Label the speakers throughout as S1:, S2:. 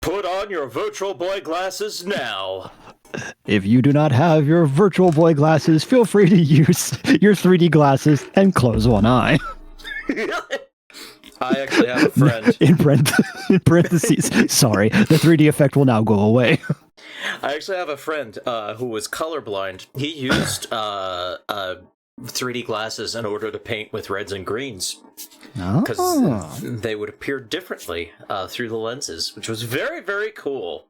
S1: Put on your Virtual Boy glasses now.
S2: If you do not have your Virtual Boy glasses, feel free to use your 3D glasses and close one eye.
S1: I actually have a friend.
S2: In parentheses, sorry, the 3D effect will now go away.
S1: I actually have a friend who was colorblind. He used 3D glasses in order to paint with reds and greens. Because they would appear differently through the lenses, which was very, very cool.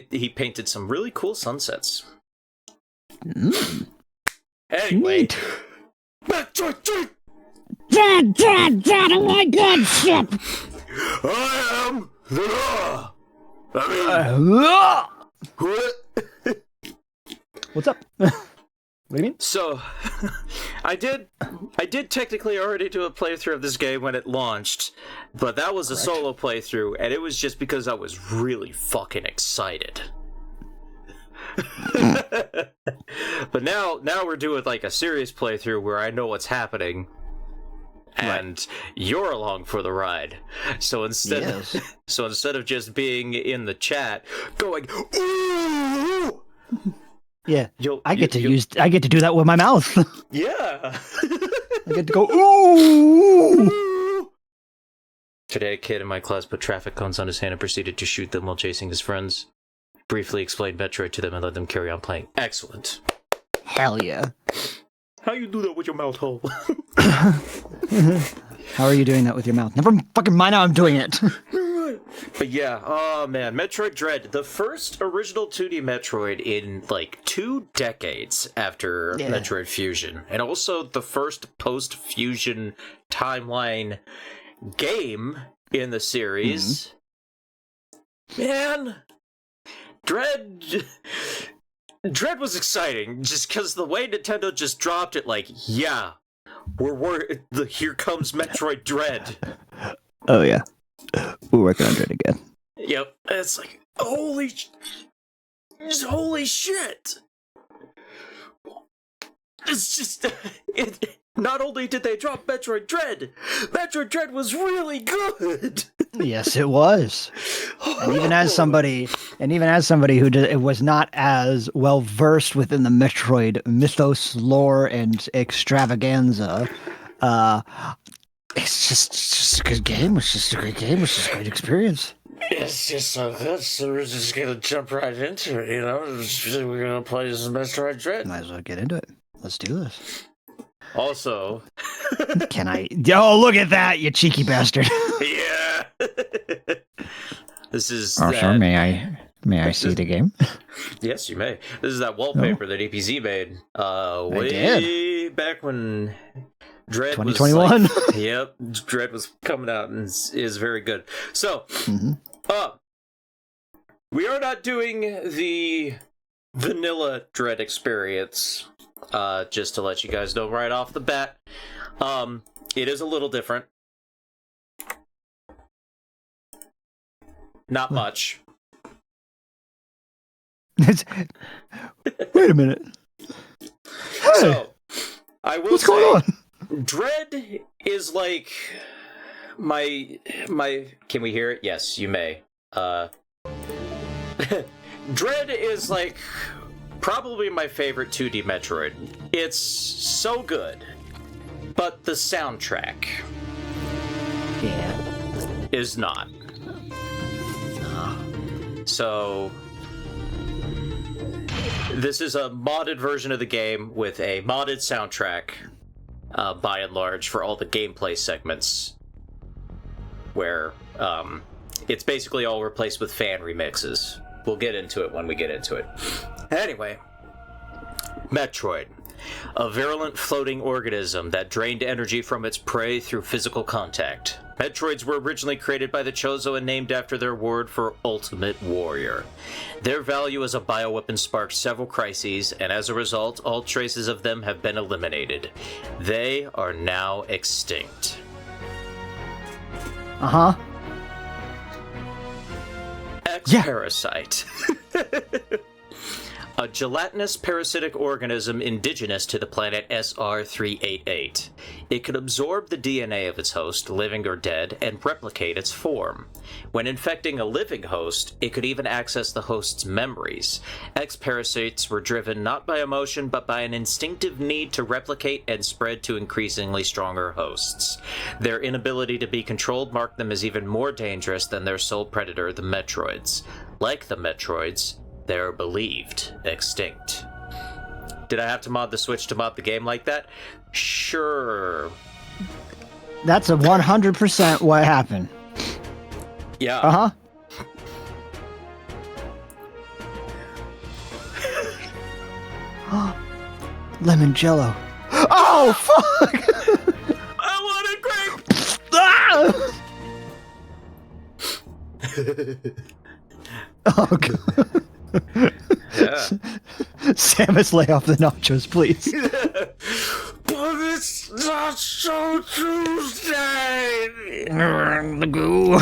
S1: He painted some really cool sunsets. Anyway. Metroid Dread!
S3: Dad, oh my god, shit!
S1: I am the
S2: What's up? What do you mean?
S1: So, I did technically already do a playthrough of this game when it launched, but that was a solo playthrough, and it was just because I was really fucking excited. But now we're doing like a serious playthrough where I know what's happening, and you're along for the ride. So instead of just being in the chat going ooh.
S2: Yeah, I get to do that with my mouth.
S1: Yeah.
S2: I get to go, ooh!
S1: Today, a kid in my class put traffic cones on his hand and proceeded to shoot them while chasing his friends. Briefly explained Metroid to them and let them carry on playing. Excellent.
S2: Hell yeah.
S1: How you do that with your mouth hole?
S2: How are you doing that with your mouth? Never fucking mind how I'm doing it.
S1: But yeah, oh man, Metroid Dread, the first original 2D Metroid in like 2 decades after Metroid Fusion, and also the first post-Fusion timeline game in the series. Man, Dread was exciting, just because the way Nintendo just dropped it, like, yeah, here comes Metroid Dread.
S2: Oh yeah. We're working on it again.
S1: Yep, it's like, holy shit! It's just, not only did they drop Metroid Dread was really good!
S2: Yes, it was. And even as somebody who was not as well versed within the Metroid mythos, lore, and extravaganza, it's just a good game. It's just a great game. It's just a great experience.
S1: It's just so good, so we're just gonna jump right into it, you know? We're gonna play some Metroid Dread.
S2: Might as well get into it. Let's do this.
S1: Also...
S2: Can I... Oh, look at that, you cheeky bastard.
S1: Yeah! This is
S2: sure, may I see the game?
S1: Yes, you may. This is that wallpaper that EPZ made. Way
S2: did.
S1: back when... Dread
S2: 2021.
S1: was like, yep, Dread was coming out and is very good. So, we are not doing the vanilla Dread experience. Just to let you guys know right off the bat, it is a little different. Not much.
S2: Wait a minute. Hey,
S1: so, I will
S2: what's
S1: say,
S2: going on?
S1: Dread is like my. Can we hear it? Yes, you may. Dread is like probably my favorite 2D Metroid. It's so good, but the soundtrack is not. So this is a modded version of the game with a modded soundtrack, by and large, for all the gameplay segments, where it's basically all replaced with fan remixes. We'll get into it when we get into it. Anyway, Metroid. A virulent floating organism that drained energy from its prey through physical contact. Metroids were originally created by the Chozo and named after their word for ultimate warrior. Their value as a bioweapon sparked several crises, and as a result, all traces of them have been eliminated. They are now extinct. X-Parasite. a gelatinous parasitic organism indigenous to the planet SR388. It could absorb the DNA of its host, living or dead, and replicate its form. When infecting a living host, it could even access the host's memories. X-parasites were driven not by emotion, but by an instinctive need to replicate and spread to increasingly stronger hosts. Their inability to be controlled marked them as even more dangerous than their sole predator, the Metroids. Like the Metroids, they're believed extinct. Did I have to mod the Switch to mod the game like that? Sure.
S2: That's a 100% what happened.
S1: Yeah.
S2: Uh-huh. Lemon Jello. Oh, fuck!
S1: I want a grape!
S2: Ah! Oh, God.
S1: Yeah.
S2: Samus, lay off the nachos, please.
S1: But it's not so Tuesday!
S2: The goo.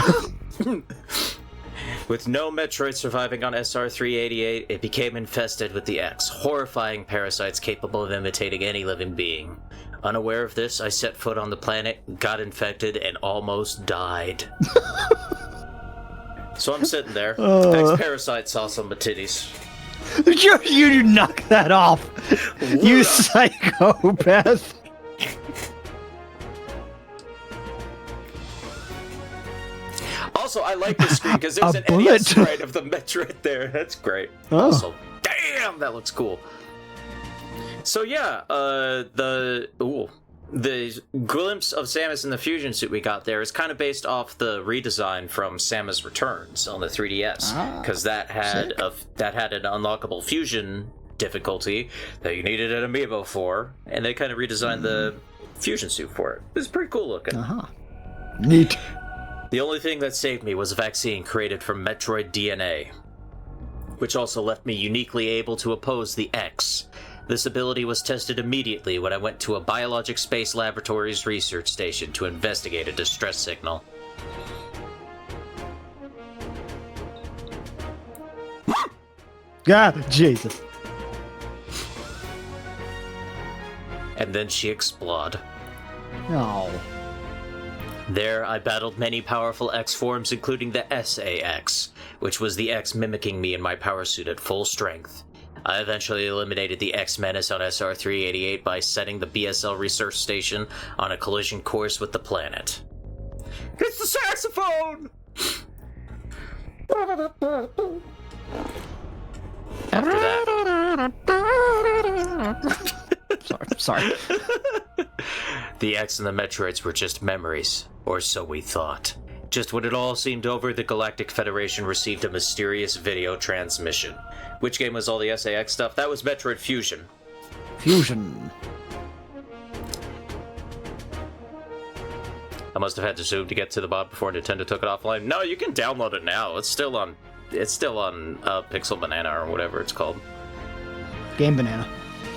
S1: With no Metroid surviving on SR388, it became infested with the X, horrifying parasites capable of imitating any living being. Unaware of this, I set foot on the planet, got infected, and almost died. So I'm sitting there. X-parasite saw some of my titties.
S2: You knock that off, you psychopath.
S1: Also, I like this screen because there's
S2: A
S1: an
S2: bullet.
S1: NES sprite of the Metroid there. That's great.
S2: Oh.
S1: Also, damn, that looks cool. So yeah, the glimpse of Samus in the fusion suit we got there is kind of based off the redesign from Samus Returns on the 3DS, because that had an unlockable fusion difficulty that you needed an amiibo for, and they kind of redesigned the fusion suit for it. It's pretty cool looking.
S2: Neat.
S1: The only thing that saved me was a vaccine created from Metroid DNA, which also left me uniquely able to oppose the X. This ability was tested immediately when I went to a Biologic Space Laboratories research station to investigate a distress signal.
S2: God, Jesus.
S1: And then she exploded.
S2: No.
S1: There, I battled many powerful X forms, including the SA-X, which was the X mimicking me in my power suit at full strength. I eventually eliminated the X-Menace on SR388 by setting the BSL research station on a collision course with the planet. It's the saxophone! After that...
S2: Sorry.
S1: The X and the Metroids were just memories, or so we thought. Just when it all seemed over, the Galactic Federation received a mysterious video transmission. Which game was all the SA-X stuff? That was Metroid Fusion.
S2: Fusion.
S1: I must have had to zoom to get to the bot before Nintendo took it offline. No, you can download it now. It's still on Pixel Banana or whatever it's called.
S2: Game Banana.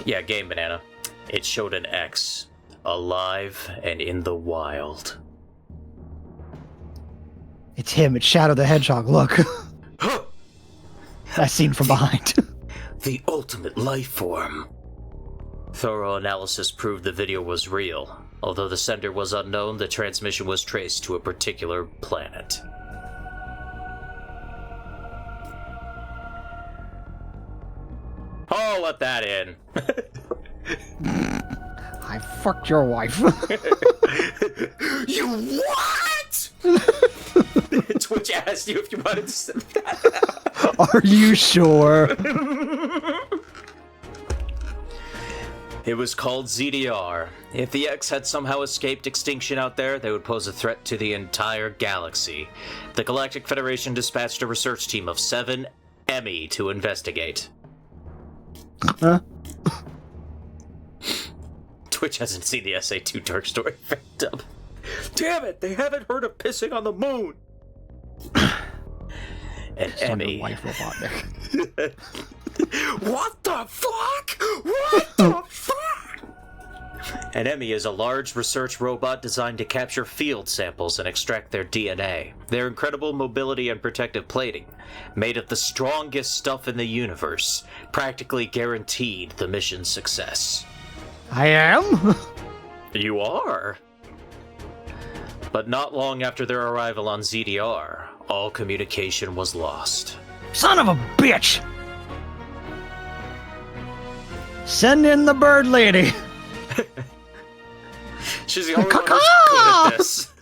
S1: Yeah, Game Banana. It showed an X, alive and in the wild.
S2: It's him. It's Shadow the Hedgehog. Look. That scene from behind.
S1: The ultimate life form. Thorough analysis proved the video was real. Although the sender was unknown, the transmission was traced to a particular planet. Oh, let that in.
S2: I fucked your wife.
S1: You what? Twitch asked you if you wanted to send that.
S2: Are you sure?
S1: It was called ZDR. If the X had somehow escaped extinction out there, they would pose a threat to the entire galaxy. The Galactic Federation dispatched a research team of 7 EMI to investigate.
S2: Huh?
S1: Twitch hasn't seen the SA2 Dark Story fact up. Damn it, they haven't heard of pissing on the moon. And Emmy.
S2: Wife Robotnik.
S1: What the fuck? What the fuck? An Emmy is a large research robot designed to capture field samples and extract their DNA. Their incredible mobility and protective plating, made of the strongest stuff in the universe, practically guaranteed the mission's success.
S2: I am?
S1: You are? But not long after their arrival on ZDR, all communication was lost.
S2: Son of a bitch! Send in the bird lady.
S1: She's the only one who's good at this.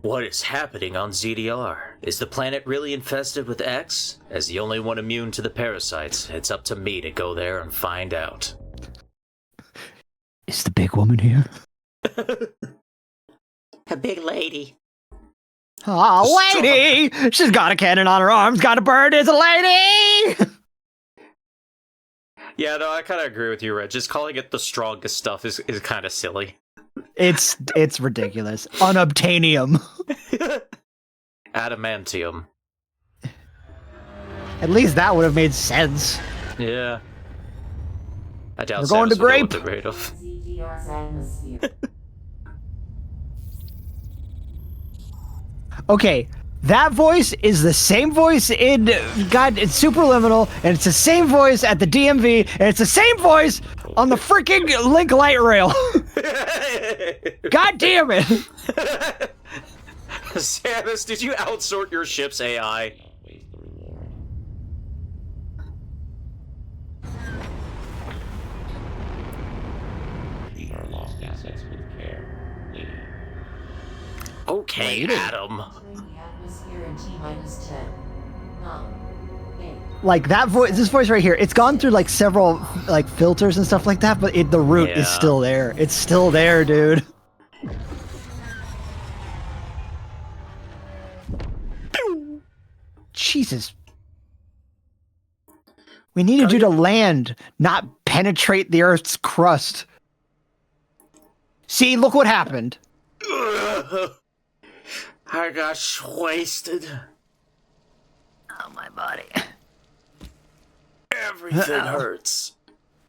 S1: What is happening on ZDR? Is the planet really infested with X? As the only one immune to the parasites, it's up to me to go there and find out.
S2: Is the big woman here?
S1: A big lady.
S2: Oh, lady! She's got a cannon on her arms, got a bird, is a lady!
S1: Yeah, no, I kind of agree with you, Red. Just calling it the strongest stuff is kind of silly.
S2: It's ridiculous. Unobtainium.
S1: Adamantium.
S2: At least that would have made sense.
S1: Yeah. I doubt
S2: We're going to
S1: Samus would know what
S2: Grape.
S1: they're made of.
S2: Okay, that voice is the same voice in God, it's Superliminal, and it's the same voice at the DMV, and it's the same voice on the freaking Link Light Rail. God damn it!
S1: Samus, did you outsort your ship's AI? Okay, Adam.
S2: Like that voice, this voice right here, it's gone through like several like filters and stuff like that, but the root is still there. It's still there, dude. Jesus. We needed you to land, not penetrate the Earth's crust. See, look what happened.
S1: I got wasted.
S2: Oh, my body.
S1: Everything hurts.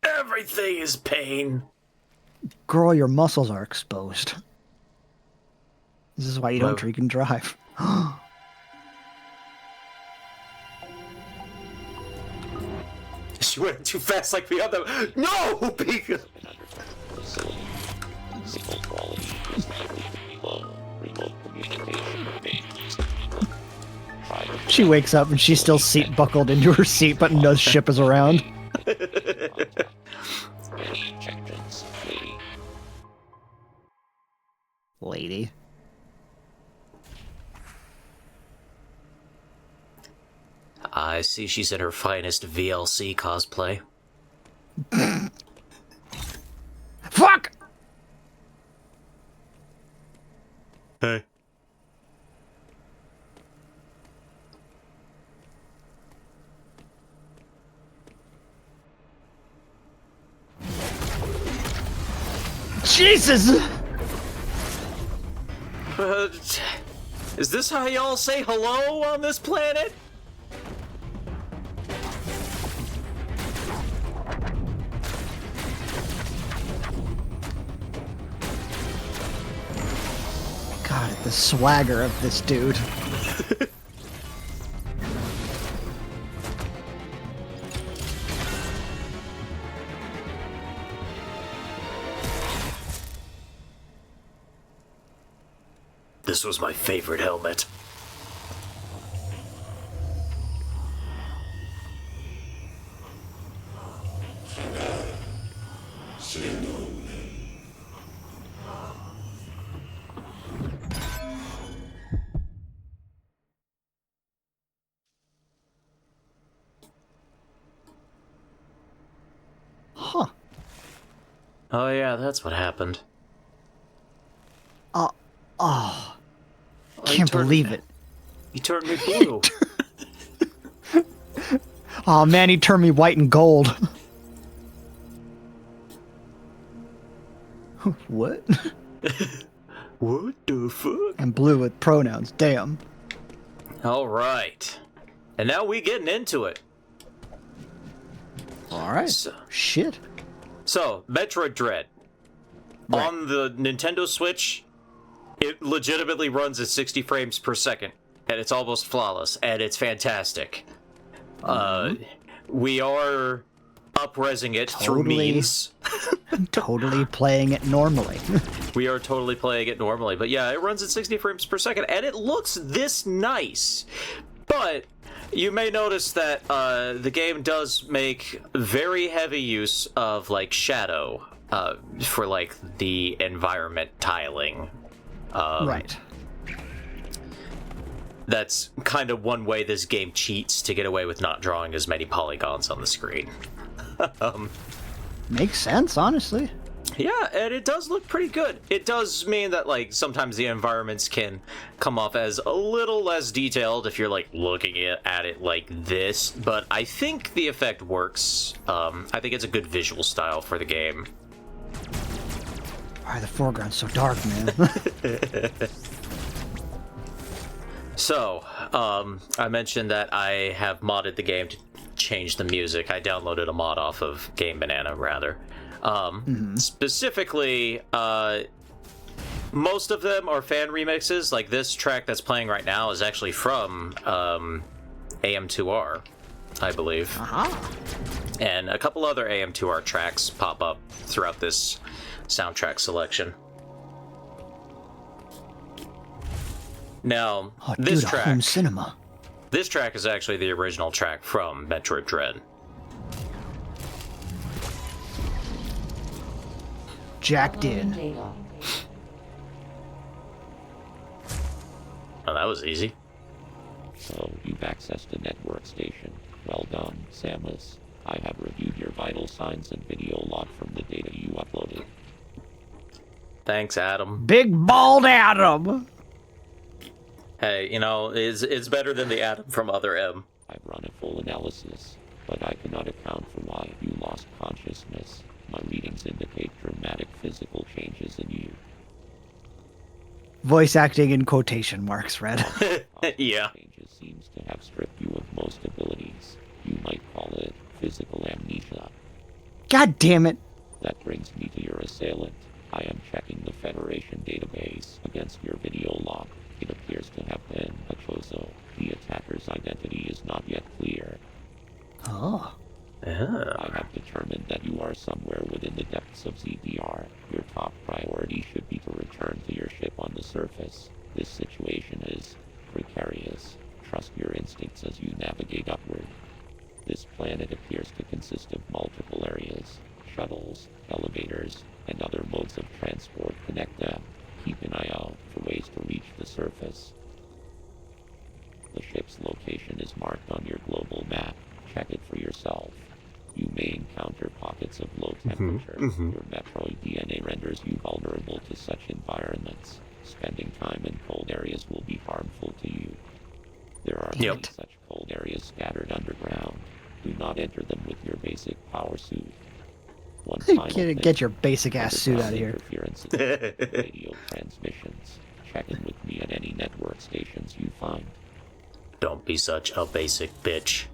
S1: Everything is pain.
S2: Girl, your muscles are exposed. This is why you don't drink and drive.
S1: She went too fast like the other. No! Pika!
S2: She wakes up and she's still seat buckled into her seat, but no ship is around. Lady.
S1: I see she's in her finest VLC cosplay.
S2: Fuck!
S1: Hey.
S2: Jesus!
S1: Is this how y'all say hello on this planet?
S2: God, the swagger of this dude.
S1: This was my favorite helmet.
S2: Huh.
S1: Oh yeah, that's what happened.
S2: Oh. Can't believe it.
S1: He turned me blue.
S2: Oh man, he turned me white and gold. What?
S1: What the fuck?
S2: And blue with pronouns, damn.
S1: Alright. And now we getting into it.
S2: Alright.
S1: So,
S2: Shit.
S1: So, Metroid Dread.
S2: Right.
S1: On the Nintendo Switch, it legitimately runs at 60 frames per second, and it's almost flawless, and it's fantastic. We are up-resing it through means.
S2: Totally playing it normally.
S1: We are totally playing it normally, but yeah, it runs at 60 frames per second, and it looks this nice. But you may notice that the game does make very heavy use of, like, shadow for, like, the environment tiling.
S2: Right.
S1: That's kind of one way this game cheats to get away with not drawing as many polygons on the screen.
S2: Makes sense, honestly.
S1: Yeah, and it does look pretty good. It does mean that, like, sometimes the environments can come off as a little less detailed if you're, like, looking at it like this, but I think the effect works. I think it's a good visual style for the game.
S2: Why the foreground's so dark, man?
S1: So, I mentioned that I have modded the game to change the music. I downloaded a mod off of Game Banana, rather. Specifically, most of them are fan remixes. Like, this track that's playing right now is actually from AM2R, I believe. And a couple other AM2R tracks pop up throughout this soundtrack selection. Now, this
S2: dude,
S1: track...
S2: home cinema.
S1: This track is actually the original track from Metroid Dread.
S2: Jacked in.
S1: Oh, that was easy.
S4: So, you've accessed a network station. Well done, Samus. I have reviewed your vital signs and video log from the data you uploaded.
S1: Thanks, Adam.
S2: Big bald Adam!
S1: Hey, you know, it's better than the Adam from Other M.
S4: I've run a full analysis, but I cannot account for why you lost consciousness. My readings indicate dramatic physical changes in you.
S2: Voice acting in quotation marks, Red.
S1: Yeah.
S4: Changes seems to have stripped you of most abilities. You might call it physical amnesia.
S2: God damn it.
S4: That brings me to your assailant. I am checking the Federation database against your video log. It appears to have been a Chozo. The attacker's identity is not yet clear.
S2: Oh.
S4: I have determined that you are somewhere within the depths of ZDR. Your top priority should be to return to your ship on the surface. This situation is precarious. Trust your instincts as you navigate upward. This planet appears to consist of multiple areas. Shuttles, elevators, and other modes of transport connect them. Keep an eye out for ways to reach the surface. The ship's location is marked on your global map. Check it for yourself. You may encounter pockets of low temperature. Your Metroid DNA renders you vulnerable to such environments. Spending time in cold areas will be harmful to you. There are many such cold areas scattered underground. Do not enter them with your basic power suit. One final thing.
S2: Get your basic ass suit out of here.
S4: Interference in radio transmissions. Check in with me at any network stations you find.
S1: Don't be such a basic bitch.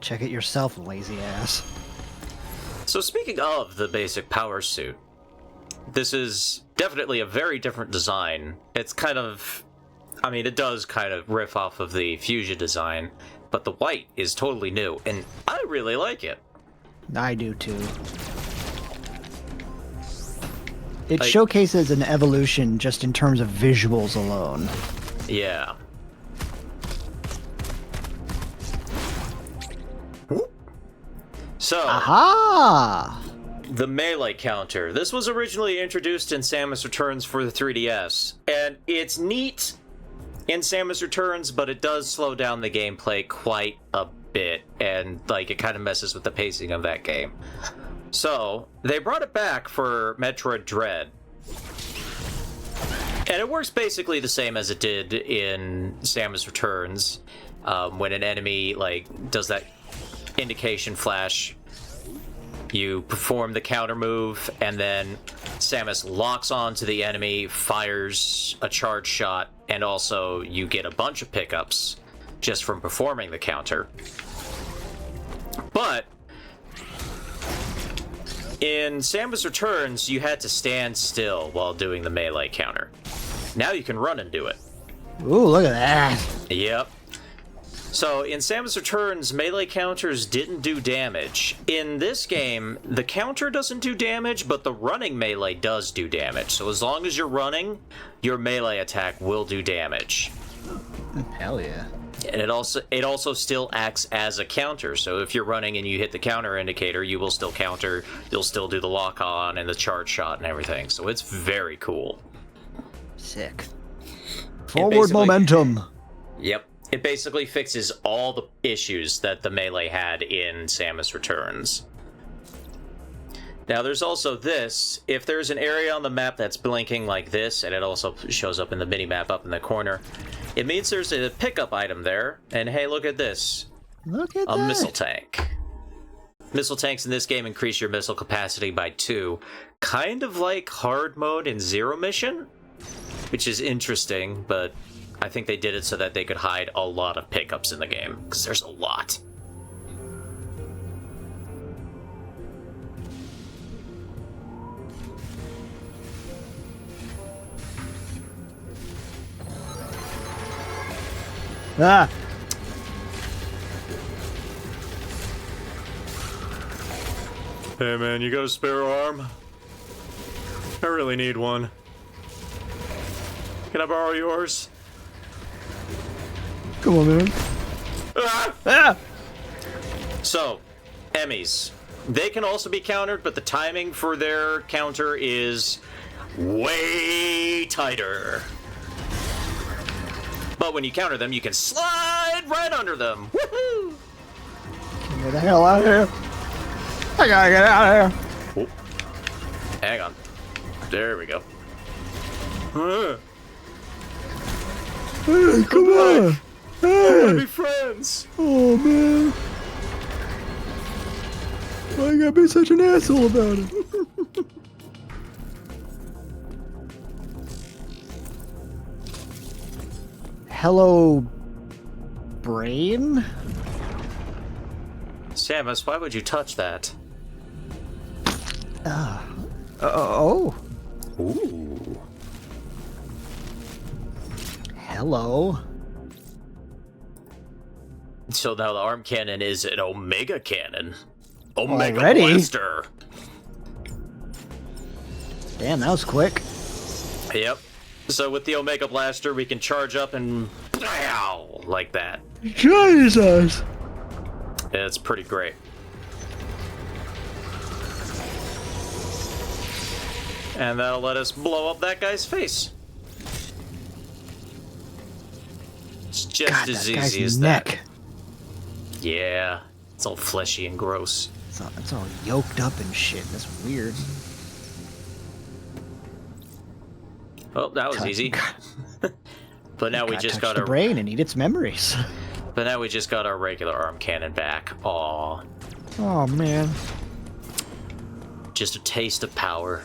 S2: Check it yourself, lazy ass.
S1: So speaking of the basic power suit, this is definitely a very different design. It's kind of... I mean, it does kind of riff off of the Fusion design, but the white is totally new, and I really like it.
S2: I do too. It showcases an evolution just in terms of visuals alone.
S1: Yeah. So,
S2: Aha!
S1: the melee counter. This was originally introduced in Samus Returns for the 3DS, and it's neat in Samus Returns, but it does slow down the gameplay quite a bit, and like it kind of messes with the pacing of that game. So, they brought it back for Metroid Dread. And it works basically the same as it did in Samus Returns. When an enemy like does that indication flash, you perform the counter move, and then Samus locks onto the enemy, fires a charge shot, and also you get a bunch of pickups just from performing the counter. But In Samus Returns, you had to stand still while doing the melee counter. Now you can run and do it.
S2: Ooh, look at that.
S1: Yep. So, in Samus Returns, melee counters didn't do damage. In this game, the counter doesn't do damage, but the running melee does do damage. So as long as you're running, your melee attack will do damage.
S2: Hell yeah.
S1: And it also still acts as a counter. So if you're running and you hit the counter indicator, you will still counter, you'll still do the lock-on and the charge shot and everything. So it's very cool.
S2: Sick. Forward momentum.
S1: Yep. It basically fixes all the issues that the melee had in Samus Returns. Now, there's also this. If there's an area on the map that's blinking like this, and it also shows up in the mini-map up in the corner, it means there's a pickup item there. And hey, look at this.
S2: Look at
S1: a
S2: that.
S1: missile tank. Missile tanks in this game increase your missile capacity by 2. Kind of like hard mode in Zero Mission, which is interesting, but I think they did it so that they could hide a lot of pickups in the game, because there's a lot.
S2: Ah.
S1: Hey man, you got a spare arm? I really need one. Can I borrow yours?
S2: Come on, man.
S1: Ah!
S2: Ah.
S1: So, Emmys. They can also be countered, but the timing for their counter is way tighter. But when you counter them, you can slide right under them. Woohoo!
S2: Get the hell out of here. I gotta get out of here.
S1: Oh. Hang on. There we go.
S2: Hey, come on.
S1: We'll
S2: Hey.
S1: be friends.
S2: Oh, man. Why you gotta be such an asshole about it? Hello, brain?
S1: Samus, why would you touch that?
S2: Oh.
S1: Ooh.
S2: Hello.
S1: So now the arm cannon is an Omega cannon. Omega
S2: Already?
S1: Blaster.
S2: Damn, that was quick.
S1: Yep. So with the Omega Blaster, we can charge up and pow, like that.
S2: Jesus.
S1: It's pretty great. And that'll let us blow up that guy's face. It's just
S2: God,
S1: as
S2: that guy's
S1: easy as
S2: neck.
S1: that. Yeah. It's all fleshy and gross.
S2: It's all yoked up and shit. That's weird.
S1: Oh, that was easy. But now we just got
S2: the brain and eat its memories.
S1: But now we just got our regular arm cannon back. Aw.
S2: Oh man.
S1: Just a taste of power.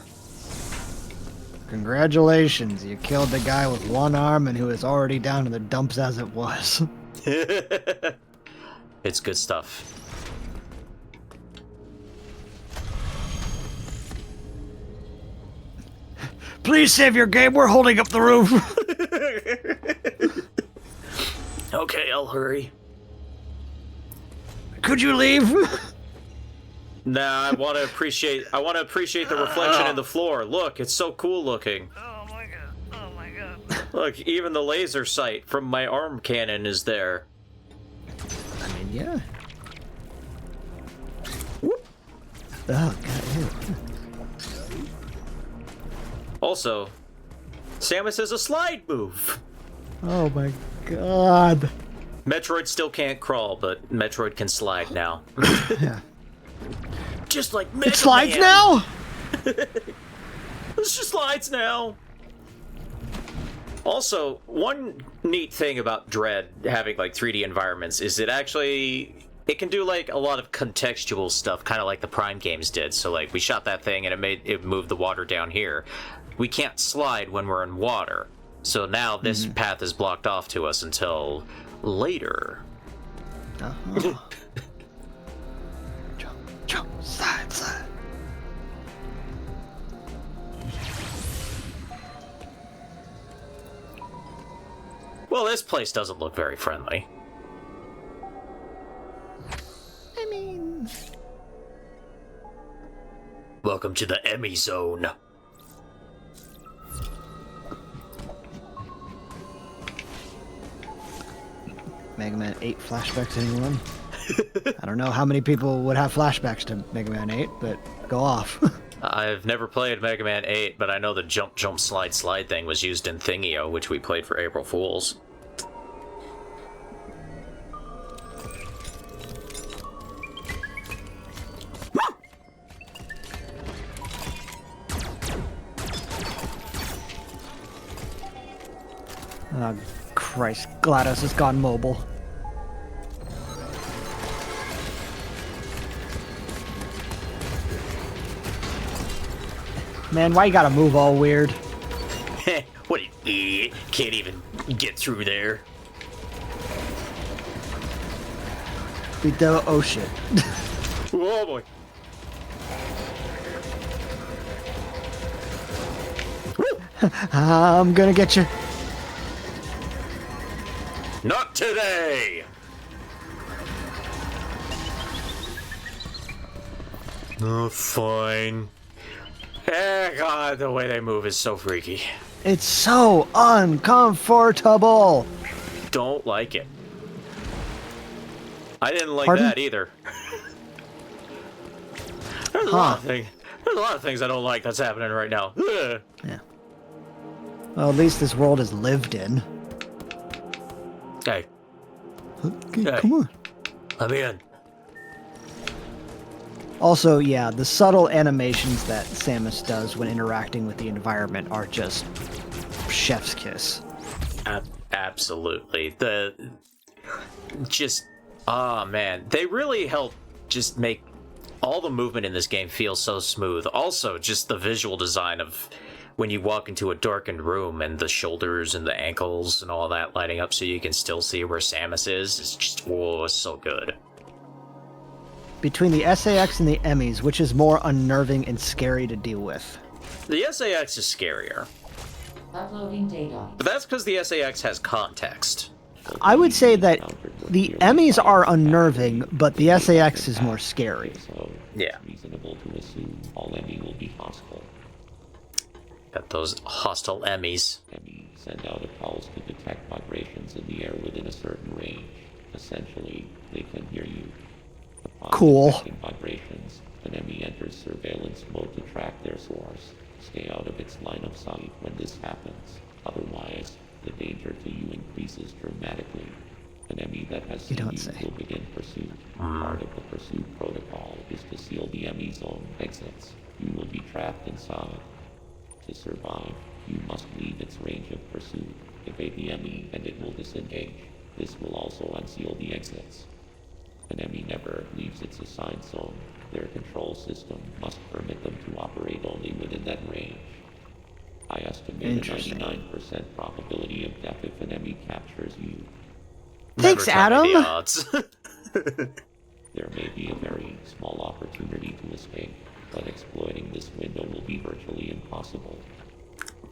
S2: Congratulations, you killed the guy with one arm and who is already down in the dumps as it was.
S1: It's good stuff.
S2: Please save your game, we're holding up the roof.
S1: Okay, I'll hurry.
S2: Could you leave?
S1: Nah, I want to appreciate the reflection in the floor. Look, it's so cool looking.
S2: Oh my god. Oh my god.
S1: Look, even the laser sight from my arm cannon is there.
S2: I mean, yeah. Whoop. Oh god. Ew.
S1: Also, Samus has a slide move.
S2: Oh my god.
S1: Metroid still can't crawl, but Metroid can slide now.
S2: Yeah.
S1: Just like Mega
S2: It slides
S1: Man.
S2: now?
S1: It's just slides now. Also, one neat thing about Dread having like 3D environments is it can do like a lot of contextual stuff, kind of like the Prime games did. So like we shot that thing and it moved the water down here. We can't slide when we're in water. So now this path is blocked off to us until later.
S2: Uh-huh. Jump, slide.
S1: Well, this place doesn't look very friendly.
S2: I mean...
S1: Welcome to the Emmy Zone.
S2: Mega Man 8 flashbacks, anyone? I don't know how many people would have flashbacks to Mega Man 8, but go off.
S1: I've never played Mega Man 8, but I know the jump, jump, slide, slide thing was used in Thingio, which we played for April Fools.
S2: Oh, Christ. GLaDOS has gone mobile. Man, why you gotta move all weird?
S1: What an idiot. Can't even get through there.
S2: Oh shit.
S1: Oh boy.
S2: I'm gonna get you.
S1: Not today! Oh, fine. God, the way they move is so freaky.
S2: It's so uncomfortable.
S1: Don't like it. I didn't like
S2: Pardon?
S1: that either. There's a lot of things I don't like that's happening right now. Ugh.
S2: Yeah. Well, at least this world is lived in.
S1: Hey,
S2: Okay,
S1: Hey.
S2: come on.
S1: let me in.
S2: Also, yeah, the subtle animations that Samus does when interacting with the environment are just chef's kiss.
S1: Absolutely. Oh man, they really help just make all the movement in this game feel so smooth. Also, just the visual design of when you walk into a darkened room and the shoulders and the ankles and all that lighting up so you can still see where Samus is. It's just, whoa, it's so good.
S2: Between the SAX and the Emmys, which is more unnerving and scary to deal with?
S1: The SAX is scarier,
S5: Uploading data.
S1: but that's because the SAX has context.
S2: I would say that the Emmys are unnerving, but the SAX is more scary.
S4: So
S1: Yeah.
S4: it's reasonable to assume all Emmy will be hostile.
S1: Got those hostile Emmys.
S4: Emmy send out a pulse to detect vibrations in the air within a certain range. Essentially, they can hear you. Upon
S2: Cool.
S4: detecting vibrations, an Emmy enters surveillance mode to track their source. Stay out of its line of sight when this happens. Otherwise, the danger to you increases dramatically. An Emmy that has
S2: You
S4: seen
S2: don't
S4: you
S2: say.
S4: will begin pursuit. Part of the pursuit protocol is to seal the Emmy zone exits. You will be trapped inside. To survive, you must leave its range of pursuit. Evade the Emmy and it will disengage. This will also unseal the exits. An Emmy never leaves its assigned zone. Their control system must permit them to operate only within that range. I estimate a
S2: Interesting.
S4: 99% probability of death if an Emmy captures you.
S2: Thanks,
S1: Never tell me
S2: Adam.
S1: the odds.
S4: There may be a very small opportunity to escape, but exploiting this window will be virtually impossible.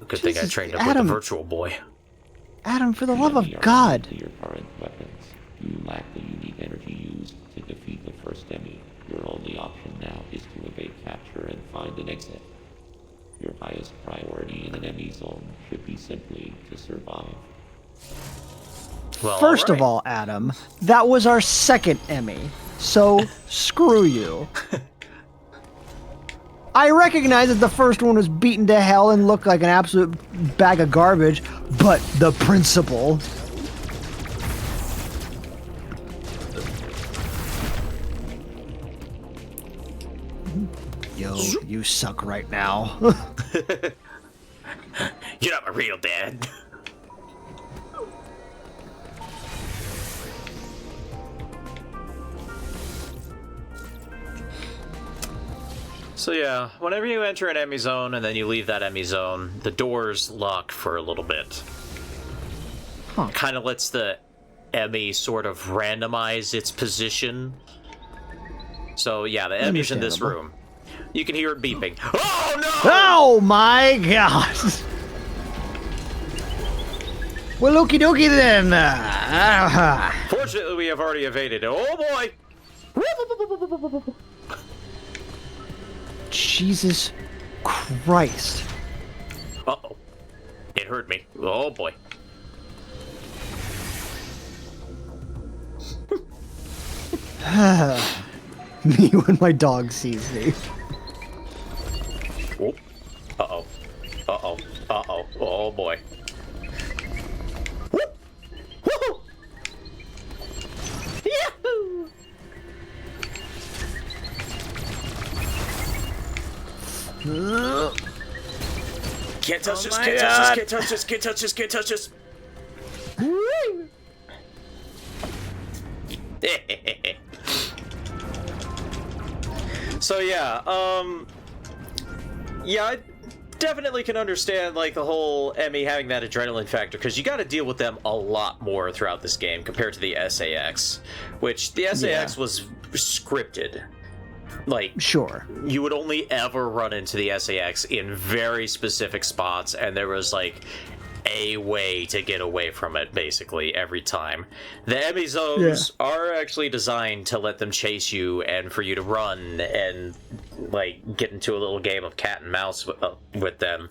S1: Good thing I
S2: Jesus,
S1: trained up with
S2: Adam.
S1: the Virtual Boy.
S2: Adam, for the
S4: The
S2: love of
S4: Emmy are
S2: God.
S4: limited to your current weapons. You lack the unique energy used to defeat the first Emmy. Your only option now is to evade capture and find an exit. Your highest priority in an Emmy zone should be simply to survive.
S1: Well,
S2: First of
S1: alright.
S2: all, Adam, that was our second Emmy, so screw you. I recognize that the first one was beaten to hell and looked like an absolute bag of garbage, but the principle. Yo, you suck right now.
S1: You're not my real dad. So yeah, whenever you enter an Emmy zone and then you leave that Emmy zone, the doors lock for a little bit.
S2: Huh.
S1: Kind of lets the Emmy sort of randomize its position. So yeah, the Emmy's in this
S2: Understandable.
S1: room. You can hear it beeping. Oh no!
S2: Oh my god! Well, okie dokie then.
S1: Fortunately, we have already evaded it. Oh boy!
S2: Jesus Christ.
S1: Uh-oh. It hurt me. Oh boy.
S2: Me when my dog sees me.
S1: Oh. Uh-oh. Uh-oh. Uh-oh. Oh boy. Whoop! Woohoo! Yahoo! Can't touch this, can't touch this, can't touch this, can't touch this, can't touch this. So yeah, I definitely can understand like the whole Emmy having that adrenaline factor, because you got to deal with them a lot more throughout this game compared to the SAX, which the SAX was scripted. Like,
S2: Sure.
S1: you would only ever run into the SAX in very specific spots, and there was like a way to get away from it basically every time. The Emmy zones are actually designed to let them chase you and for you to run and like get into a little game of cat and mouse with them.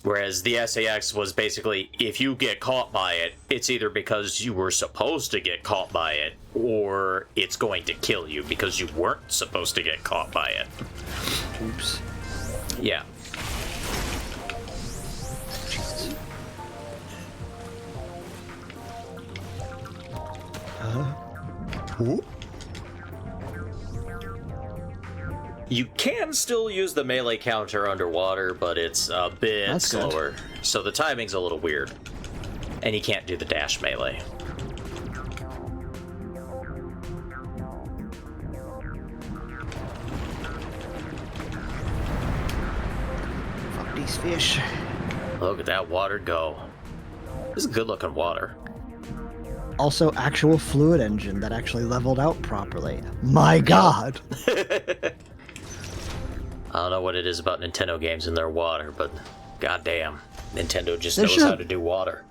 S1: Whereas the SAX was basically, if you get caught by it, it's either because you were supposed to get caught by it, or it's going to kill you because you weren't supposed to get caught by it.
S2: Oops.
S1: Yeah. You can still use the melee counter underwater, but it's a bit slower. So the timing's a little weird. And you can't do the dash melee.
S2: Fuck these fish.
S1: Look at that water go. This is good looking water.
S2: Also, actual fluid engine that actually leveled out properly. My God.
S1: I don't know what it is about Nintendo games and their water, but goddamn, Nintendo just knows how to do water.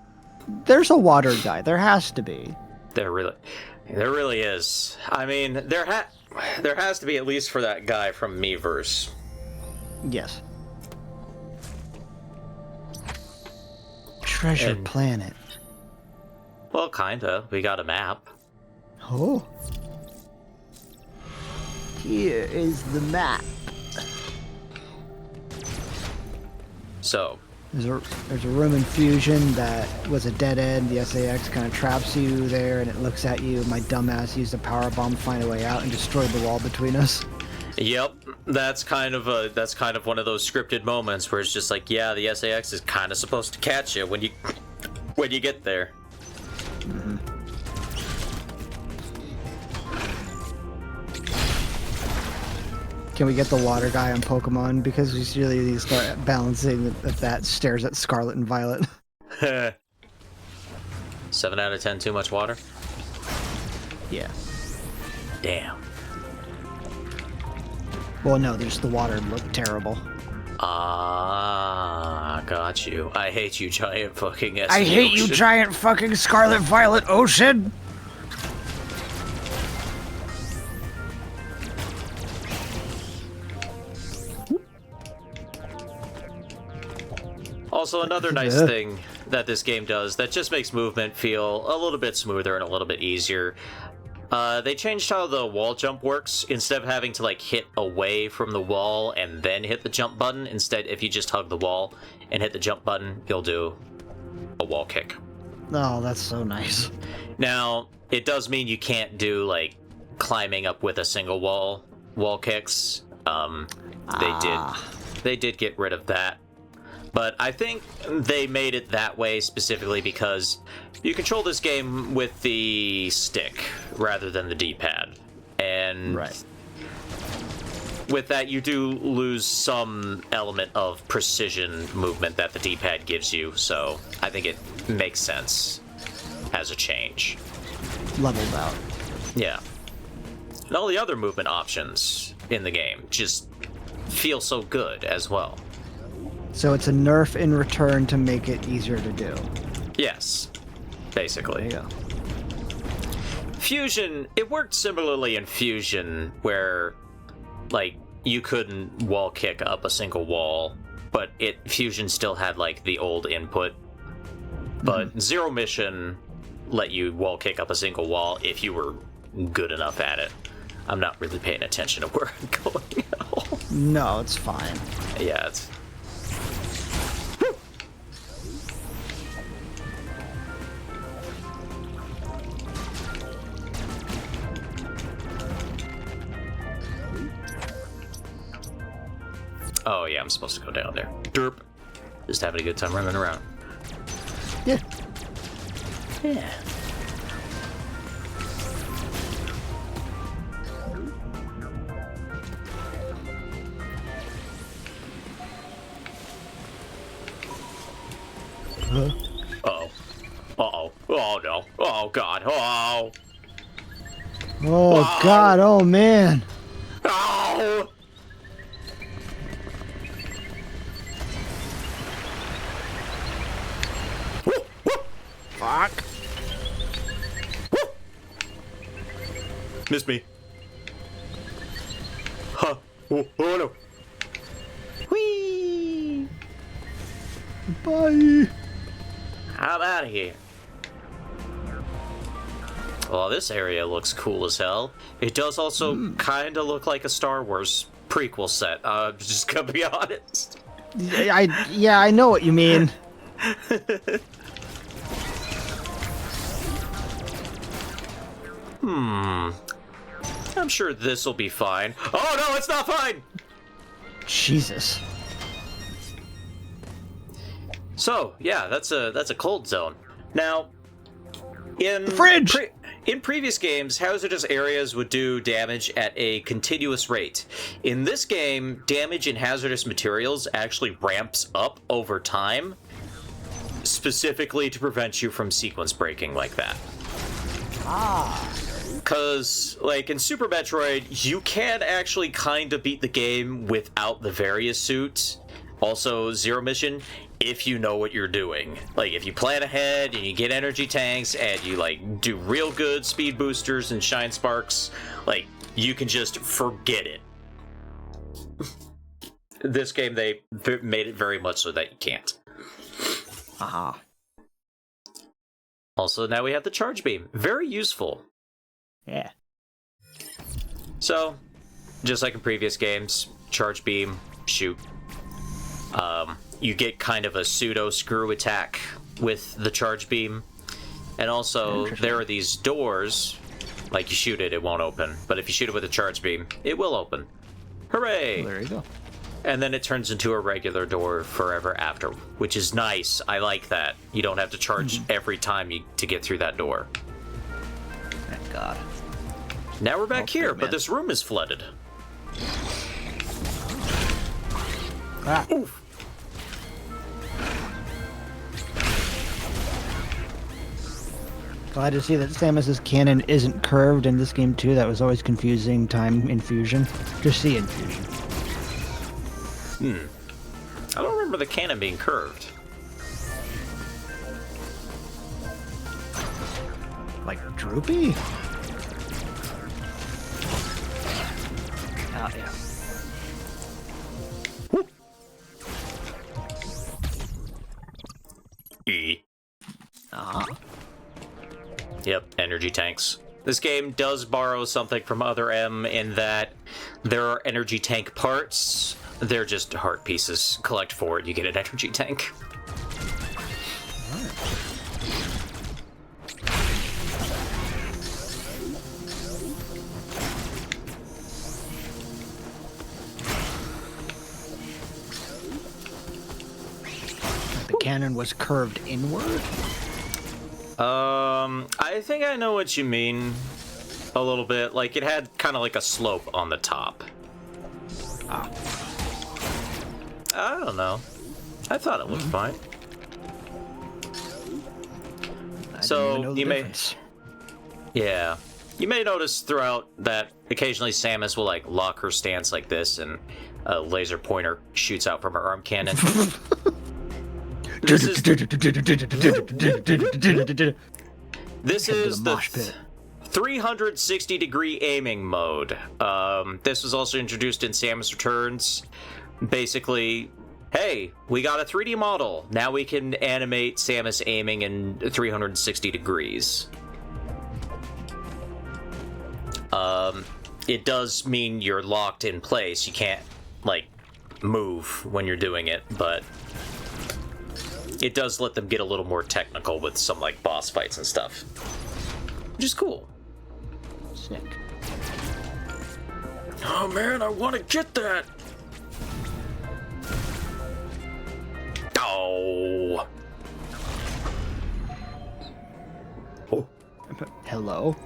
S2: There's a water guy. There has to be.
S1: There really is. I mean, there has to be, at least for that guy from Miiverse.
S2: Yes. Treasure Planet.
S1: Well, kinda. We got a map.
S2: Oh. Here is the map.
S1: So,
S2: There's a room in Fusion that was a dead end. The SAX kind of traps you there, and it looks at you. My dumbass used a power bomb to find a way out and destroyed the wall between us.
S1: yep, that's kind of one of those scripted moments where it's just like, yeah, the SAX is kind of supposed to catch you when you get there.
S2: Mm-hmm. Can we get the water guy on Pokemon? Because we really need to start balancing if that stares at Scarlet and Violet.
S1: 7 out of 10, too much water?
S2: Yeah.
S1: Damn.
S2: Well, no, just the water looked terrible.
S1: Ah, got you. I hate you, giant fucking S.
S2: I hate you, giant fucking Scarlet Violet Ocean!
S1: Also, another nice thing that this game does that just makes movement feel a little bit smoother and a little bit easier. They changed how the wall jump works. Instead of having to like hit away from the wall and then hit the jump button, instead if you just hug the wall and hit the jump button, you'll do a wall kick.
S2: Oh, that's so nice.
S1: Now, it does mean you can't do like climbing up with a single wall kicks. They did get rid of that. But I think they made it that way specifically because you control this game with the stick rather than the D-pad. And with that, you do lose some element of precision movement that the D-pad gives you. So I think it makes sense as a change.
S2: Leveled out.
S1: Yeah. And all the other movement options in the game just feel so good as well.
S2: So it's a nerf in return to make it easier to do.
S1: Yes. basically.
S2: There you go.
S1: Fusion, it worked similarly in Fusion, where, like, you couldn't wall kick up a single wall, but Fusion still had, like, the old input. But Zero Mission let you wall kick up a single wall if you were good enough at it. I'm not really paying attention to where I'm going at all.
S2: No, it's fine.
S1: Yeah, it's... Oh yeah, I'm supposed to go down there. Derp. Just having a good time running around.
S2: Yeah.
S1: Yeah. Uh-oh. Uh-oh. Oh no. Oh god. Oh.
S2: Oh,
S1: Wow.
S2: God. Oh, man.
S1: Oh.
S2: Fuck.
S1: Missed me. Huh. Oh, oh no. Whee!
S2: Bye.
S1: I'm out of here. Well, this area looks cool as hell. It does also kind of look like a Star Wars prequel set. Just gonna be honest.
S2: Yeah, I know what you mean.
S1: I'm sure this will be fine. Oh no, it's not fine!
S2: Jesus.
S1: So, yeah, that's a cold zone. Now, in
S2: The fridge!
S1: In previous games, hazardous areas would do damage at a continuous rate. In this game, damage in hazardous materials actually ramps up over time, specifically to prevent you from sequence breaking like that. Because, like, in Super Metroid, you can actually kind of beat the game without the various suits. Also, Zero Mission, if you know what you're doing. Like, if you plan ahead and you get energy tanks and you, like, do real good speed boosters and shine sparks, like, you can just forget it. This game, they made it very much so that you can't.
S2: Aha.
S1: Also, now we have the charge beam. Very useful.
S2: Yeah.
S1: So, just like in previous games, charge beam, shoot. You get kind of a pseudo screw attack with the charge beam. And also, there are these doors. Like, you shoot it, it won't open. But if you shoot it with a charge beam, it will open. Hooray!
S2: There you go.
S1: And then it turns into a regular door forever after, which is nice. I like that. You don't have to charge every time to get through that door.
S2: Thank God.
S1: Now we're back here,
S2: big
S1: but
S2: man.
S1: this room is flooded.
S2: Ah.
S1: Oof.
S2: Glad to see that Samus's cannon isn't curved in this game too. That was always confusing time in Fusion. Just see in Fusion.
S1: I don't remember the cannon being curved.
S2: Like droopy? Oh yeah.
S1: E.
S2: Uh-huh.
S1: Yep, energy tanks. This game does borrow something from Other M in that there are energy tank parts. They're just heart pieces. Collect 4, you get an energy tank.
S2: The cannon was curved inward?
S1: I think I know what you mean a little bit. Like, it had kind of like a slope on the top.
S2: Ah.
S1: I don't know. I thought it looked fine.
S2: I didn't
S1: So,
S2: even know the
S1: you may-
S2: difference.
S1: Yeah. You may notice throughout that occasionally Samus will, like, lock her stance like this and a laser pointer shoots out from her arm cannon. This is... This
S2: Head to
S1: is
S2: the
S1: the
S2: mosh pit.
S1: 360-degree aiming mode. This was also introduced in Samus Returns. Basically, hey, we got a 3D model. Now we can animate Samus aiming in 360 degrees. It does mean you're locked in place. You can't, like, move when you're doing it, but it does let them get a little more technical with some, like, boss fights and stuff. Which is cool.
S2: Sick.
S1: Oh man, I want to get that! Oh! Oh.
S2: Hello?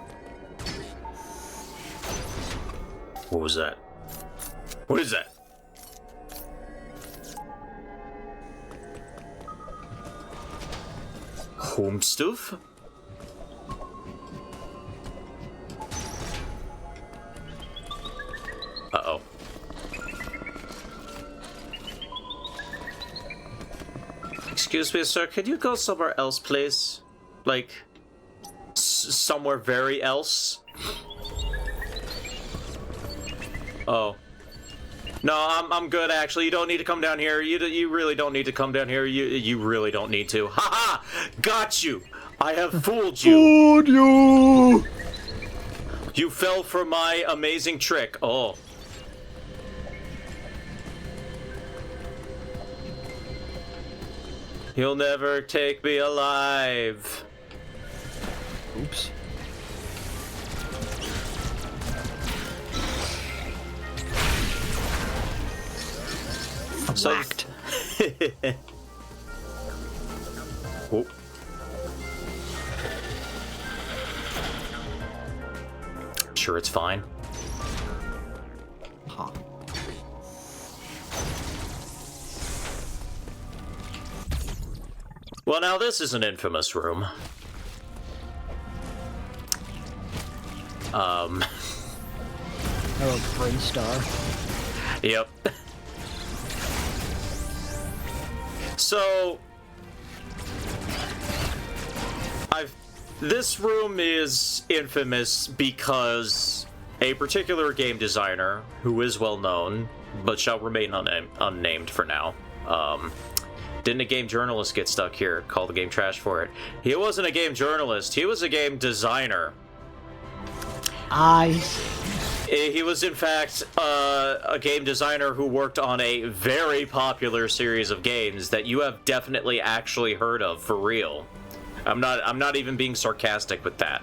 S1: What was that? What is that? Home stuff? Uh-oh. Excuse me, sir, could you go somewhere else, please? Like, somewhere very else? Oh. No, I'm good, actually. You don't need to come down here. You really don't need to come down here. You really don't need to. Ha-ha! Got you! I have fooled you!
S2: Fooled you!
S1: You fell for my amazing trick. Oh. You'll never take me alive.
S2: Oops. Whacked.
S1: Oh. Sure, it's fine.
S2: Huh.
S1: Well, now this is an infamous room.
S2: Oh, Brain Star.
S1: Yep. So, this room is infamous because a particular game designer, who is well known, but shall remain unnamed for now, didn't a game journalist get stuck here, call the game trash for it? He wasn't a game journalist, he was a game designer. He was, in fact, a game designer who worked on a very popular series of games that you have definitely actually heard of, for real. I'm not even being sarcastic with that.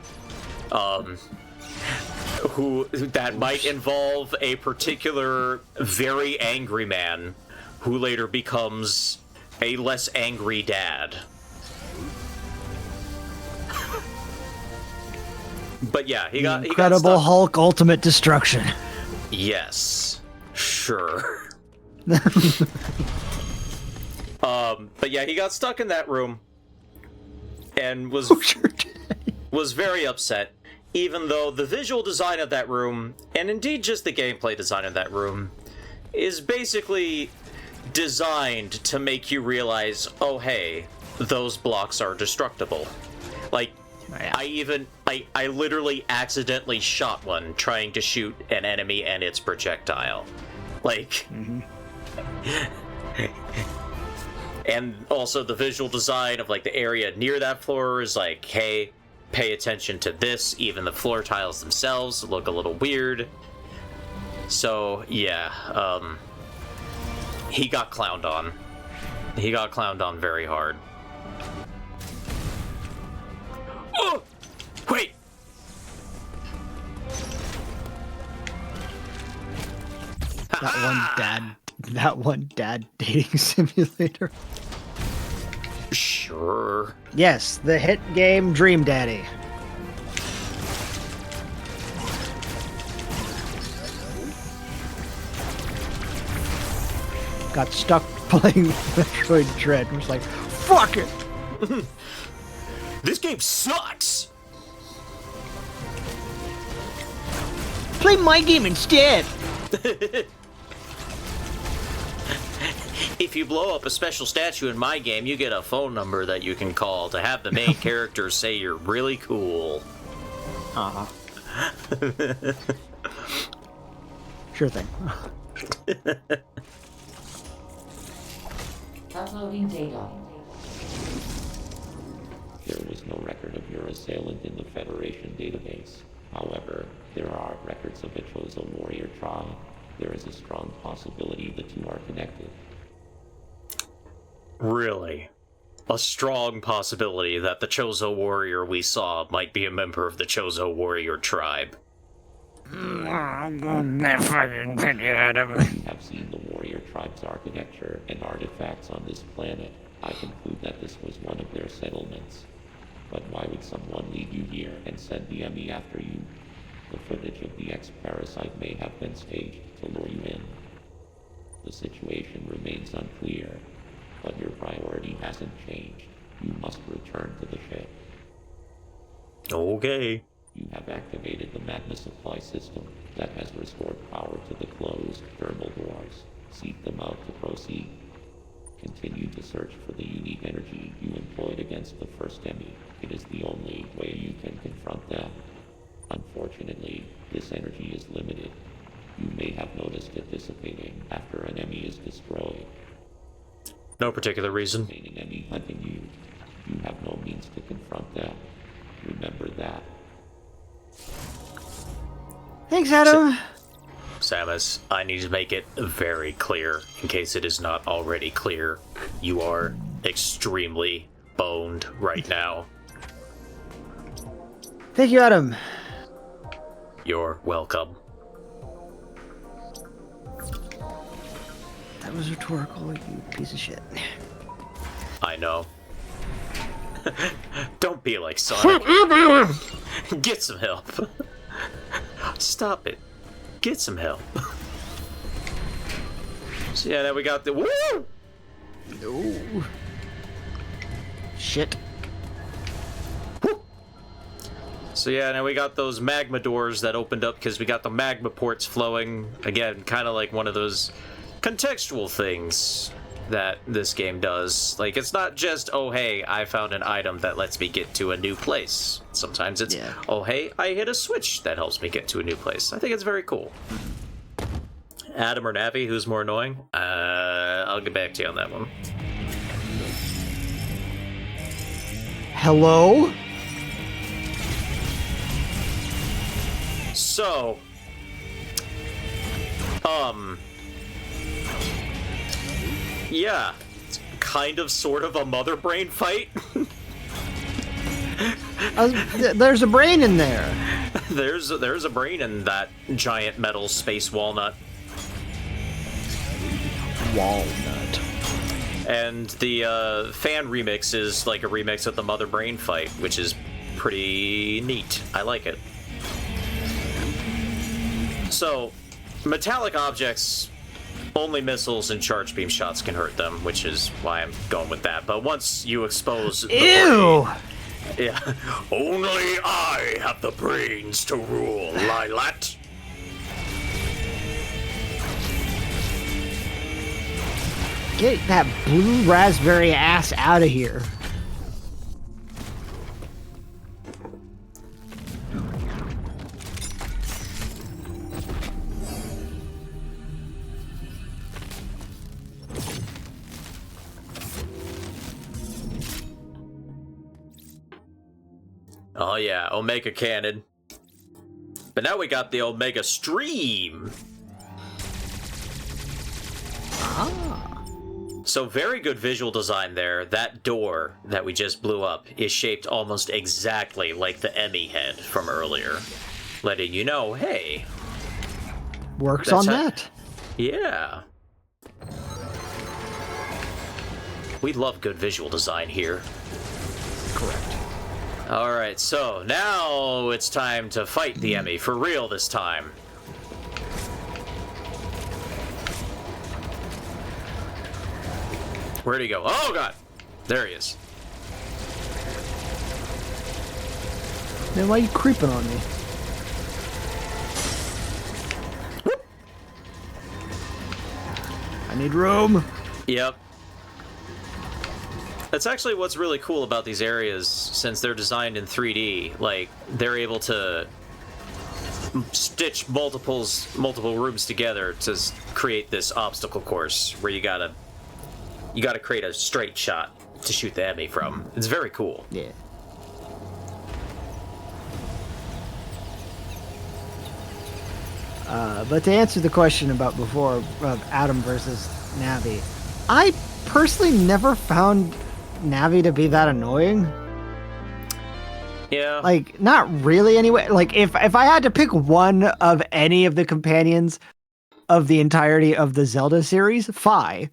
S1: That might involve a particular very angry man who later becomes a less angry dad. But yeah, he got
S2: Incredible
S1: stuck.
S2: Hulk Ultimate Destruction.
S1: Yes, sure. But yeah, he got stuck in that room and was very upset, even though the visual design of that room, and indeed just the gameplay design of that room, is basically designed to make you realize, oh hey, those blocks are destructible. Like, I literally accidentally shot one trying to shoot an enemy and its projectile. Like, and also the visual design of like the area near that floor is like, hey, pay attention to this. Even the floor tiles themselves look a little weird. So yeah, he got clowned on. He got clowned on very hard. Oh! Wait!
S2: That one dad dating simulator.
S1: Sure.
S2: Yes, the hit game Dream Daddy. Got stuck playing Metroid Dread and was like, fuck it!
S1: This game sucks! Play my game instead! if you blow up a special statue in my game, you get a phone number that you can call to have the main character say you're really cool.
S2: Uh-huh. Sure thing.
S5: Uploading data.
S4: There was no record of your assailant in the Federation database. However, there are records of a Chozo warrior tribe. There is a strong possibility the two are connected.
S1: Really? A strong possibility that the Chozo warrior we saw might be a member of the Chozo warrior tribe.
S4: You have seen the warrior tribe's architecture and artifacts on this planet. I conclude that this was one of their settlements. But why would someone lead you here and send the enemy after you? The footage of the X-Parasite may have been staged to lure you in. The situation remains unclear, but your priority hasn't changed. You must return to the ship.
S1: Okay.
S4: You have activated the magma supply system that has restored power to the closed thermal doors. Seek them out to proceed. Continue to search for the unique energy you employed against the first enemy. It is the only way you can confront them. Unfortunately, this energy is limited. You may have noticed it dissipating after an enemy is destroyed.
S1: No particular reason.
S4: Remaining enemy hunting you. You have no means to confront them. Remember that.
S2: Thanks, Adam.
S1: Samus, I need to make it very clear, in case it is not already clear. You are extremely boned right now.
S2: Thank you, Adam.
S1: You're welcome.
S2: That was rhetorical, you piece of shit.
S1: I know. Don't be like Sonic. Get some help. Stop it. Get some help. So yeah, then we got the woo!
S2: No. Shit.
S1: So yeah, now we got those magma doors that opened up because we got the magma ports flowing. Again, kind of like one of those contextual things that this game does. Like, it's not just, oh hey, I found an item that lets me get to a new place. Sometimes it's, oh hey, I hit a switch that helps me get to a new place. I think it's very cool. Adam or Navi, who's more annoying? I'll get back to you on that one.
S2: Hello?
S1: So, yeah, it's kind of sort of a mother brain fight.
S2: There's a brain in there.
S1: There's a brain in that giant metal space walnut.
S2: Walnut.
S1: And the fan remix is like a remix of the mother brain fight, which is pretty neat. I like it. So, metallic objects, only missiles and charge beam shots can hurt them, which is why I'm going with that. But once you expose the
S2: Ew!
S1: brain, yeah, only I have the brains to rule, Lilat.
S2: Get that blue raspberry ass out of here.
S1: Oh yeah, Omega Cannon. But now we got the Omega Stream. So very good visual design there. That door that we just blew up is shaped almost exactly like the Emmy head from earlier. Letting you know, hey.
S2: Works
S1: That's
S2: on
S1: how-
S2: that.
S1: Yeah. We love good visual design here.
S2: Correct.
S1: Alright, so now it's time to fight the Emmy for real this time. Where'd he go? Oh god! There he is.
S2: Then why are you creeping on me? I need room.
S1: Yep. That's actually what's really cool about these areas, since they're designed in 3D. Like, they're able to stitch multiple rooms together to create this obstacle course where you gotta create a straight shot to shoot the enemy from. It's very cool.
S2: Yeah. But to answer the question about before of Adam versus Navi, I personally never found Navi to be that annoying.
S1: Yeah.
S2: Like, not really anyway. Like, if I had to pick one of any of the companions of the entirety of the Zelda series, Fi.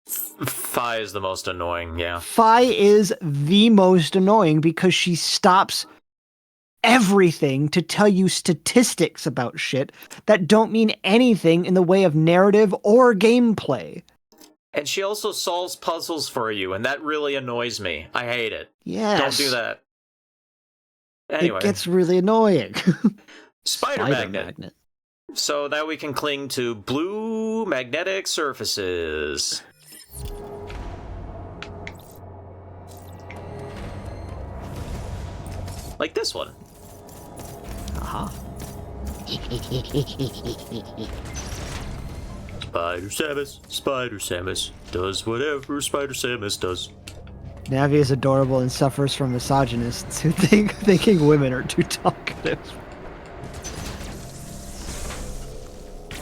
S1: Fi is the most annoying, yeah.
S2: Fi is the most annoying because she stops everything to tell you statistics about shit that don't mean anything in the way of narrative or gameplay.
S1: And she also solves puzzles for you, and that really annoys me. I hate it.
S2: Yes.
S1: Don't do that. Anyway.
S2: It gets really annoying.
S1: Spider magnet. So now we can cling to blue magnetic surfaces. Like this one.
S2: Uh-huh.
S1: Spider Samus does whatever Spider Samus does.
S2: Navi is adorable and suffers from misogynists who thinking women are too talkative.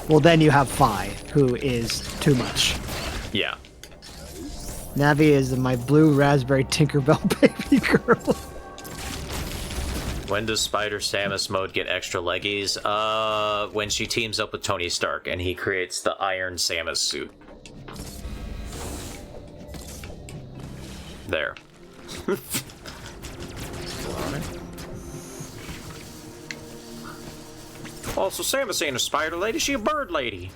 S2: Well, then you have Fi, who is too much.
S1: Yeah.
S2: Navi is my blue raspberry Tinkerbell baby girl.
S1: When does Spider Samus mode get extra leggies? When she teams up with Tony Stark and he creates the Iron Samus suit. There. Also, Samus ain't a spider lady, she a bird lady.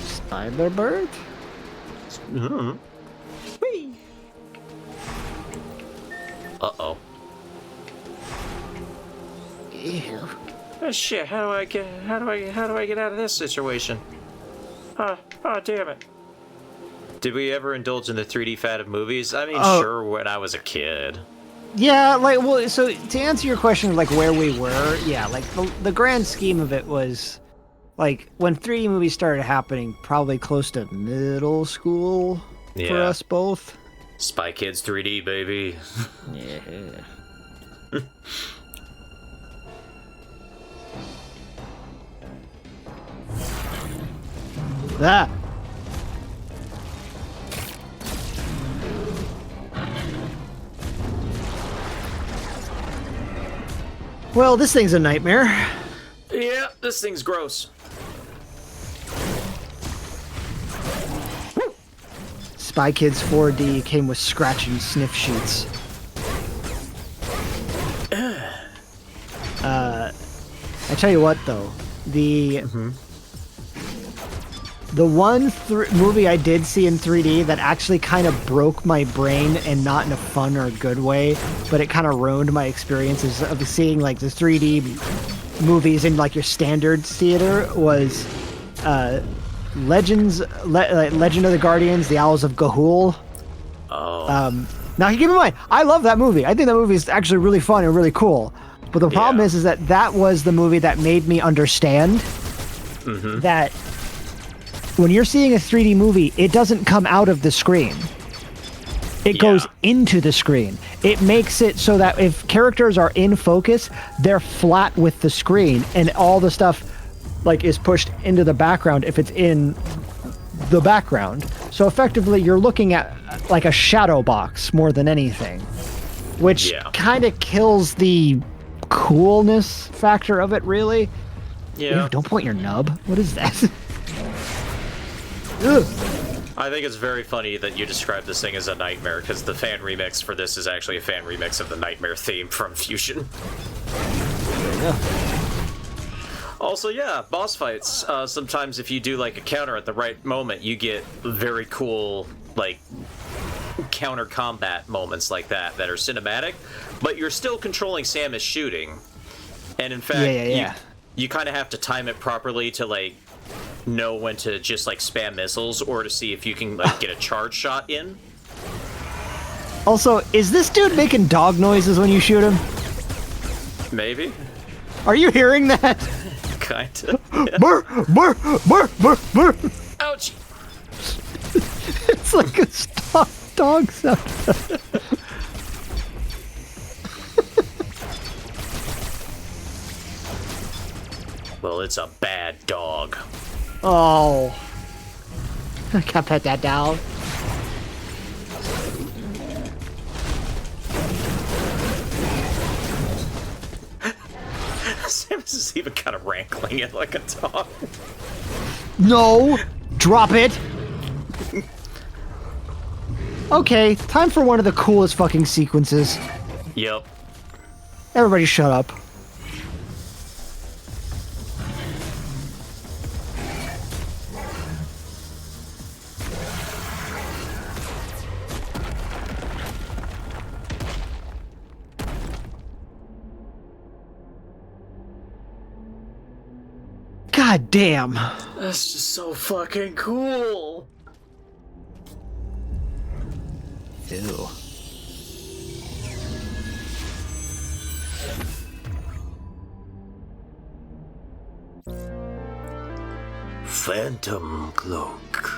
S2: Spider bird?
S1: Mm-hmm. Whee! Uh-oh.
S2: Ew.
S1: Oh shit, how do I get out of this situation? Oh damn it. Did we ever indulge in the 3D fad of movies? I mean, sure, when I was a kid.
S2: Yeah, like, well, so to answer your question of, like, where we were, yeah, like, the grand scheme of it was, like, when 3D movies started happening, probably close to middle school for us both.
S1: Spy Kids 3D, baby.
S2: Yeah. That. Well, this thing's a nightmare.
S1: Yeah, this thing's gross.
S2: Spy Kids 4D came with scratch and sniff sheets. I tell you what, though, the one movie I did see in 3D that actually kind of broke my brain, and not in a fun or good way, but it kind of ruined my experiences of seeing, like, the 3D movies in, like, your standard theater was Legend of the Guardians, The Owls of Ga'Hoole.
S1: Oh.
S2: Now, keep in mind, I love that movie. I think that movie is actually really fun and really cool. But the problem is that that was the movie that made me understand that when you're seeing a 3D movie, it doesn't come out of the screen. It goes into the screen. It makes it so that if characters are in focus, they're flat with the screen, and all the stuff, like, is pushed into the background if it's in the background. So effectively, you're looking at, like, a shadow box more than anything, which kind of kills the coolness factor of it, really.
S1: Yeah.
S2: Ew, don't point your nub. What is that? Ugh.
S1: I think it's very funny that you described this thing as a nightmare, because the fan remix for this is actually a fan remix of the Nightmare theme from Fusion. Also, yeah, boss fights. Sometimes if you do, like, a counter at the right moment, you get very cool, like, counter combat moments like that are cinematic, but you're still controlling Samus shooting. And in fact, you kind of have to time it properly to, like, know when to just like spam missiles or to see if you can like get a charge shot in.
S2: Also, is this dude making dog noises when you shoot him?
S1: Maybe.
S2: Are you hearing that?
S1: Kinda.
S2: Burr, burr, burr, burr, burr.
S1: Ouch!
S2: It's like a stock dog sound.
S1: Well, it's a bad dog.
S2: Oh. I can't pet that down.
S1: Samus is even kind of wrangling it like a dog.
S2: No! Drop it! Okay, time for one of the coolest fucking sequences.
S1: Yep.
S2: Everybody shut up. God damn.
S1: That's just so fucking cool.
S2: Ew.
S1: Phantom Cloak.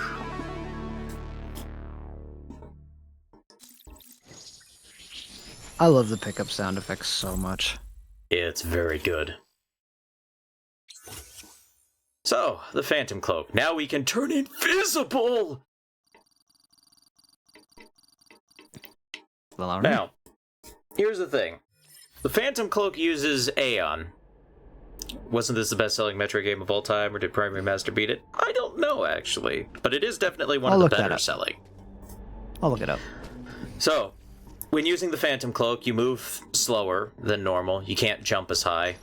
S2: I love the pickup sound effects so much.
S1: It's very good. So, the Phantom Cloak. Now we can turn invisible! Now, here's the thing. The Phantom Cloak uses Aeon. Wasn't this the best-selling Metroid game of all time, or did Prime Remaster beat it? I don't know, actually. But it is definitely one of the better selling.
S2: I'll look it up.
S1: So, when using the Phantom Cloak, you move slower than normal. You can't jump as high.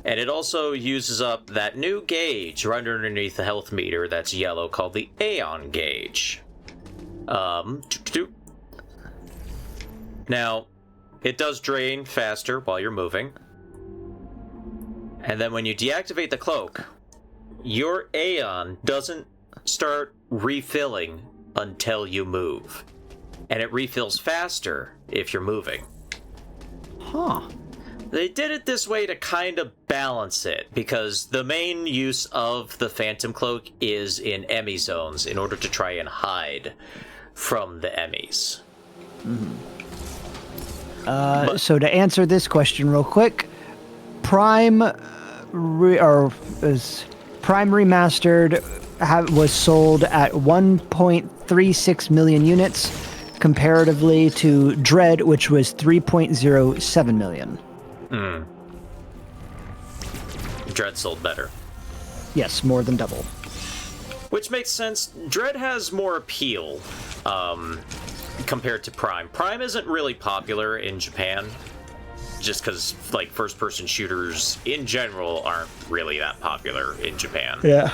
S1: And it also uses up that new gauge right underneath the health meter that's yellow called the Aeon gauge. Now, it does drain faster while you're moving. And then when you deactivate the cloak, your Aeon doesn't start refilling until you move. And it refills faster if you're moving.
S2: Huh.
S1: They did it this way to kind of balance it, because the main use of the Phantom Cloak is in Emmy zones in order to try and hide from the Emmys.
S2: So to answer this question real quick, Prime Remastered was sold at 1.36 million units, comparatively to Dread, which was 3.07 million.
S1: Dread sold better.
S2: Yes, more than double.
S1: Which makes sense. Dread has more appeal compared to Prime. Prime isn't really popular in Japan, just because like first-person shooters in general aren't really that popular in Japan.
S2: Yeah.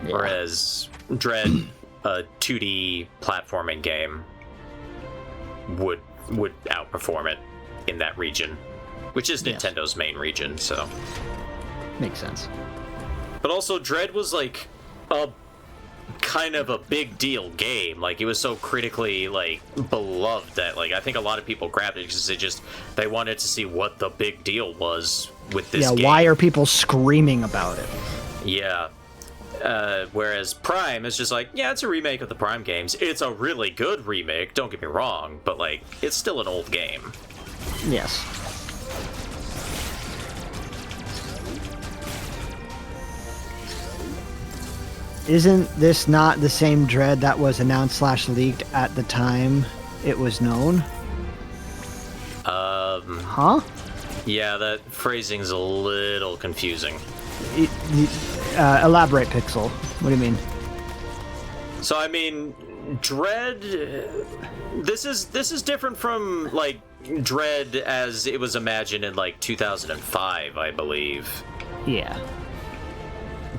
S1: Whereas Dread, a 2D platforming game, would outperform it in that region, which is Nintendo's main region, so.
S2: Makes sense.
S1: But also, Dread was like a kind of a big deal game. Like, it was so critically like beloved that like I think a lot of people grabbed it because they wanted to see what the big deal was with this game.
S2: Yeah, why are people screaming about it?
S1: Yeah. Whereas Prime is just like, yeah, it's a remake of the Prime games. It's a really good remake, don't get me wrong, but like, it's still an old game.
S2: Yes. Isn't this not the same Dread that was announced / leaked at the time it was known? Huh?
S1: Yeah, that phrasing's a little confusing.
S2: Elaborate, Pixel. What do you mean?
S1: So I mean, Dread. This is different from like Dread as it was imagined in like 2005, I believe.
S2: Yeah.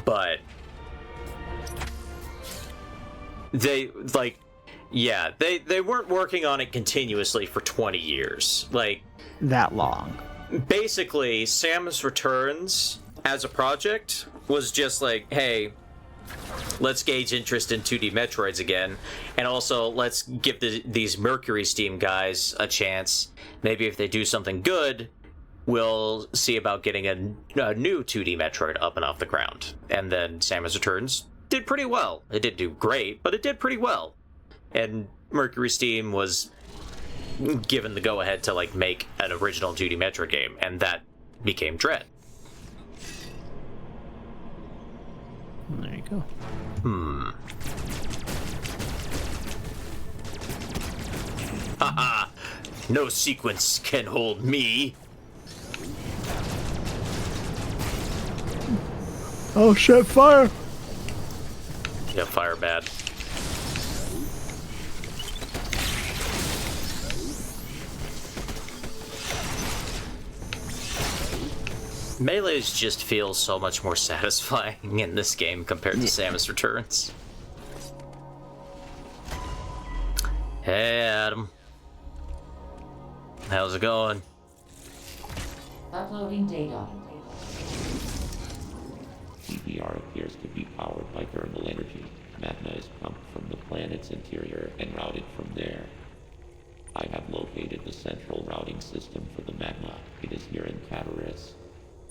S1: But they like, yeah, they weren't working on it continuously for 20 years. Like
S2: that long.
S1: Basically, Samus Returns as a project was just like, hey, let's gauge interest in 2D Metroids again, and also let's give these Mercury Steam guys a chance. Maybe if they do something good, we'll see about getting a new 2D Metroid up and off the ground. And then Samus Returns did pretty well. It didn't do great, but it did pretty well. And Mercury Steam was given the go-ahead to like make an original 2D Metroid game, and that became Dread.
S2: There you go.
S1: Haha! No sequence can hold me.
S2: Oh shit, fire!
S1: Yeah, fire bad. Melees just feel so much more satisfying in this game compared to Samus Returns. Hey, Adam. How's it going?
S5: Uploading data.
S4: CBR appears to be powered by thermal energy. Magma is pumped from the planet's interior and routed from there. I have located the central routing system for the magma. It is here in Cataris.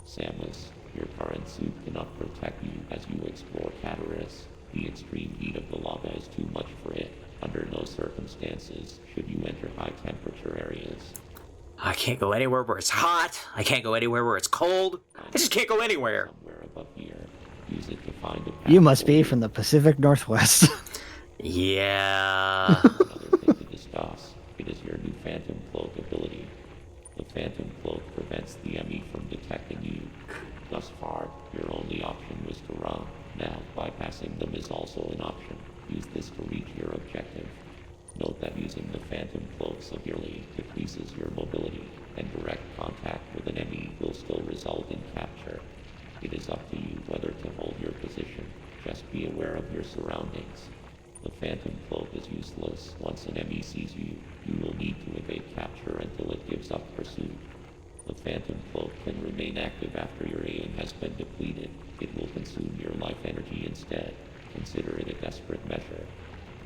S4: Samus, your current suit cannot protect you as you explore Cataris. The extreme heat of the lava is too much for it. Under no circumstances should you enter high temperature areas.
S1: I can't go anywhere where it's hot. I can't go anywhere where it's cold. I just can't go anywhere.
S4: Somewhere above here. Use it to find a path
S2: You must be
S4: forward.
S2: from the Pacific Northwest.
S1: Yeah.
S4: Another thing to discuss. It is your new Phantom Cloak ability. The Phantom Cloak prevents the enemy from detecting you. Thus far, your only option was to run. Now, bypassing them is also an option. Use this to reach your objective. Note that using the Phantom Cloak severely decreases your mobility, and direct contact with an enemy will still result in capture. It is up to you whether to hold your position. Just be aware of your surroundings. The Phantom Cloak is useless. Once an enemy sees you, you will need to evade capture until it gives up pursuit. The Phantom Cloak can remain active after your aim has been depleted. It will consume your life energy instead. Consider it a desperate measure.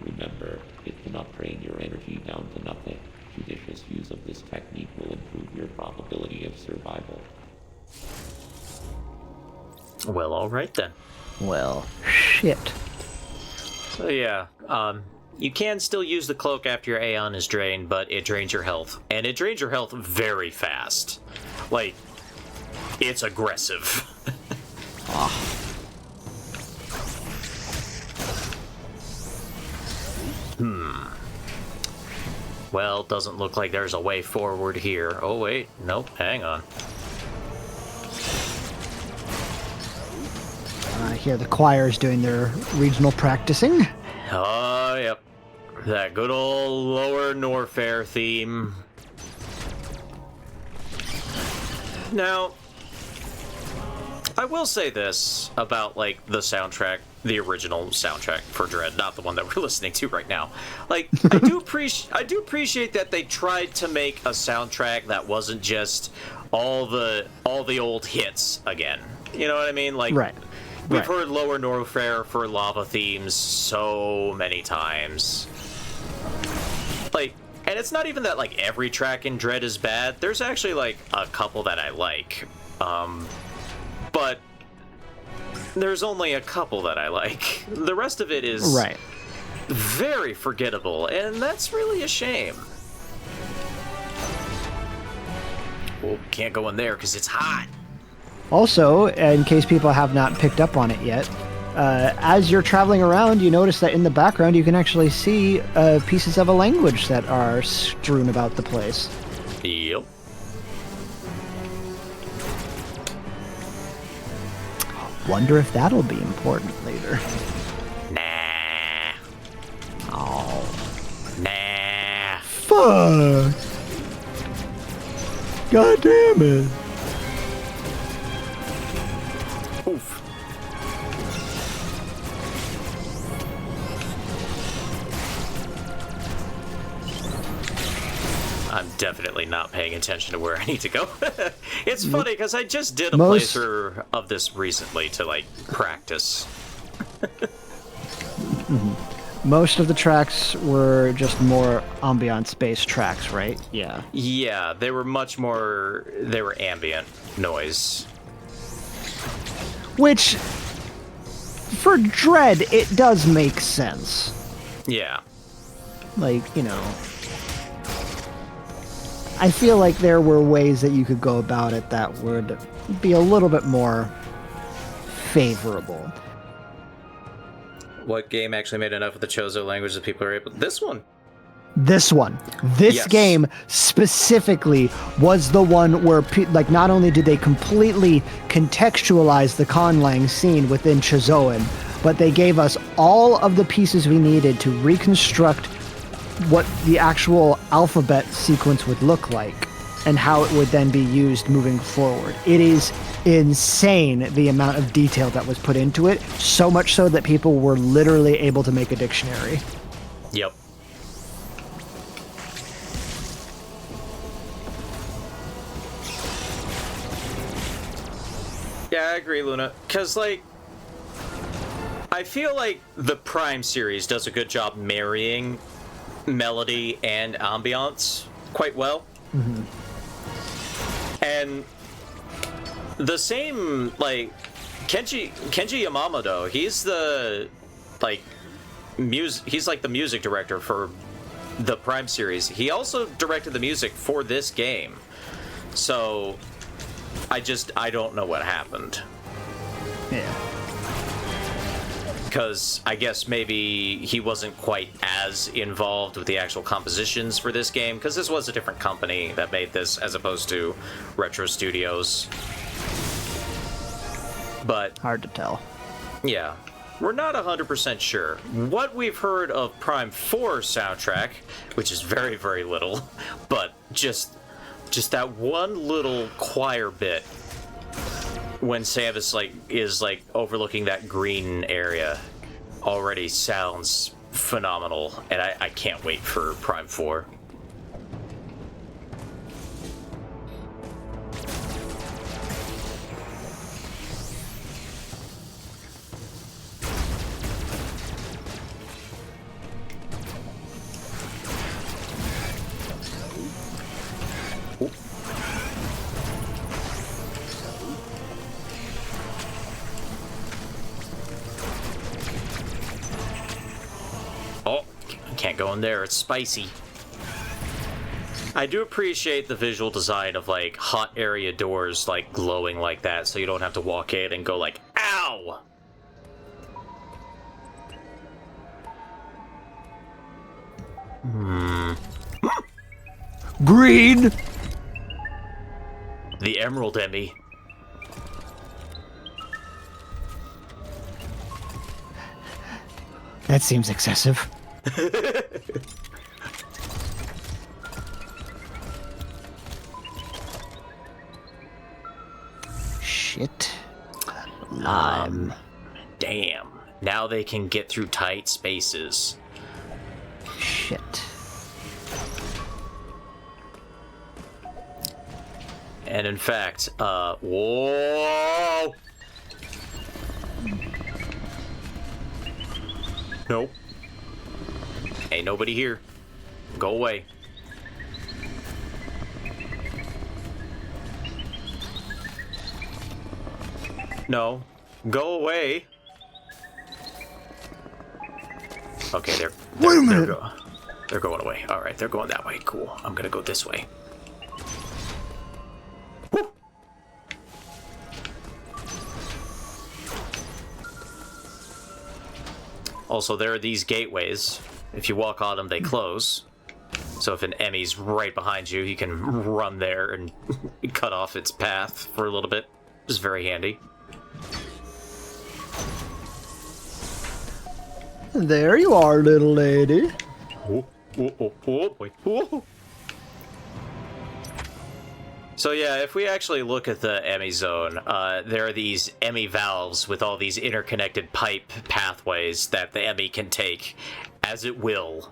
S4: Remember, it cannot drain your energy down to nothing. Judicious use of this technique will improve your probability of survival.
S1: Well, alright then.
S2: Well, shit.
S1: So yeah, you can still use the cloak after your Aeon is drained, but it drains your health. And it drains your health very fast. Like, it's aggressive. Well, doesn't look like there's a way forward here. Oh wait, nope, hang on.
S2: I hear the choir's doing their regional practicing.
S1: Oh, yep. That good old Lower Norfair theme. Now, I will say this about, like, the soundtrack, the original soundtrack for Dread, not the one that we're listening to right now. Like, I do appreciate that they tried to make a soundtrack that wasn't just all the old hits again. You know what I mean? Like,
S2: Right.
S1: We've heard Lower Norfair for lava themes so many times. Like, and it's not even that, like, every track in Dread is bad. There's actually, like, a couple that I like. But there's only a couple that I like. The rest of it is
S2: Right.
S1: very forgettable, and that's really a shame. Oh, can't go in there because it's hot.
S2: Also, in case people have not picked up on it yet, as you're traveling around, you notice that in the background you can actually see pieces of a language that are strewn about the place.
S1: Yep.
S2: Wonder if that'll be important later.
S1: Nah.
S2: Oh.
S1: Nah.
S2: Fuck! God damn it!
S1: Oof. I'm definitely not paying attention to where I need to go. It's funny because I just did a
S2: Most-
S1: playthrough of this recently to like practice.
S2: Most of the tracks were just more ambiance-based tracks, right? Yeah.
S1: Yeah, they were they were ambient noise.
S2: Which, for Dread, it does make sense.
S1: Yeah.
S2: Like, you know, I feel like there were ways that you could go about it that would be a little bit more favorable.
S1: What game actually made enough of the Chozo language that people are able? This one.
S2: This one, this
S1: Yes.
S2: game specifically was the one where, like, not only did they completely contextualize the Conlang scene within Chozoan, but they gave us all of the pieces we needed to reconstruct what the actual alphabet sequence would look like and how it would then be used moving forward. It is insane the amount of detail that was put into it, so much so that people were literally able to make a dictionary.
S1: Yep. Yeah, I agree, Luna. Because, like, I feel like the Prime series does a good job marrying melody and ambiance quite well. And the same, like, Kenji Yamamoto, he's the, like, he's like the music director for the Prime series. He also directed the music for this game. So I don't know what happened.
S2: Yeah.
S1: Because I guess maybe he wasn't quite as involved with the actual compositions for this game, because this was a different company that made this as opposed to Retro Studios. But
S2: Hard to tell.
S1: yeah, we're not 100% sure. What we've heard of Prime 4 soundtrack, which is very, very little, but just that one little choir bit when Samus is overlooking that green area already sounds phenomenal, and I can't wait for Prime 4. Oh, can't go in there, it's spicy. I do appreciate the visual design of, like, hot area doors, like, glowing like that, so you don't have to walk in and go like, ow!
S2: Green!
S1: The Emerald Emmy.
S2: That seems excessive. Shit.
S1: Damn. Now they can get through tight spaces.
S2: Shit.
S1: And in fact, whoa! Nope. Ain't nobody here. Go away. No. Go away. Okay,
S2: Wait a minute.
S1: They're going away. All right, they're going that way. Cool. I'm gonna go this way. Woo! Also, there are these gateways. If you walk on them, they close. So if an Emmy's right behind you, you can run there and cut off its path for a little bit. It's very handy.
S2: There you are, little lady.
S1: Boy. So yeah, if we actually look at the Emmy zone, there are these Emmy valves with all these interconnected pipe pathways that the Emmy can take as it will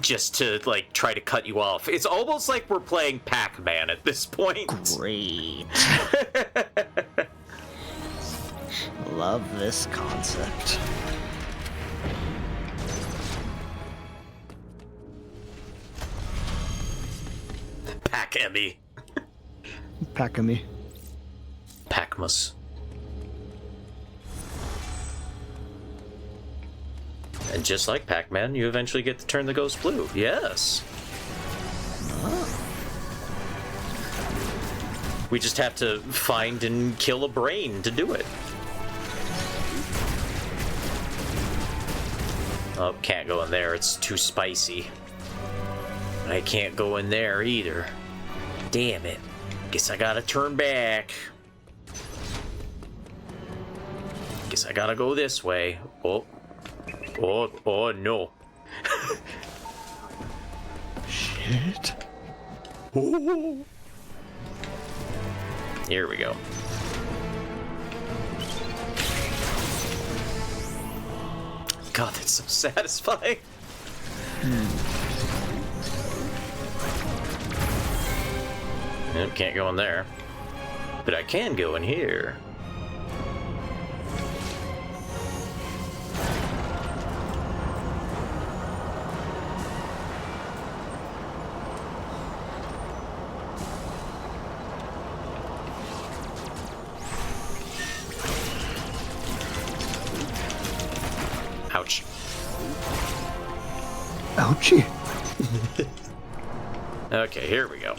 S1: just to, like, try to cut you off. It's almost like we're playing Pac-Man at this point.
S2: Great. Love this concept.
S1: Pac-Emmy.
S2: Pack-a-me.
S1: Pacmas. And just like Pac-Man, you eventually get to turn the ghost blue. Yes. We just have to find and kill a brain to do it. Oh, can't go in there. It's too spicy. I can't go in there either. Damn it. Guess I gotta turn back. Guess I gotta go this way. Oh. Oh, no.
S2: Shit.
S1: Oh. Here we go. God, that's so satisfying. Nope, can't go in there. But I can go in here. Ouch.
S2: Ouchie.
S1: Okay, here we go.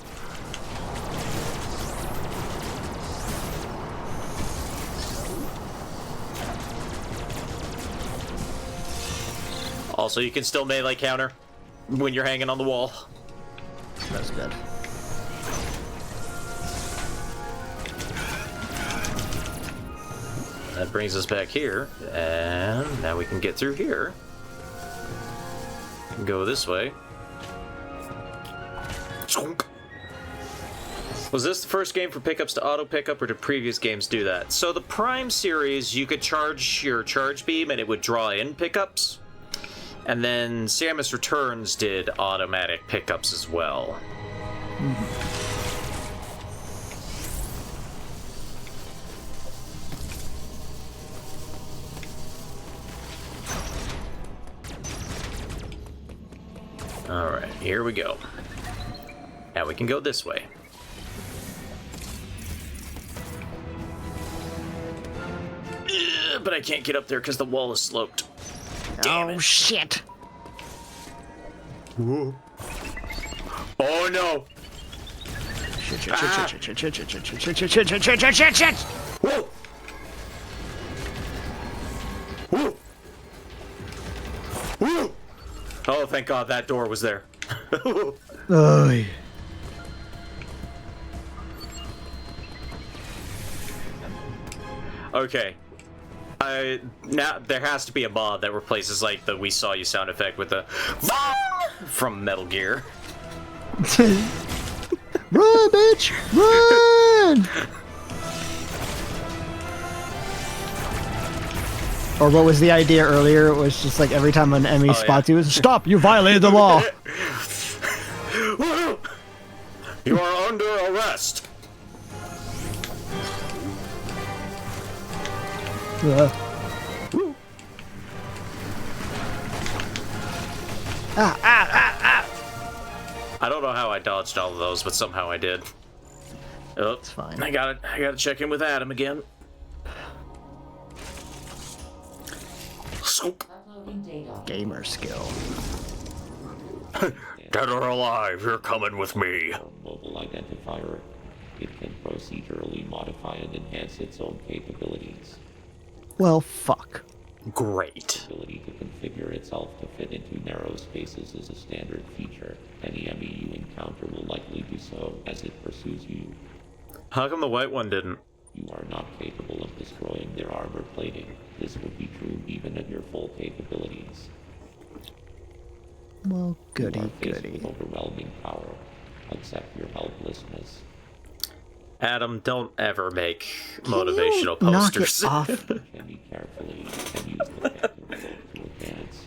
S1: Also, you can still melee counter when you're hanging on the wall.
S2: That's good.
S1: That brings us back here, and now we can get through here. Go this way. Was this the first game for pickups to auto pickup, or did previous games do that? So the Prime series, you could charge your charge beam and it would draw in pickups. And then Samus Returns did automatic pickups as well. Alright, here we go. Now we can go this way. But I can't get up there because the wall is sloped. Damn it.
S2: Shit.
S1: Whoa. Oh no!
S2: Shit, shit, shit, shit, shit, shit, shit, shit, shit, shit, shit, shit, shit, shit, shit, shit!
S1: Whoa! Whoa! Whoa! Oh, thank God that door was there.
S2: Oy.
S1: Okay. Now there has to be a mod that replaces like the "We Saw You" sound effect with the from Metal Gear.
S2: Run, bitch! Run! Or what was the idea earlier? It was just like every time an enemy spots you, stop! You violated the law!
S1: You are under arrest! I don't know how I dodged all of those, but somehow I did. Oh,
S2: It's fine.
S1: I gotta check in with Adam again.
S5: Uploading data.
S2: Gamer skill.
S1: Dead or alive, you're coming with me.
S4: Mobile identifier. It can procedurally modify and enhance its own capabilities.
S2: Well, fuck.
S1: Great.
S4: Ability to configure itself to fit into narrow spaces is a standard feature. Any enemy you encounter will likely do so as it pursues you.
S1: How come the white one didn't?
S4: You are not capable of destroying their armor plating. This would be true even at your full capabilities.
S2: Well, goody,
S4: You are faced
S2: goody.
S4: with overwhelming power. Accept your helplessness.
S1: Adam, don't ever make
S2: Can
S1: motivational
S2: you knock
S1: posters.
S2: it off?
S4: Can be carefully and use the Phantom Bolt to advance.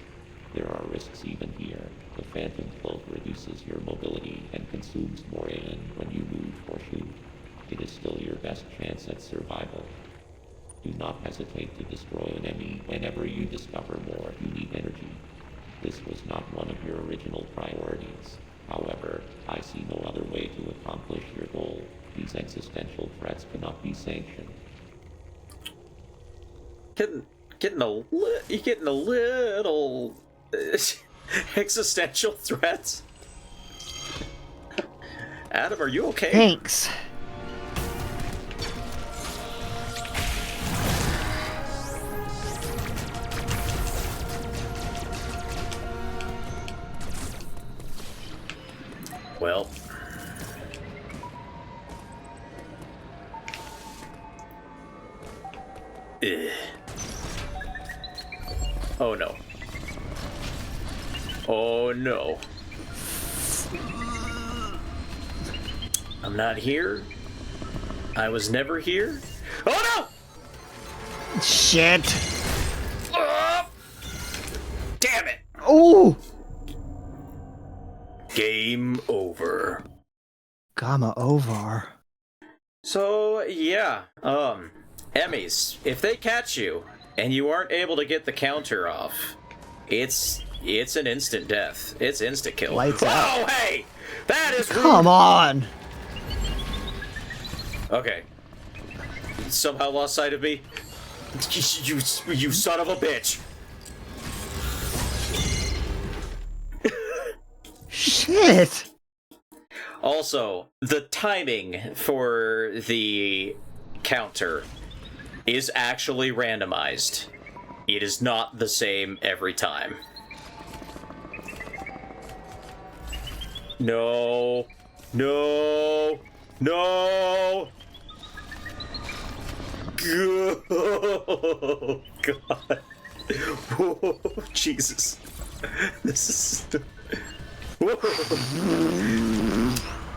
S4: There are risks even here. The Phantom increases your mobility and consumes more AN when you move or shoot. It is still your best chance at survival. Do not hesitate to destroy an enemy whenever you discover more you need energy. This was not one of your original priorities. However, I see no other way to accomplish your goal. These existential threats cannot be sanctioned.
S1: You're getting a little existential threats. Adam, are you okay?
S2: Thanks.
S1: Well. Ugh. Oh no. Oh no. I'm not here. I was never here. Oh no!
S2: Shit.
S1: Damn it!
S2: Ooh.
S1: Game over.
S2: Gamma Ovar.
S1: So yeah, Emmys, if they catch you and you aren't able to get the counter off, it's an instant death. It's insta kill.
S2: Lights out.
S1: Oh hey! That is rude.
S2: Come on.
S1: Okay. Somehow lost sight of me. You son of a bitch.
S2: Shit.
S1: Also, the timing for the counter is actually randomized. It is not the same every time. No. No. No. Oh, God. Oh, Jesus. This is...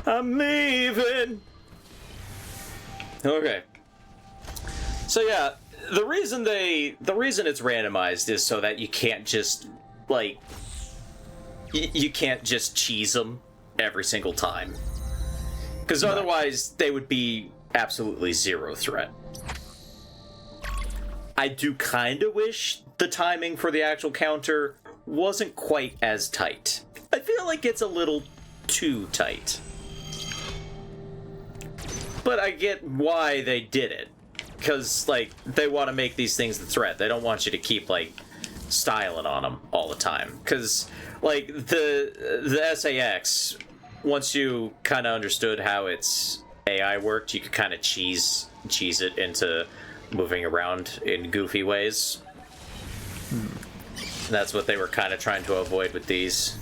S1: I'm leaving. Okay. So yeah, the reason it's randomized is so that you can't just like you can't just cheese them every single time. Because otherwise they would be absolutely zero threat. I do kind of wish the timing for the actual counter wasn't quite as tight. I feel like it's a little too tight. But I get why they did it. Because, like, they want to make these things the threat. They don't want you to keep, like, styling on them all the time. Because, like, the SAX, once you kind of understood how its AI worked, you could kind of cheese it into moving around in goofy ways. That's what they were kind of trying to avoid with these.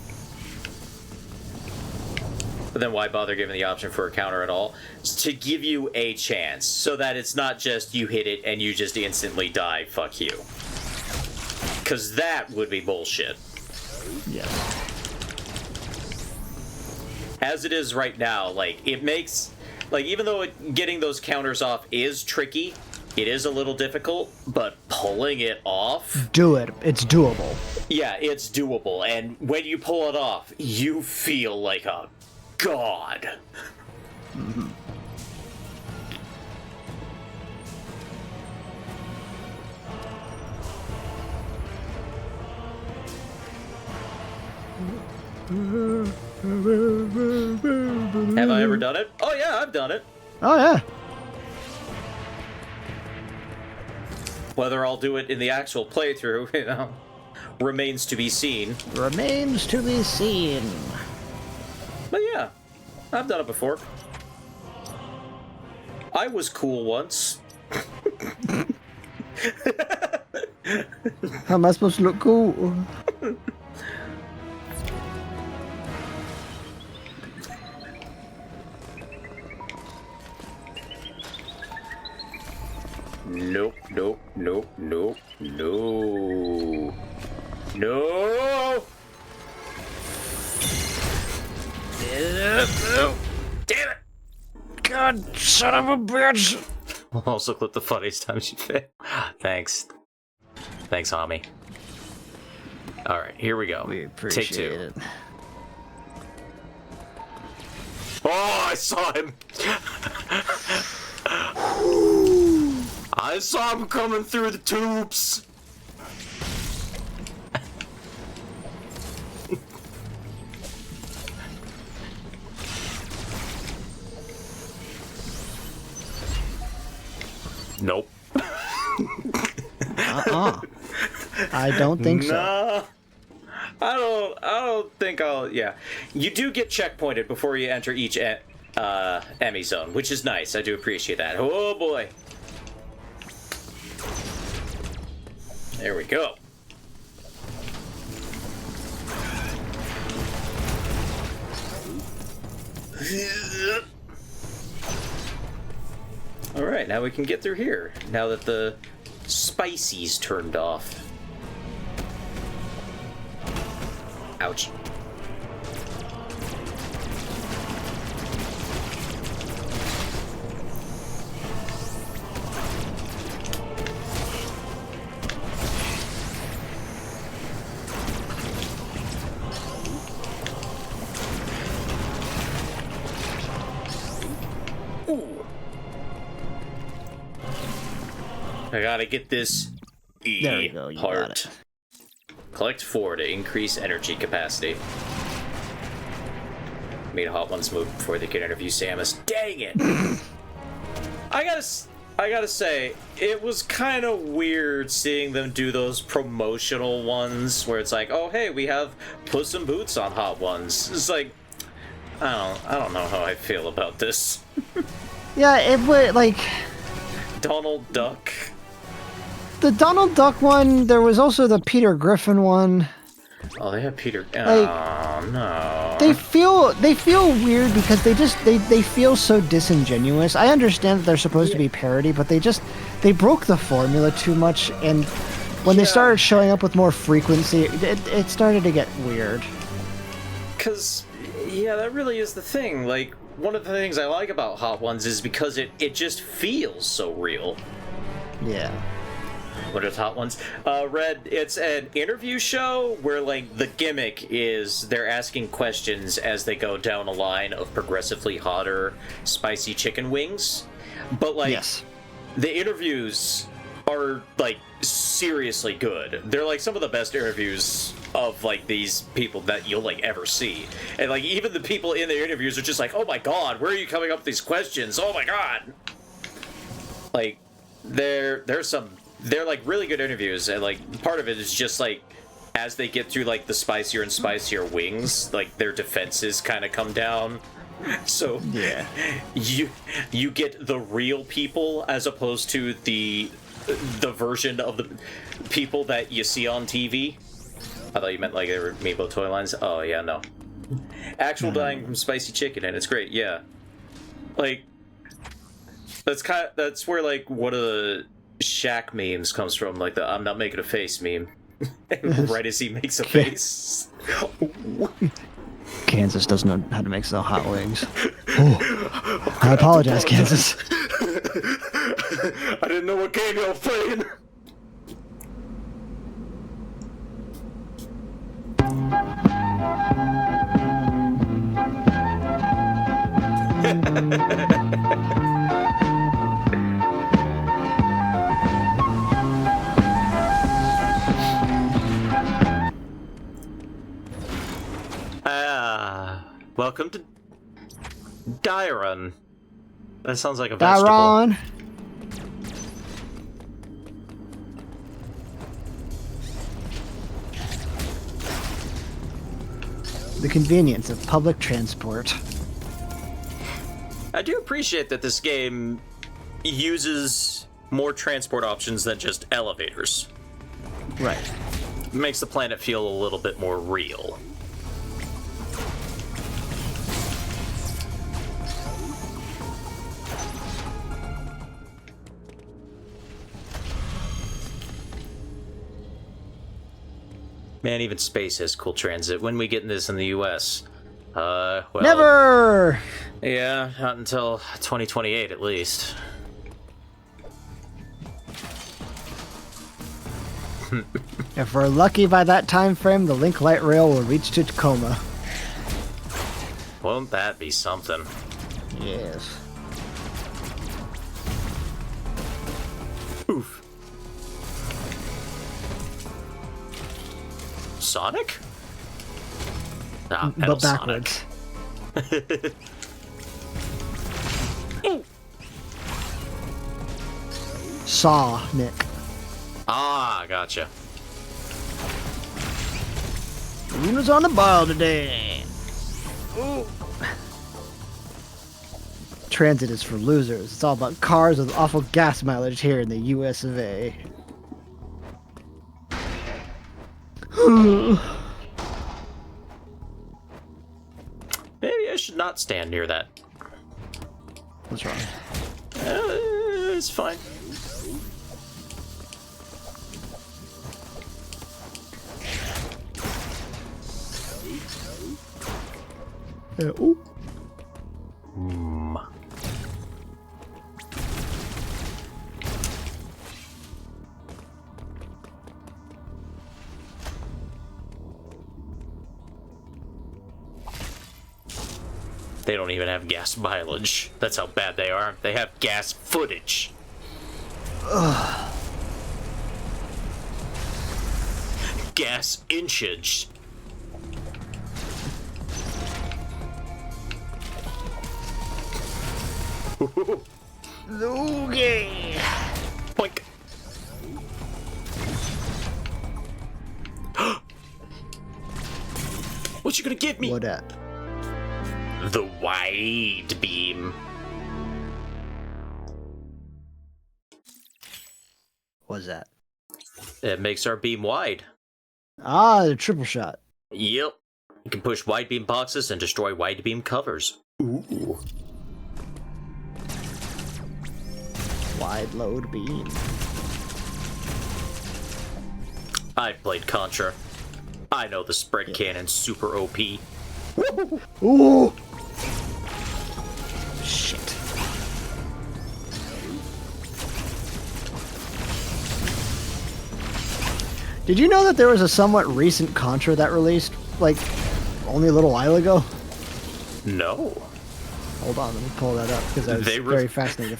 S1: But then why bother giving the option for a counter at all? It's to give you a chance, so that it's not just you hit it and you just instantly die, fuck you. Because that would be bullshit.
S2: Yeah.
S1: As it is right now, like, it makes... Like, even though getting those counters off is tricky, it is a little difficult, but pulling it off...
S2: Do it. It's doable.
S1: Yeah, it's doable, and when you pull it off, you feel like a god.
S2: Mm-hmm.
S1: Have I ever done it? Oh yeah, I've done it.
S2: Oh yeah.
S1: Whether I'll do it in the actual playthrough, you know, remains to be seen.
S2: Remains to be seen.
S1: But yeah, I've done it before. I was cool once.
S2: How am I supposed to look cool?
S1: Nope, nope, nope, nope, no. No! Damn it!
S2: God, son of a bitch!
S1: I'll also clip the funniest times you fail. Thanks. Thanks, homie. Alright, here we go.
S2: We appreciate
S1: Take two.
S2: it.
S1: Oh, I saw him! I saw him coming through the tubes! Nope.
S2: I don't think so.
S1: Nah. I don't think I'll... Yeah. You do get checkpointed before you enter each Emmy zone, which is nice. I do appreciate that. Oh, boy. There we go. Alright, now we can get through here. Now that the spicy's turned off. Ouch. Ooh. I gotta get this
S2: There we go, you got
S1: heart.
S2: it.
S1: Collect 4 to increase energy capacity. Made Hot Ones move before they could interview Samus. Dang it! I gotta say, it was kind of weird seeing them do those promotional ones where it's like, oh hey, we have Puss in Boots on Hot Ones. It's like, I don't know how I feel about this.
S2: Yeah, it would, like...
S1: Donald Duck.
S2: The Donald Duck one, there was also the Peter Griffin one.
S1: Oh, they have Peter. Oh no.
S2: They feel weird because they feel so disingenuous. I understand that they're supposed to be parody, but they broke the formula too much, and when they started showing up with more frequency, it started to get weird.
S1: Cause yeah, that really is the thing. Like, one of the things I like about Hot Ones is because it just feels so real.
S2: Yeah.
S1: What are Hot Ones? Red, it's an interview show where, like, the gimmick is they're asking questions as they go down a line of progressively hotter, spicy chicken wings. But, like,
S2: Yes.
S1: the interviews are, like, seriously good. They're, like, some of the best interviews of, like, these people that you'll, like, ever see. And, like, even the people in the interviews are just like, oh my god, where are you coming up with these questions? Oh my god! Like, they're like really good interviews, and like part of it is just like as they get through like the spicier and spicier wings, like their defenses kind of come down. So
S2: Yeah.
S1: you get the real people as opposed to the version of the people that you see on TV. I thought you meant like they were Meepo toy lines. Oh yeah, no. Actual dying from spicy chicken, and it's great. Yeah, like that's where like one of the Shaq memes comes from, like the "I'm not making a face" meme. Right as he makes a face.
S2: Kansas doesn't know how to make the hot wings. Oh, I apologize, Kansas.
S1: I didn't know what game you were playing. Welcome to Dairon. That sounds like a vegetable.
S2: Dairon. The convenience of public transport.
S1: I do appreciate that this game uses more transport options than just elevators.
S2: Right.
S1: It makes the planet feel a little bit more real. Man, even space has cool transit. When we get this in the US? Well...
S2: Never!
S1: Yeah, not until 2028 at least.
S2: If we're lucky by that time frame, the Link Light Rail will reach to Tacoma.
S1: Won't that be something?
S2: Yes.
S1: Oof. Sonic? Ah, Metal
S2: But backwards.
S1: Sonic.
S2: Saw, Nick.
S1: Ah, gotcha.
S2: Luna's on the ball today. Ooh. Transit is for losers. It's all about cars with awful gas mileage here in the US of A.
S1: Maybe I should not stand near that.
S2: What's wrong?
S1: It's fine.
S2: Ooh.
S1: They don't even have gas mileage. That's how bad they are. They have gas footage. Ugh. Gas inchage.
S2: Okay.
S1: Boink. What you gonna give me?
S2: What at?
S1: The wide beam.
S2: What's that?
S1: It makes our beam wide.
S2: Ah, the triple shot.
S1: Yep. You can push wide beam boxes and destroy wide beam covers. Ooh.
S2: Wide load beam.
S1: I've played Contra. I know the spread cannon's super OP.
S2: Ooh! Shit. Did you know that there was a somewhat recent Contra that released, like, only a little while ago?
S1: No.
S2: Hold on, let me pull that up, because I was very fascinated.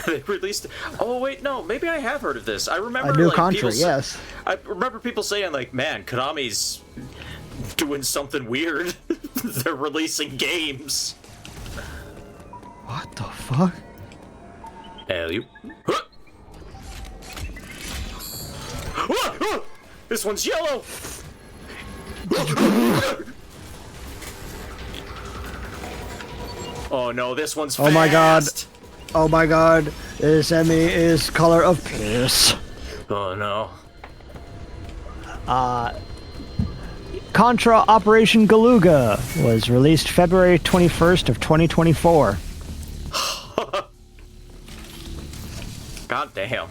S1: They released... Oh, wait, no. Maybe I have heard of this. I remember,
S2: A new
S1: like,
S2: Contra,
S1: people...
S2: yes.
S1: I remember people saying, like, man, Konami's doing something weird. They're releasing games.
S2: What the fuck?
S1: Alley. Huh! This one's yellow. Oh no, this one's fast.
S2: Oh my god. Oh my god. This enemy is color of piss.
S1: Oh no.
S2: Contra Operation Galuga was released February 21st of 2024.
S1: God damn.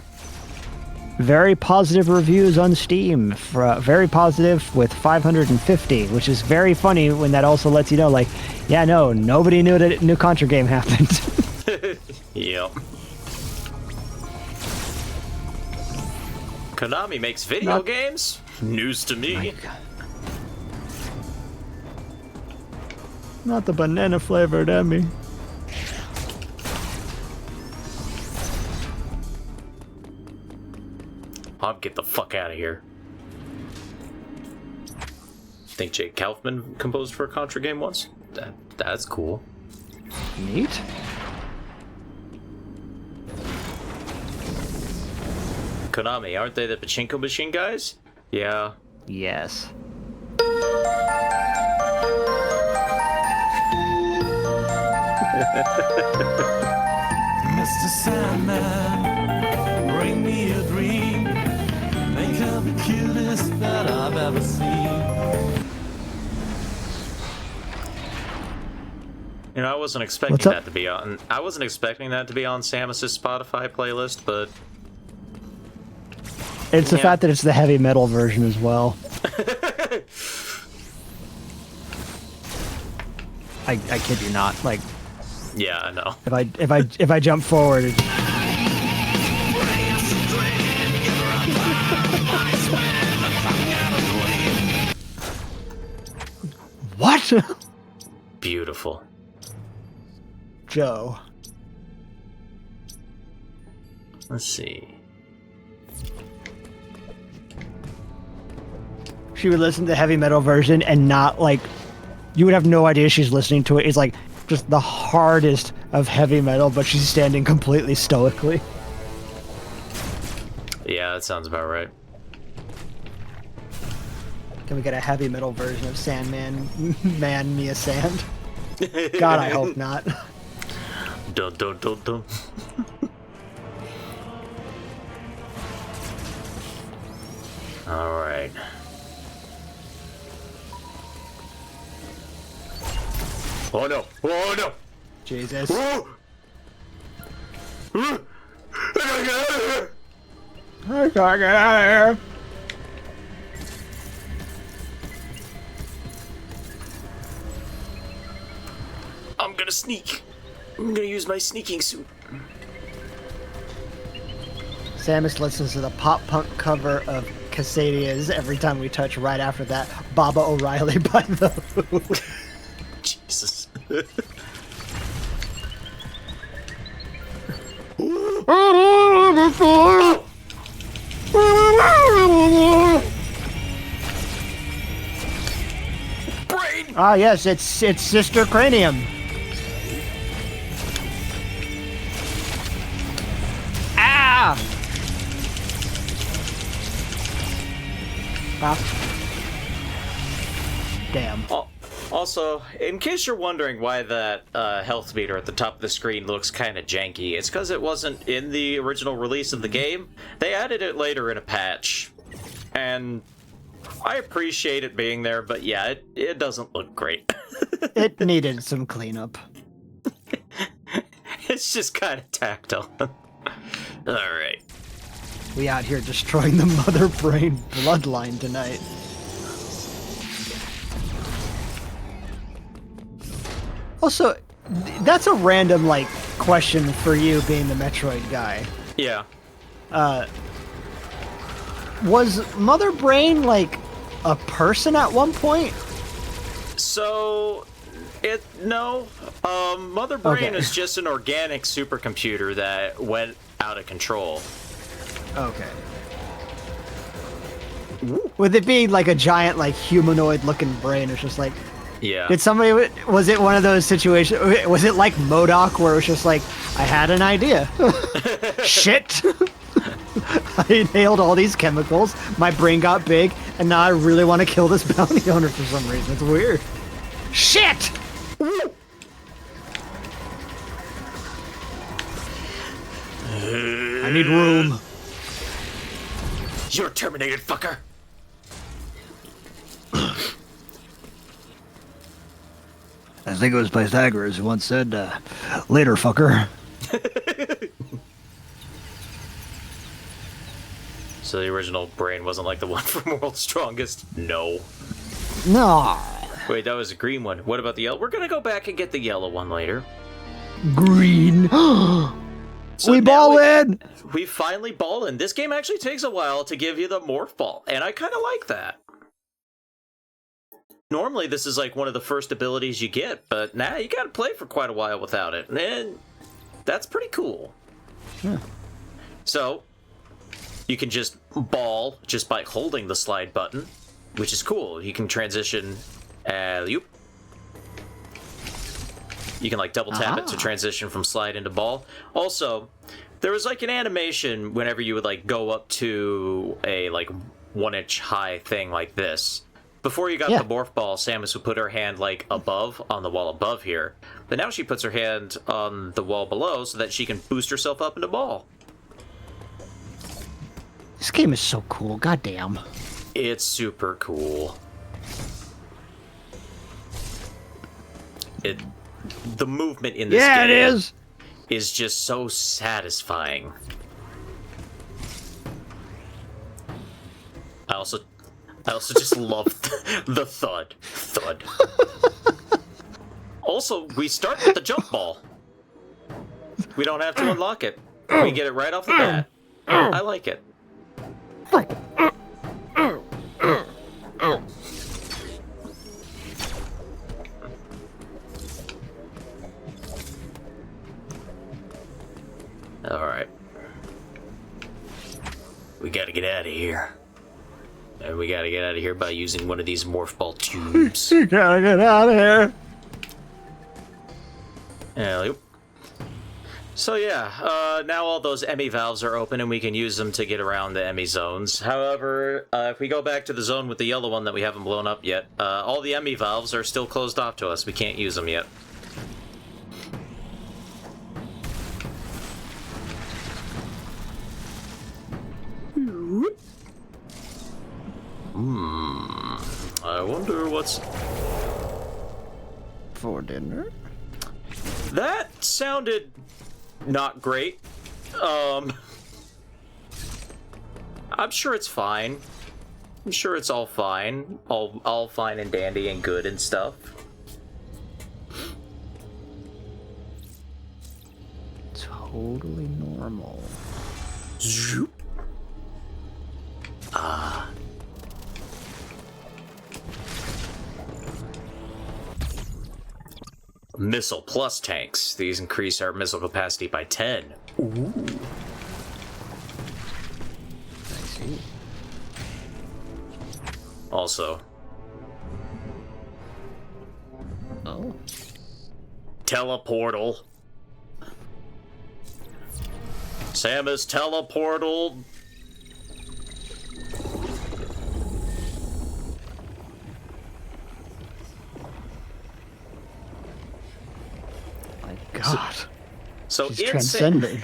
S2: Very positive reviews on Steam. Very positive with 550, which is very funny when that also lets you know, like, yeah, no, nobody knew that a new Contra game happened.
S1: Yep. Konami makes video games? News to me.
S2: Not the banana flavored Emmy.
S1: I'll get the fuck out of here. Think Jake Kaufman composed for a Contra game once? That's cool.
S2: Neat.
S1: Konami, aren't they the pachinko machine guys? Yeah.
S2: Yes.
S6: Mr. Sandman, bring me a dream. Think of the cutest that I've ever seen.
S1: You know, I wasn't expecting that to be on. I wasn't expecting that to be on Samus's Spotify playlist, but
S2: it's the fact that it's the heavy metal version as well. I kid you not. Like,
S1: yeah, I know.
S2: If I jump forward. What?
S1: Beautiful.
S2: Joe.
S1: Let's see.
S2: She would listen to the heavy metal version and not like, you would have no idea she's listening to it. It's like just the hardest of heavy metal, but she's standing completely stoically.
S1: Yeah, that sounds about right.
S2: Can we get a heavy metal version of Sandman, Man Mia Sand? God, I hope not.
S1: Dun dun dun dun. All right. Oh no! Oh no!
S2: Jesus.
S1: Oh! I gotta get out of here!
S2: I gotta get out of here.
S1: I'm gonna sneak. I'm gonna use my sneaking suit. Samus
S2: listens to the pop punk cover of Casadia's Every Time We Touch right after that. Baba O'Reilly by The Who.
S1: Jesus. Brain!
S2: Ah, yes, it's Sister Cranium. Ah! Ah. Damn.
S1: Also, in case you're wondering why that health meter at the top of the screen looks kind of janky, it's because it wasn't in the original release of the game. They added it later in a patch. And I appreciate it being there, but yeah, it doesn't look great.
S2: It needed some cleanup.
S1: It's just kind of tacked on. Alright.
S2: We out here destroying the mother brain bloodline tonight. Also, that's a random, like, question for you being the Metroid guy.
S1: Yeah.
S2: Was Mother Brain, like, a person at one point?
S1: So, no. Mother Brain
S2: Okay.
S1: is just an organic supercomputer that went out of control.
S2: Okay. With it being, like, a giant, like, humanoid-looking brain, it's just like...
S1: Yeah.
S2: Did somebody... Was it one of those situations... Was it like MODOK, where it was just like, I had an idea. Shit! I inhaled all these chemicals, my brain got big, and now I really want to kill this bounty owner for some reason. It's weird. Shit! I need room.
S1: You're terminated, fucker!
S2: I think it was Pythagoras who once said, later, fucker.
S1: So the original brain wasn't like the one from World's Strongest? No.
S2: No.
S1: Wait, that was a green one. What about the yellow? We're gonna go back and get the yellow one later.
S2: Green.
S1: So
S2: we
S1: now
S2: ball in!
S1: We finally ball in. This game actually takes a while to give you the morph ball, and I kind of like that. Normally, this is like one of the first abilities you get, but now you gotta play for quite a while without it, and that's pretty cool.
S2: Yeah.
S1: So, you can just ball just by holding the slide button, which is cool. You can transition, you can like double tap it to transition from slide into ball. Also, there was like an animation whenever you would like go up to a like 1-inch high thing like this. Before you got the morph ball, Samus would put her hand like above on the wall above here, but now she puts her hand on the wall below so that she can boost herself up into ball.
S2: This game is so cool, goddamn.
S1: It's super cool. The movement in this game is just so satisfying. I also just love the thud. Also, we start with the jump ball. We don't have to unlock it. We get it right off the bat. I like it. we gotta get out of here. And we gotta get out of here by using one of these morph ball tubes.
S2: You gotta get out of here.
S1: Yep. So yeah, now all those EMI valves are open and we can use them to get around the EMI zones. However, if we go back to the zone with the yellow one that we haven't blown up yet, all the EMI valves are still closed off to us. We can't use them yet. I wonder what's...
S2: For dinner?
S1: That sounded not great. I'm sure it's fine. I'm sure it's all fine. All fine and dandy and good and stuff.
S2: Totally normal.
S1: Zoop. Missile plus tanks. These increase our missile capacity by 10. Ooh.
S2: I see.
S1: Also.
S2: Oh.
S1: Teleportal. Samus teleportal.
S2: God.
S1: So
S2: She's
S1: in
S2: transcending.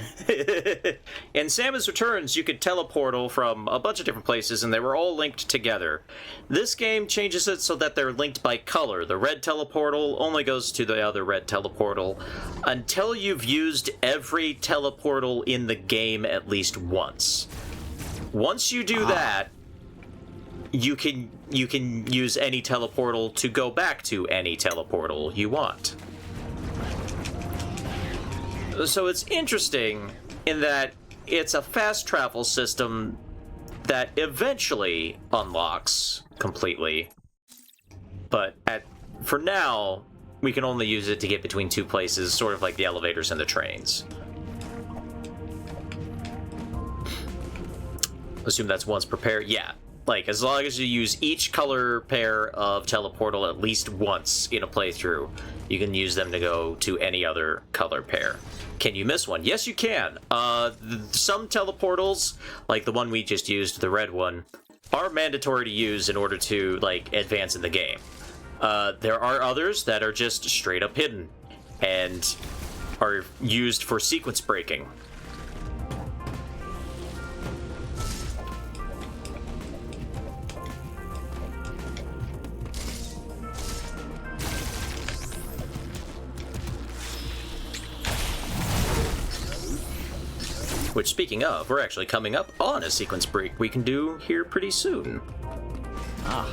S1: in Samus Returns, you could teleportal from a bunch of different places, and they were all linked together. This game changes it so that they're linked by color. The red teleportal only goes to the other red teleportal until you've used every teleportal in the game at least once. Once you do that, you can use any teleportal to go back to any teleportal you want. So it's interesting in that it's a fast travel system that eventually unlocks completely. But for now, we can only use it to get between two places, sort of like the elevators and the trains. Assume that's once per pair. Yeah. Like, as long as you use each color pair of teleportal at least once in a playthrough, you can use them to go to any other color pair. Can you miss one? Yes, you can. Some teleportals, like the one we just used, the red one, are mandatory to use in order to, like, advance in the game. There are others that are just straight up hidden and are used for sequence breaking. Which, speaking of, we're actually coming up on a sequence break we can do here pretty soon.
S2: Ah.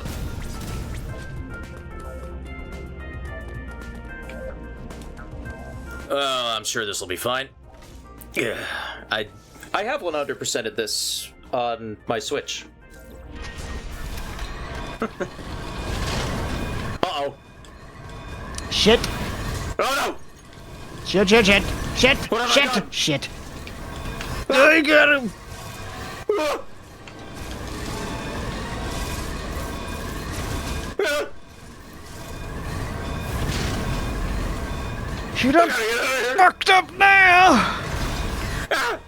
S1: I'm sure this will be fine. Yeah, I have 100%ed this on my Switch. Uh-oh.
S2: Shit.
S1: Oh no!
S2: Shit, shit, shit. Shit,
S1: What have I done?
S2: shit, shit. I got him. She done
S1: Gotta get out of here.
S2: fucked up now.
S1: Ah!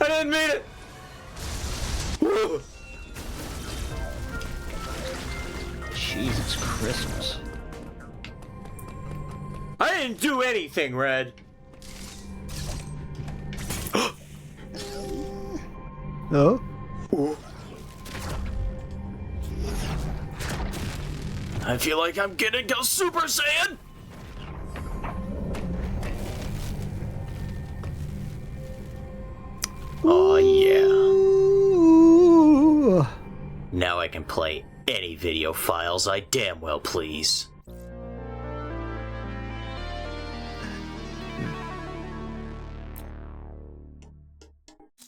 S1: I didn't mean it! Whew.
S2: Jeez, it's Christmas.
S1: I didn't do anything, Red.
S2: Oh?
S1: I feel like I'm gonna go Super Saiyan! Oh yeah.
S2: Ooh.
S1: Now I can play any video files I damn well please.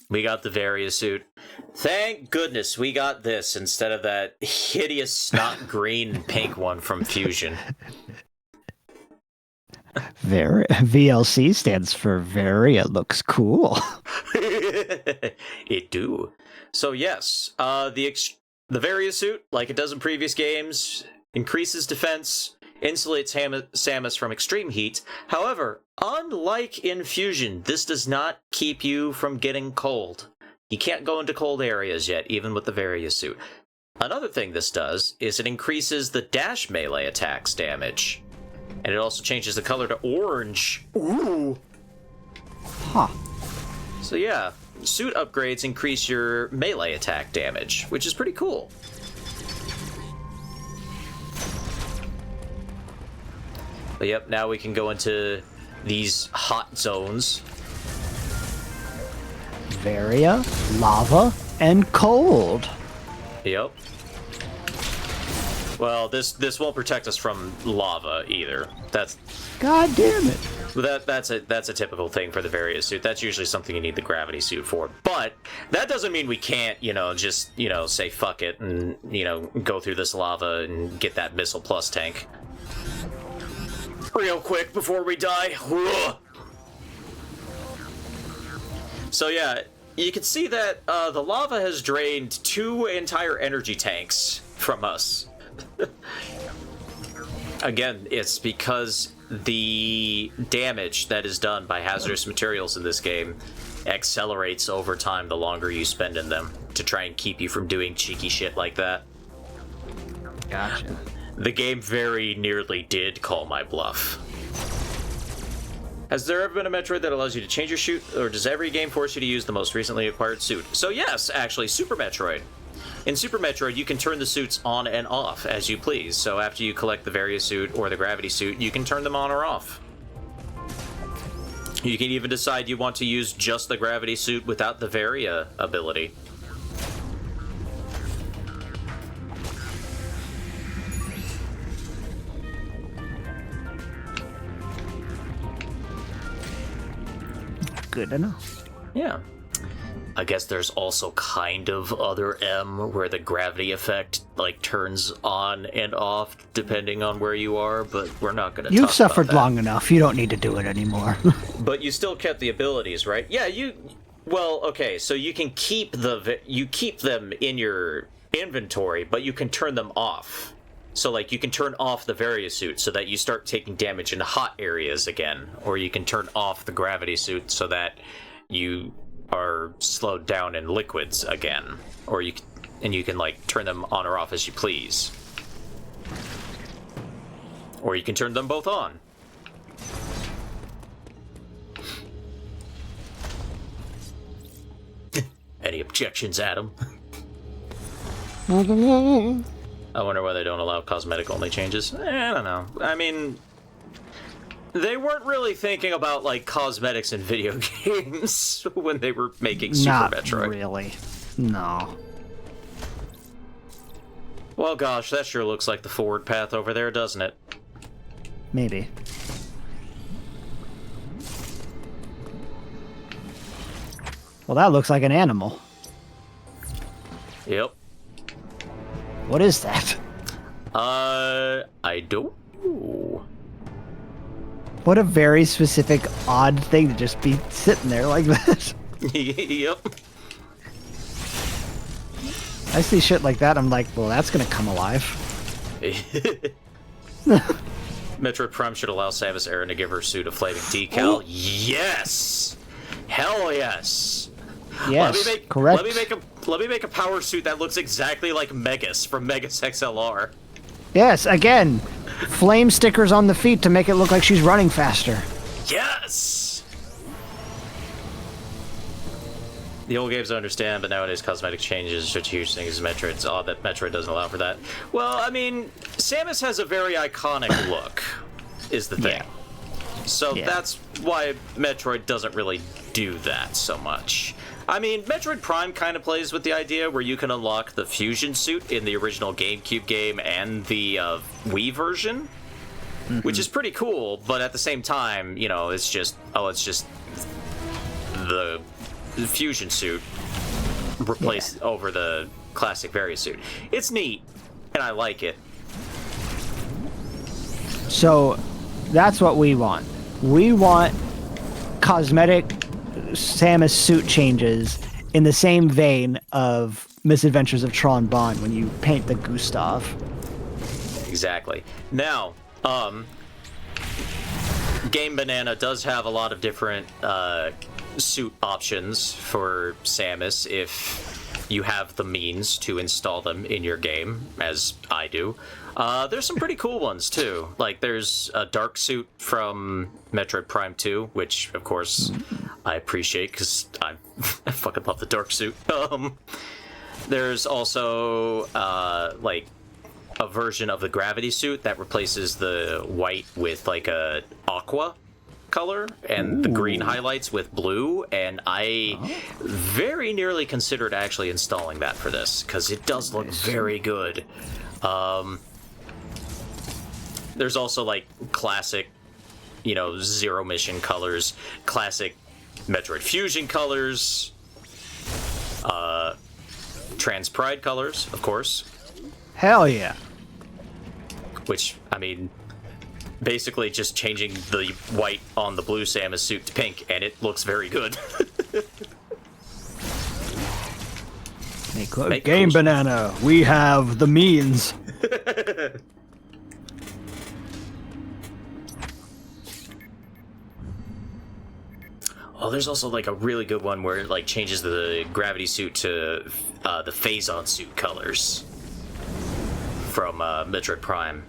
S1: We got the Varia suit. Thank goodness we got this instead of that hideous snot green and pink one from Fusion.
S2: VLC stands for very. It looks cool.
S1: It do. So yes, the various suit, like it does in previous games, increases defense, insulates Samus from extreme heat. However, unlike in Fusion, this does not keep you from getting cold. You can't go into cold areas yet, even with the various suit. Another thing this does is it increases the dash melee attacks damage. And it also changes the color to orange. Ooh!
S2: Huh.
S1: So yeah, suit upgrades increase your melee attack damage, which is pretty cool. But yep, now we can go into these hot zones.
S2: Varia, lava, and cold.
S1: Yep. Well, this won't protect us from lava either.
S2: God damn it.
S1: That's a typical thing for the various suit. That's usually something you need the gravity suit for. But that doesn't mean we can't, just, say fuck it and, go through this lava and get that missile plus tank. Real quick before we die. So yeah, you can see that the lava has drained 2 entire energy tanks from us. Again, it's because the damage that is done by hazardous materials in this game accelerates over time the longer you spend in them to try and keep you from doing cheeky shit like that.
S2: Gotcha.
S1: The game very nearly did call my bluff. Has there ever been a Metroid that allows you to change your suit, or does every game force you to use the most recently acquired suit? So yes, actually, Super Metroid. In Super Metroid, you can turn the suits on and off as you please. So after you collect the Varia suit or the Gravity suit, you can turn them on or off. You can even decide you want to use just the Gravity suit without the Varia ability.
S2: Good to know.
S1: Yeah. I guess there's also kind of other M where the gravity effect turns on and off depending on where you are, but we're not going to talk
S2: You've suffered
S1: about that.
S2: long enough. You don't need to do it anymore.
S1: But you still kept the abilities, right? Yeah, well, okay, so you can keep them in your inventory, but you can turn them off. So you can turn off the Varia suit so that you start taking damage in hot areas again, or you can turn off the gravity suit so that you are slowed down in liquids again, or you can turn them on or off as you please, or you can turn them both on. Any objections, Adam? I wonder why they don't allow cosmetic only changes. I don't know. I mean, they weren't really thinking about cosmetics in video games when they were making Super Metroid.
S2: Not really. No.
S1: Well, gosh, that sure looks like the forward path over there, doesn't it?
S2: Maybe. Well, that looks like an animal.
S1: Yep.
S2: What is that?
S1: I don't know.
S2: What a very specific, odd thing to just be sitting there like that.
S1: Yep.
S2: I see shit like that, I'm like, well, that's gonna come alive.
S1: Metroid Prime should allow Samus Aran to give her suit a flaming decal. Ooh. Yes! Hell yes!
S2: Yes, correct.
S1: Let me make a power suit that looks exactly like Megas from Megas XLR.
S2: Yes, again, flame stickers on the feet to make it look like she's running faster.
S1: Yes! The old games I understand, but nowadays cosmetic changes are such a huge thing as Metroid. It's odd that Metroid doesn't allow for that. Well, I mean, Samus has a very iconic look, is the thing. Yeah. So that's why Metroid doesn't really do that so much. I mean, Metroid Prime kind of plays with the idea where you can unlock the fusion suit in the original GameCube game and the Wii version, which is pretty cool, but at the same time, it's just the fusion suit replaced over the classic Varia suit. It's neat, and I like it.
S2: So, That's what we want. We want cosmetic Samus suit changes in the same vein of Misadventures of Tron Bonne when you paint the Gustav.
S1: Exactly. Now, Game Banana does have a lot of different suit options for Samus if you have the means to install them in your game, as I do. There's some pretty cool ones too. Like there's a dark suit from Metroid Prime 2, which of course I appreciate because I fucking love the dark suit. There's also like a version of the gravity suit that replaces the white with like a aqua color and the green highlights with blue, and I very nearly considered actually installing that for this because it does look very good. There's also like classic, Zero Mission colors, classic Metroid Fusion colors, Trans Pride colors, of course.
S2: Hell yeah.
S1: Which, I mean, basically just changing the white on the blue Samus suit to pink, and it looks very good.
S2: Game Banana, we have the means.
S1: Oh, there's also like a really good one where it like changes the gravity suit to the Phazon suit colors from Metroid Prime.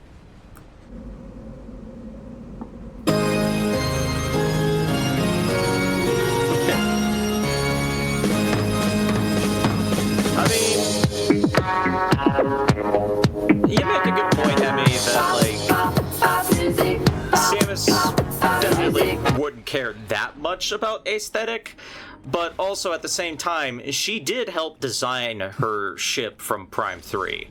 S1: I mean, you make a good point, Emmy, that like Samus definitely wouldn't care that much about aesthetic, but also at the same time, she did help design her ship from Prime 3.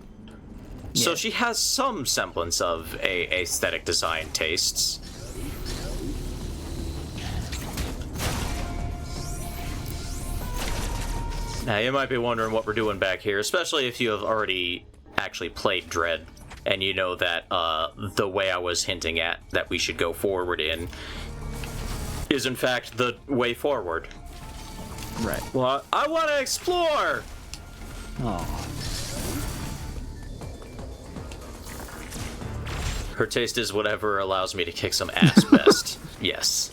S1: So she has some semblance of a aesthetic design tastes. Now, you might be wondering what we're doing back here, especially if you have already actually played Dread, and you know that the way I was hinting at that we should go forward in is in fact the way forward.
S2: Right.
S1: Well, I want to explore!
S2: Oh.
S1: Her taste is whatever allows me to kick some ass best. Yes.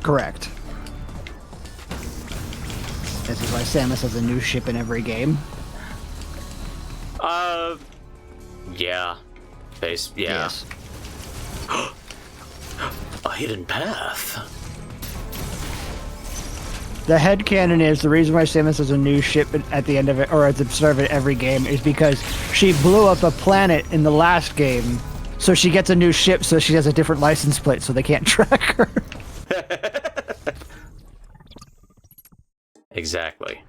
S2: Correct. This is why Samus has a new ship in every game.
S1: Yeah. Yeah.
S2: Yes.
S1: A hidden path.
S2: The headcanon is the reason why Samus has a new ship at the end of it, or at the start of it every game, is because she blew up a planet in the last game, so she gets a new ship, so she has a different license plate, so they can't track her.
S1: Exactly.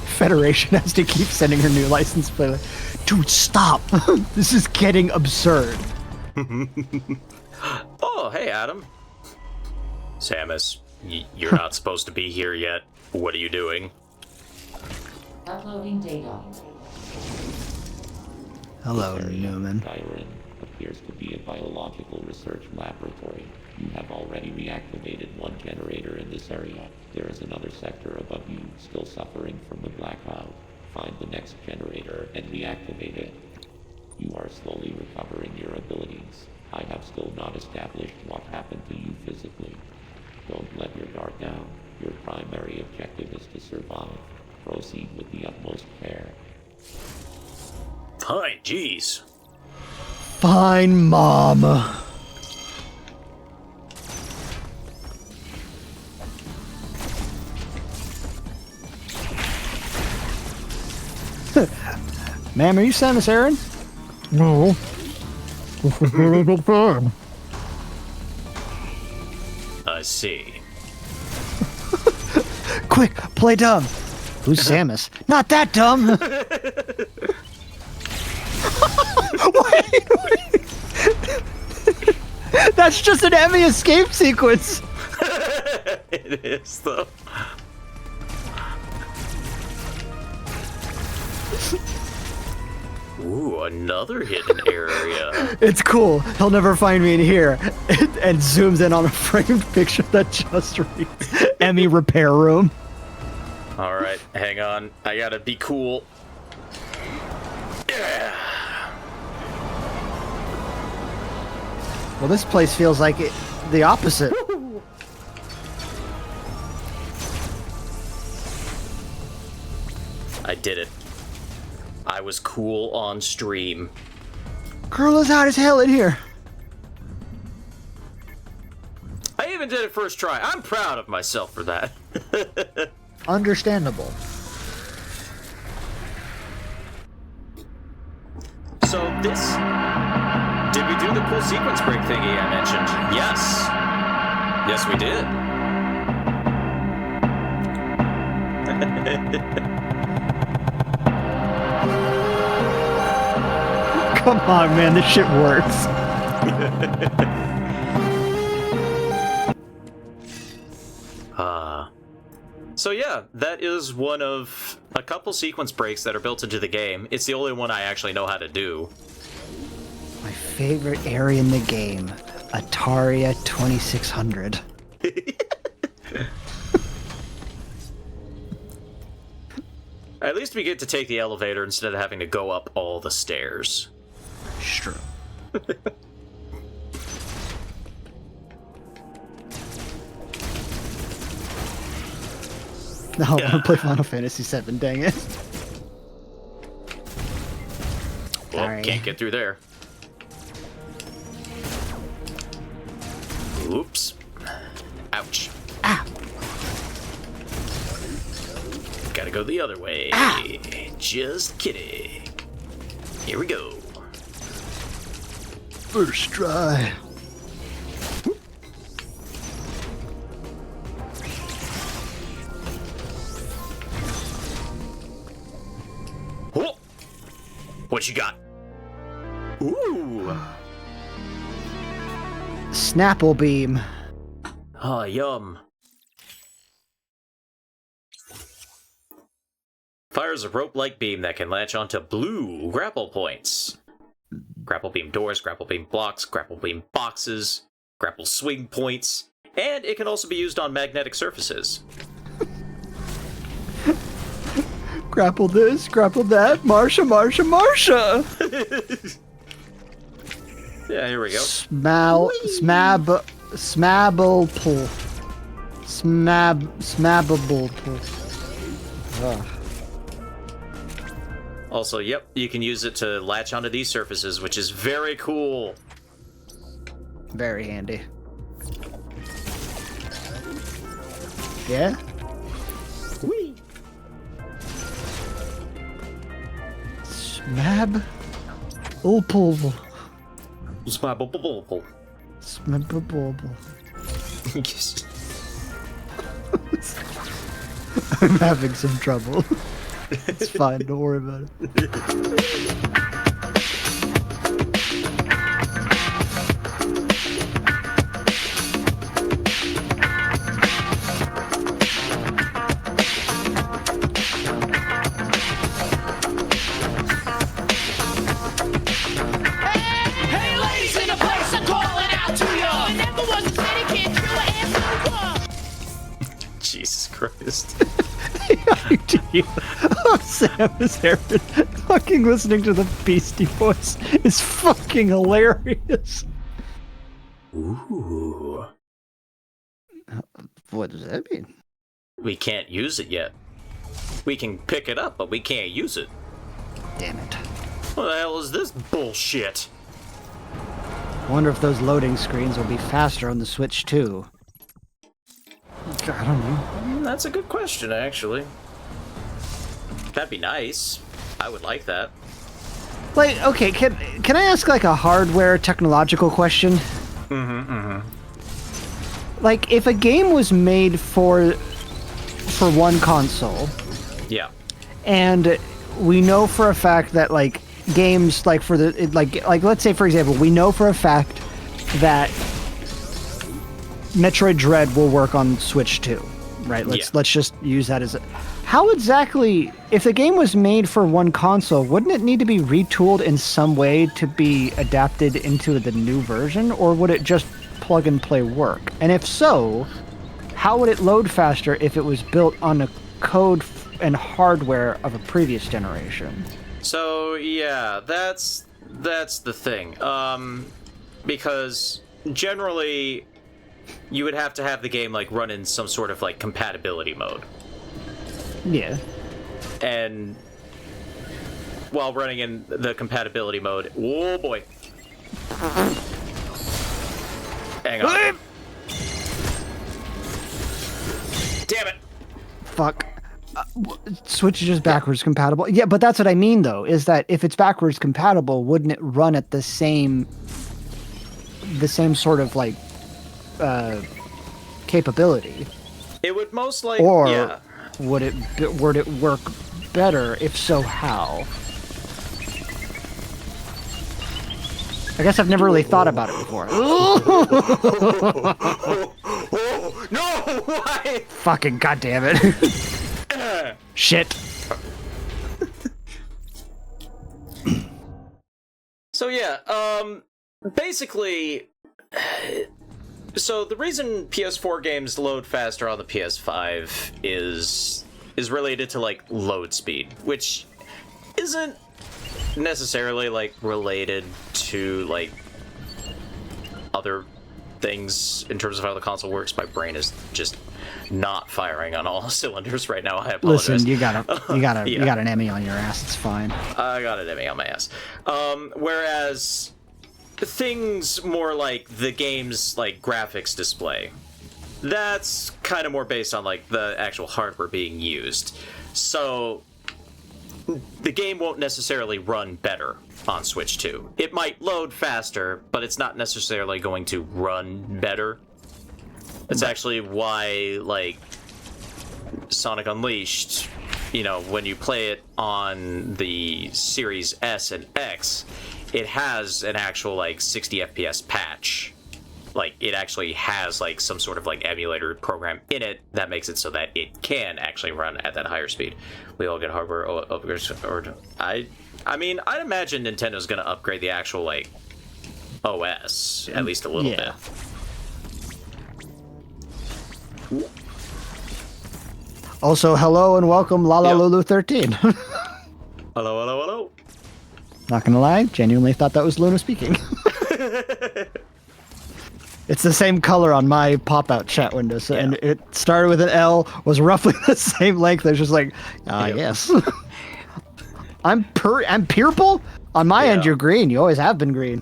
S2: Federation has to keep sending her new license plate. Dude, stop! This is getting absurd.
S1: Oh, hey, Adam. Samus, you're not supposed to be here yet. What are you doing?
S5: Uploading data.
S2: Hello,
S4: This area,
S2: Newman.
S4: Kyron, appears to be a biological research laboratory. You have already reactivated one generator in this area. There is another sector above you still suffering from the black cloud. Find the next generator and reactivate it. You are slowly recovering your abilities. I have still not established what happened to you physically. Don't let your guard down. Your primary objective is to survive. Proceed with the utmost care.
S1: Fine, jeez.
S2: Fine, Mom. Ma'am, are you Samus Aran?
S3: No. This is really big fan.
S1: I see.
S2: Quick, play dumb. Who's Samus? Not that dumb. Wait. That's just an Emmy escape sequence.
S1: It is, though. Ooh, another hidden area.
S2: It's cool. He'll never find me in here. And zooms in on a framed picture that just reads Emmy Repair Room.
S1: All right, hang on. I gotta be cool. Yeah.
S2: Well, this place feels like the opposite.
S1: I did it. I was cool on stream.
S2: Girl is hot as hell in here.
S1: I even did it first try. I'm proud of myself for that.
S2: Understandable.
S1: So this... Did we do the cool sequence break thingy I mentioned? Yes. Yes, we did.
S2: Come on, man. This shit works.
S1: So yeah, that is one of a couple sequence breaks that are built into the game. It's the only one I actually know how to do.
S2: My favorite area in the game, Atari 2600.
S1: At least we get to take the elevator instead of having to go up all the stairs.
S2: True. No, I want to play Final Fantasy VII, dang it.
S1: Well,
S2: Sorry.
S1: can't get through there. Oops. Ouch.
S2: Ah.
S1: Gotta go the other way. Just kidding. Here we go.
S2: First try.
S1: Oh! What you got? Ooh!
S2: Snapple Beam.
S1: Ah, yum. Fires a rope-like beam that can latch onto blue grapple points. Grapple beam doors, grapple beam blocks, grapple beam boxes, grapple swing points, and it can also be used on magnetic surfaces.
S2: Grapple this, grapple that. Marsha, Marsha, Marsha!
S1: Yeah, here we go.
S2: Smabble pull. Smabbable pull. Ugh.
S1: Also, yep, you can use it to latch onto these surfaces, which is very cool.
S2: Very handy. Yeah?
S1: Whee!
S2: Smab. Opal.
S1: Smabble.
S2: Smabbable. I'm having some trouble. It's fine, don't worry about it.
S3: Hey, ladies in the place, I'm calling out to you. I never was a kid, you and
S1: Jesus Christ.
S2: Oh, Samus Aran fucking listening to the Beastie Boys is fucking hilarious.
S1: Ooh.
S2: What does that mean?
S1: We can't use it yet. We can pick it up, but we can't use it.
S2: Damn it.
S1: What the hell is this bullshit?
S2: Wonder if those loading screens will be faster on the Switch too. I don't know.
S1: That's a good question, actually. That'd be nice. I would like that.
S2: Like, okay, can I ask like a hardware technological question? Like, if a game was made for one console,
S1: Yeah.
S2: and we know for a fact that like games like for the like let's say for example, we know for a fact that Metroid Dread will work on Switch 2. right?
S1: Yeah.
S2: Let's just use that as a... How exactly, if the game was made for one console, wouldn't it need to be retooled in some way to be adapted into the new version, or would it just plug and play work? And if so, how would it load faster if it was built on the code and hardware of a previous generation?
S1: So yeah, that's the thing. Because generally you would have to have the game like run in some sort of like compatibility mode.
S2: Yeah.
S1: And while running in the compatibility mode, oh boy. Hang on. Damn it.
S2: Fuck. Switch is just backwards compatible. Yeah, but that's what I mean, though, is that if it's backwards compatible, wouldn't it run at the same sort of like capability?
S1: It would most likely,
S2: Or
S1: yeah.
S2: would it work better? If so, how? I guess I've never really thought about it before.
S1: Oh, no! Why?
S2: Fucking goddamn it! Shit.
S1: So yeah, basically, so the reason PS4 games load faster on the PS5 is related to like load speed, which isn't necessarily like related to like other things in terms of how the console works. My brain is just not firing on all cylinders right now. I apologize.
S2: Listen, you got
S1: Yeah.
S2: an Emmy on your ass. It's fine.
S1: I got an Emmy on my ass. Whereas things more like the game's like graphics display, that's kind of more based on like the actual hardware being used. So the game won't necessarily run better on Switch 2. It might load faster, but it's not necessarily going to run better. It's actually why, like, Sonic Unleashed, you know, when you play it on the Series S and X, it has an actual, like, 60 FPS patch. Like, it actually has, like, some sort of, like, emulator program in it that makes it so that it can actually run at that higher speed. We all get hardware upgrades, or... I mean, I'd imagine Nintendo's gonna upgrade the actual, like, OS, at least a little bit.
S2: Also, hello and welcome,
S1: Yep.
S2: Lulu13.
S1: Hello, hello, hello.
S2: Not gonna lie, genuinely thought that was Luna speaking. It's the same color on my pop-out chat window, so, and it started with an L, was roughly the same length. I was just like,
S1: Yep.
S2: yes. I'm purple? On my end, you're green. You always have been green.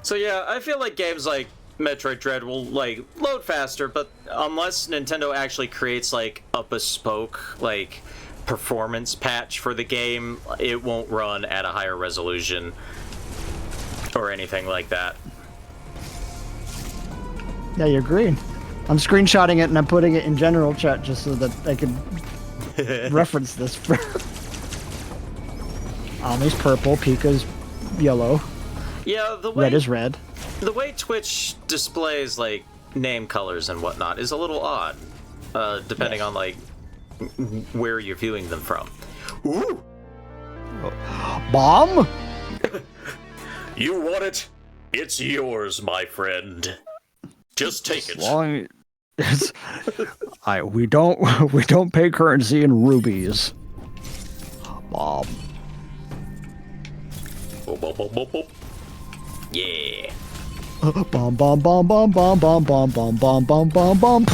S1: So yeah, I feel like games like Metroid Dread will like load faster, but unless Nintendo actually creates like a bespoke like performance patch for the game, it won't run at a higher resolution or anything like that.
S2: Yeah, you're green. I'm screenshotting it and I'm putting it in general chat just so that I can reference this. Ami's purple, Pika's yellow,
S1: Yeah, the way
S2: red is red.
S1: the way Twitch displays like name colors and whatnot is a little odd, depending on like where you're viewing them from. Ooh,
S2: Bomb?
S1: you want it? It's yours, my friend. Just take it.
S2: Long as we don't pay currency in rubies. Bomb.
S1: Boop, boop, boop, boop, boop. Yeah.
S2: Bomb bomb bomb bomb bomb bomb bomb bomb bomb bomb bomb bomb.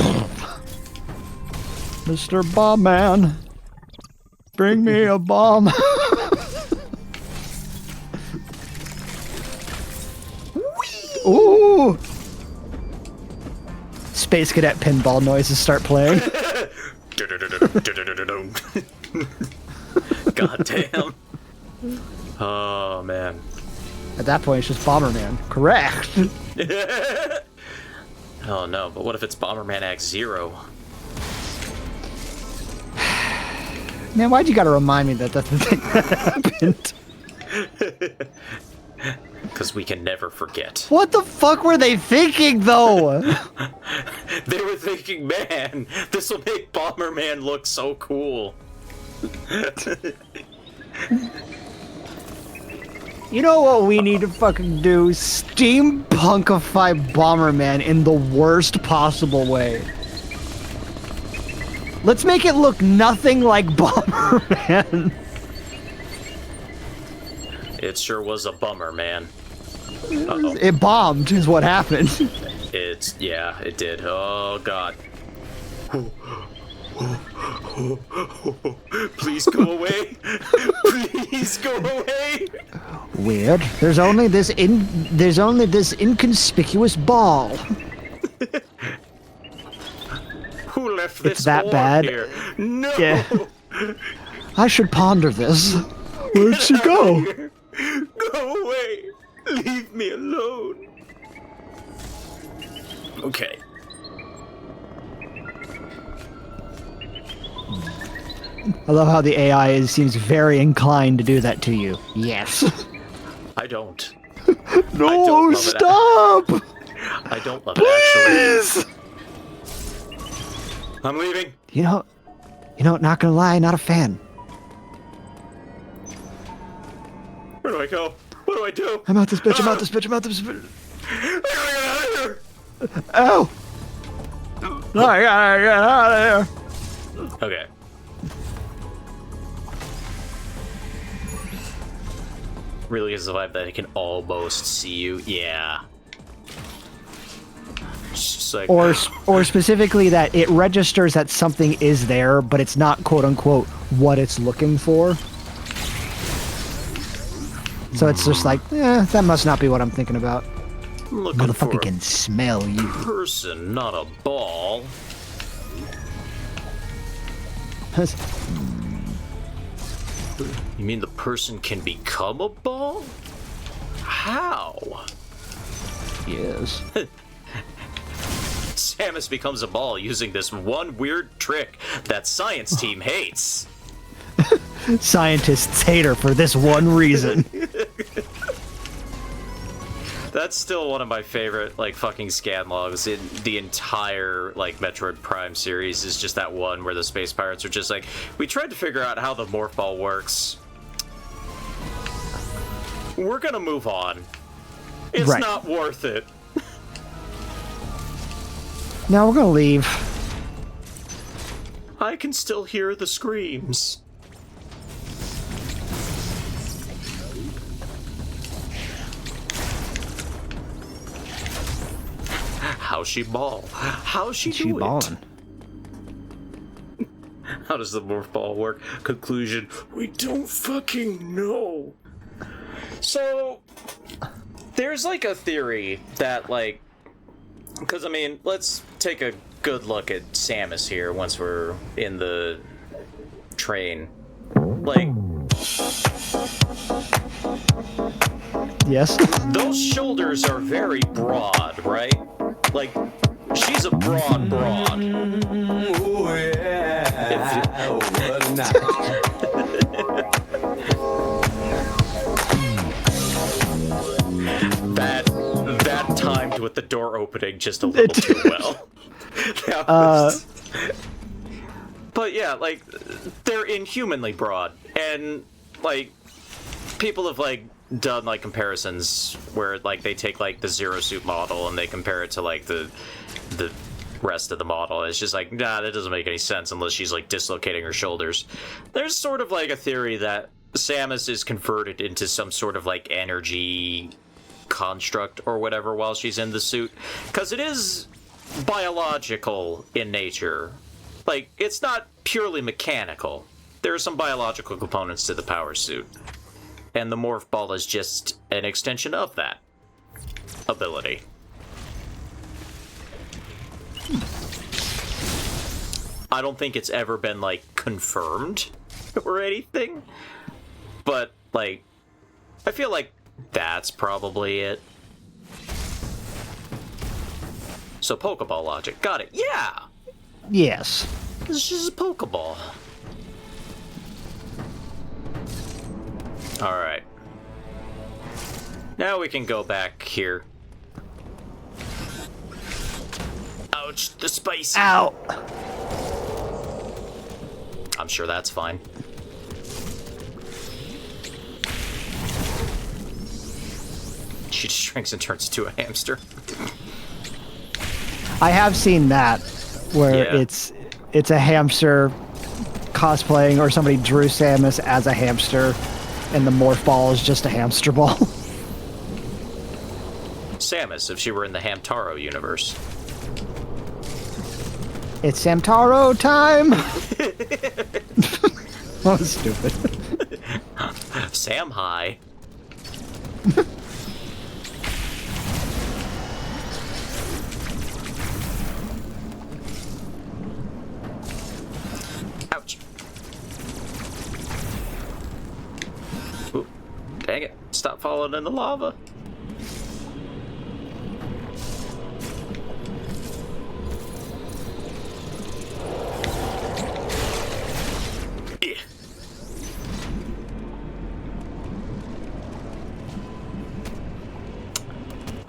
S2: Mr. Bomb Man, bring me a bomb. Ooh! Space Cadet pinball noises start playing.
S1: God damn. Oh man.
S2: At that point, it's just Bomberman. Correct.
S1: Oh no, but what if it's Bomberman Act Zero?
S2: Man, why'd you gotta remind me that that's the thing that happened?
S1: Because we can never forget.
S2: What the fuck were they thinking, though?
S1: They were thinking, man, this will make Bomberman look so cool.
S2: You know what we need to fucking do? Steampunkify Bomberman in the worst possible way. Let's make it look nothing like Bomberman.
S1: It sure was a bummer, man. Uh-oh.
S2: It bombed, is what happened.
S1: Yeah, it did. Oh, God. Please go away. Please go away.
S2: Weird. There's only this inconspicuous ball.
S1: Who left this
S2: It's that
S1: orb
S2: bad.
S1: here? No.
S2: Yeah. I should ponder this. Where'd she go?
S1: Go away. Leave me alone. Okay.
S2: I love how the AI seems very inclined to do that to you. Yes.
S1: I don't.
S2: No,
S1: I don't love it.
S2: stop!
S1: I don't love it, actually.
S2: Please!
S1: I'm leaving.
S2: You know, not gonna lie, not a fan.
S1: Where do I go? What do I do?
S2: I'm out this bitch, I'm out this bitch, I'm out this bitch.
S1: I gotta get out of here.
S2: Ow! No, I gotta get out of here.
S1: Okay. Really gives the vibe that it can almost see you. Yeah. It's just like,
S2: Or specifically that it registers that something is there, but it's not quote unquote what it's looking for. So it's just like, that must not be what I'm thinking about.
S1: I'm looking for
S2: Motherfucker can smell you.
S1: a person, not a ball. You mean the person can become a ball? How?
S2: Yes.
S1: Samus becomes a ball using this one weird trick that science team hates.
S2: Scientists hate her for this one reason.
S1: That's still one of my favorite, like, fucking scan logs in the entire, like, Metroid Prime series, is just that one where the space pirates are just like, we tried to figure out how the morph ball works. We're gonna move on. It's
S2: Right.
S1: not worth it.
S2: Now we're gonna leave.
S1: I can still hear the screams. How's she ball? How's she
S2: She
S1: do it?
S2: ballin'.
S1: How does the morph ball work? Conclusion, we don't fucking know. So, there's like a theory that like, because I mean, let's take a good look at Samus here once we're in the train. Like,
S2: Yes.
S1: those shoulders are very broad, right? Like, she's a broad.
S6: Ooh, yeah. What a night.
S1: That timed with the door opening just a little too well. That was- But yeah, like, they're inhumanly broad, and like, people have like done like comparisons where like they take like the Zero Suit model and they compare it to like the rest of the model. It's just like, nah, that doesn't make any sense unless she's like dislocating her shoulders. There's sort of like a theory that Samus is converted into some sort of like energy construct or whatever while she's in the suit, because it is biological in nature. Like, it's not purely mechanical. There are some biological components to the power suit, and the morph ball is just an extension of that ability. I don't think it's ever been like confirmed or anything, but like, I feel like that's probably it. So Pokeball logic. Got it. Yeah!
S2: Yes.
S1: It's just a Pokeball. Alright. Now we can go back here. Ouch, the spicy.
S2: Ow!
S1: I'm sure that's fine. She just shrinks and turns into a hamster.
S2: I have seen that, where
S1: Yeah.
S2: it's a hamster cosplaying, or somebody drew Samus as a hamster, and the morph ball is just a hamster ball.
S1: Samus, if she were in the Hamtaro universe.
S2: It's Samtaro time! That was stupid.
S1: Sam High. Ouch. Ooh, dang it. Stop falling in the lava. Yeah.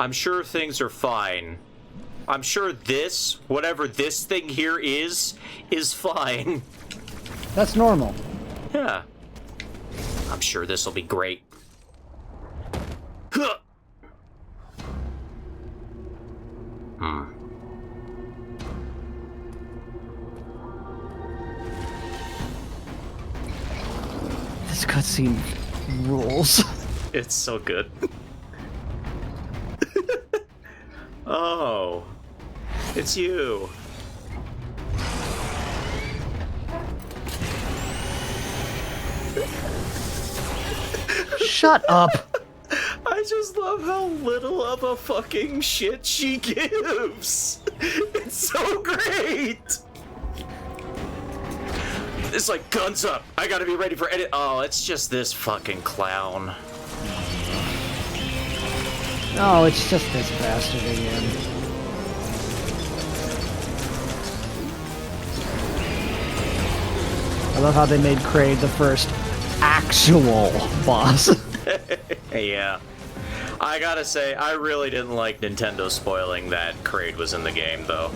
S1: I'm sure things are fine. I'm sure this, whatever this thing here is fine.
S2: That's normal.
S1: Yeah. I'm sure this will be great. Huh.
S2: This cutscene rules.
S1: It's so good. Oh. It's you.
S2: Shut up.
S1: I just love how little of a fucking shit she gives. It's so great. It's like, guns up. I gotta be ready for edit. Oh, it's just this fucking clown.
S2: No, it's just this bastard again. I love how they made Kraid the first actual boss.
S1: Yeah. I gotta say, I really didn't like Nintendo spoiling that Kraid was in the game, though.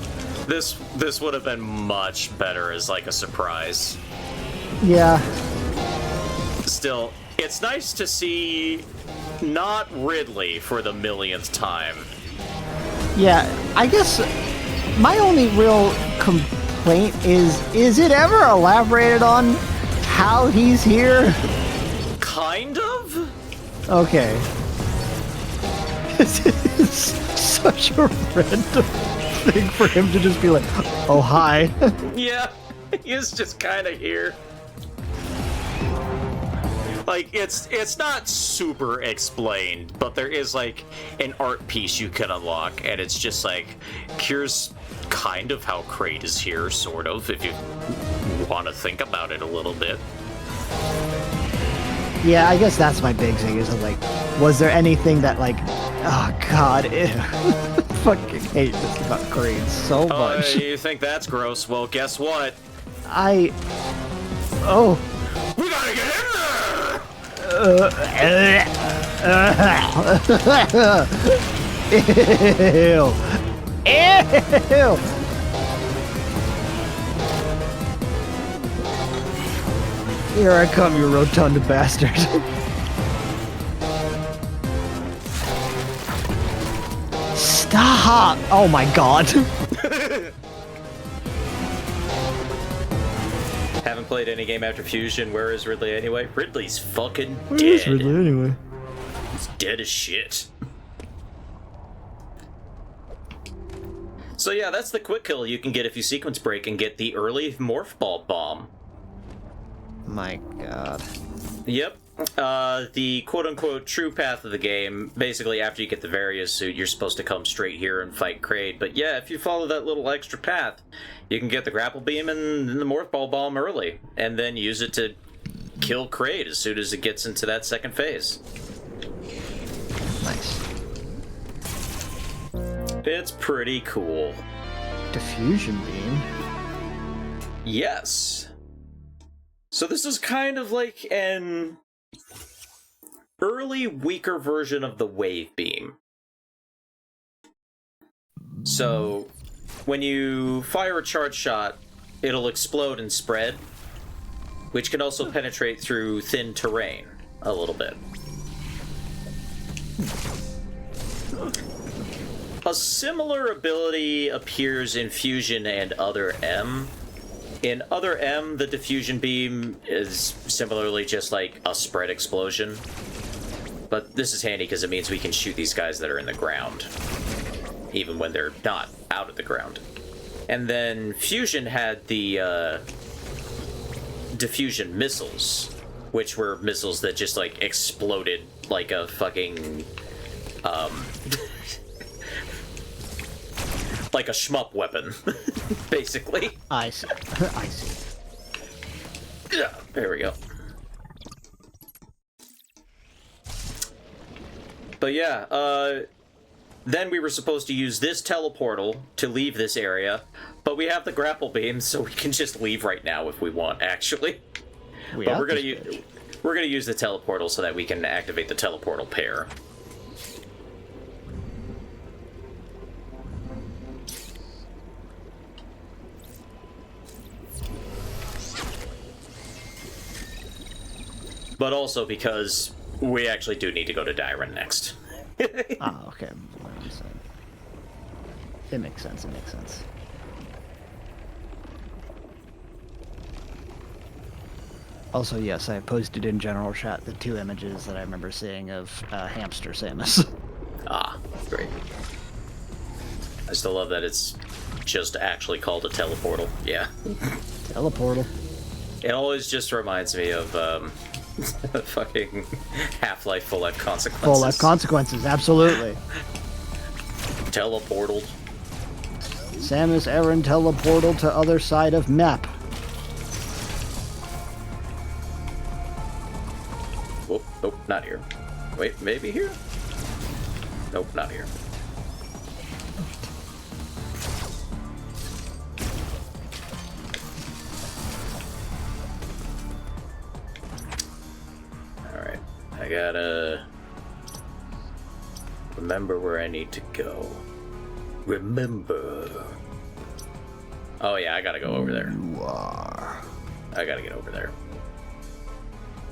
S1: This would have been much better as, like, a surprise.
S2: Yeah.
S1: Still, it's nice to see not Ridley for the millionth time.
S2: Yeah, I guess my only real complaint is it ever elaborated on how he's here?
S1: Kind of?
S2: Okay. This is such a random thing for him to just be like, oh, hi.
S1: Yeah, he's just kind of here. Like, it's not super explained, but there is, like, an art piece you can unlock, and it's just like, here's kind of how Kraid is here, sort of, if you want to think about it a little bit.
S2: Yeah, I guess that's my big thing, is like, was there anything that, like, oh, God, ew. Fucking hate this about Kraid so much.
S1: You think that's gross? Well, guess what?
S2: Oh.
S1: We gotta get in there!
S2: Ew. Ew. Here I come, you rotund bastard. Stop! Oh my god.
S1: Haven't played any game after Fusion. Where is Ridley anyway? Ridley's fucking
S2: Where is
S1: dead.
S2: Ridley anyway?
S1: He's dead as shit. So yeah, that's the quick kill you can get if you sequence break and get the early Morph Ball Bomb.
S2: My god.
S1: Yep. The quote-unquote true path of the game, basically after you get the Various suit, you're supposed to come straight here and fight Kraid. But yeah, if you follow that little extra path, you can get the Grapple Beam and the Morph Ball Bomb early, and then use it to kill Kraid as soon as it gets into that second phase.
S2: Nice.
S1: It's pretty cool.
S2: Diffusion beam.
S1: Yes. So this is kind of like an early, weaker version of the wave beam. So, when you fire a charge shot, it'll explode and spread, which can also penetrate through thin terrain a little bit. A similar ability appears in Fusion and Other M. In Other M, the diffusion beam is similarly just like a spread explosion. But this is handy because it means we can shoot these guys that are in the ground, even when they're not out of the ground. And then Fusion had the diffusion missiles, which were missiles that just like exploded like a fucking like a shmup weapon, basically.
S2: I see. I see.
S1: Yeah, there we go. But yeah, then we were supposed to use this teleportal to leave this area, but we have the grapple beam, so we can just leave right now if we want, actually. But we're gonna use the teleportal so that we can activate the teleportal pair. But also because we actually do need to go to Dyron next.
S2: Ah, okay. It makes sense. It makes sense. Also, yes, I posted in general chat the 2 images that I remember seeing of hamster Samus.
S1: Ah, great. I still love that it's just actually called a teleportal. Yeah.
S2: Teleportal.
S1: It always just reminds me of fucking Half-Life Full Life Consequences.
S2: Full life consequences, absolutely.
S1: Teleportal.
S2: Samus Aran teleportal to other side of map.
S1: Oh, nope, not here. Wait, maybe here? Nope, not here. Alright, I gotta remember where I need to go. Remember. Oh yeah, I gotta go over there.
S2: You are.
S1: I gotta get over there.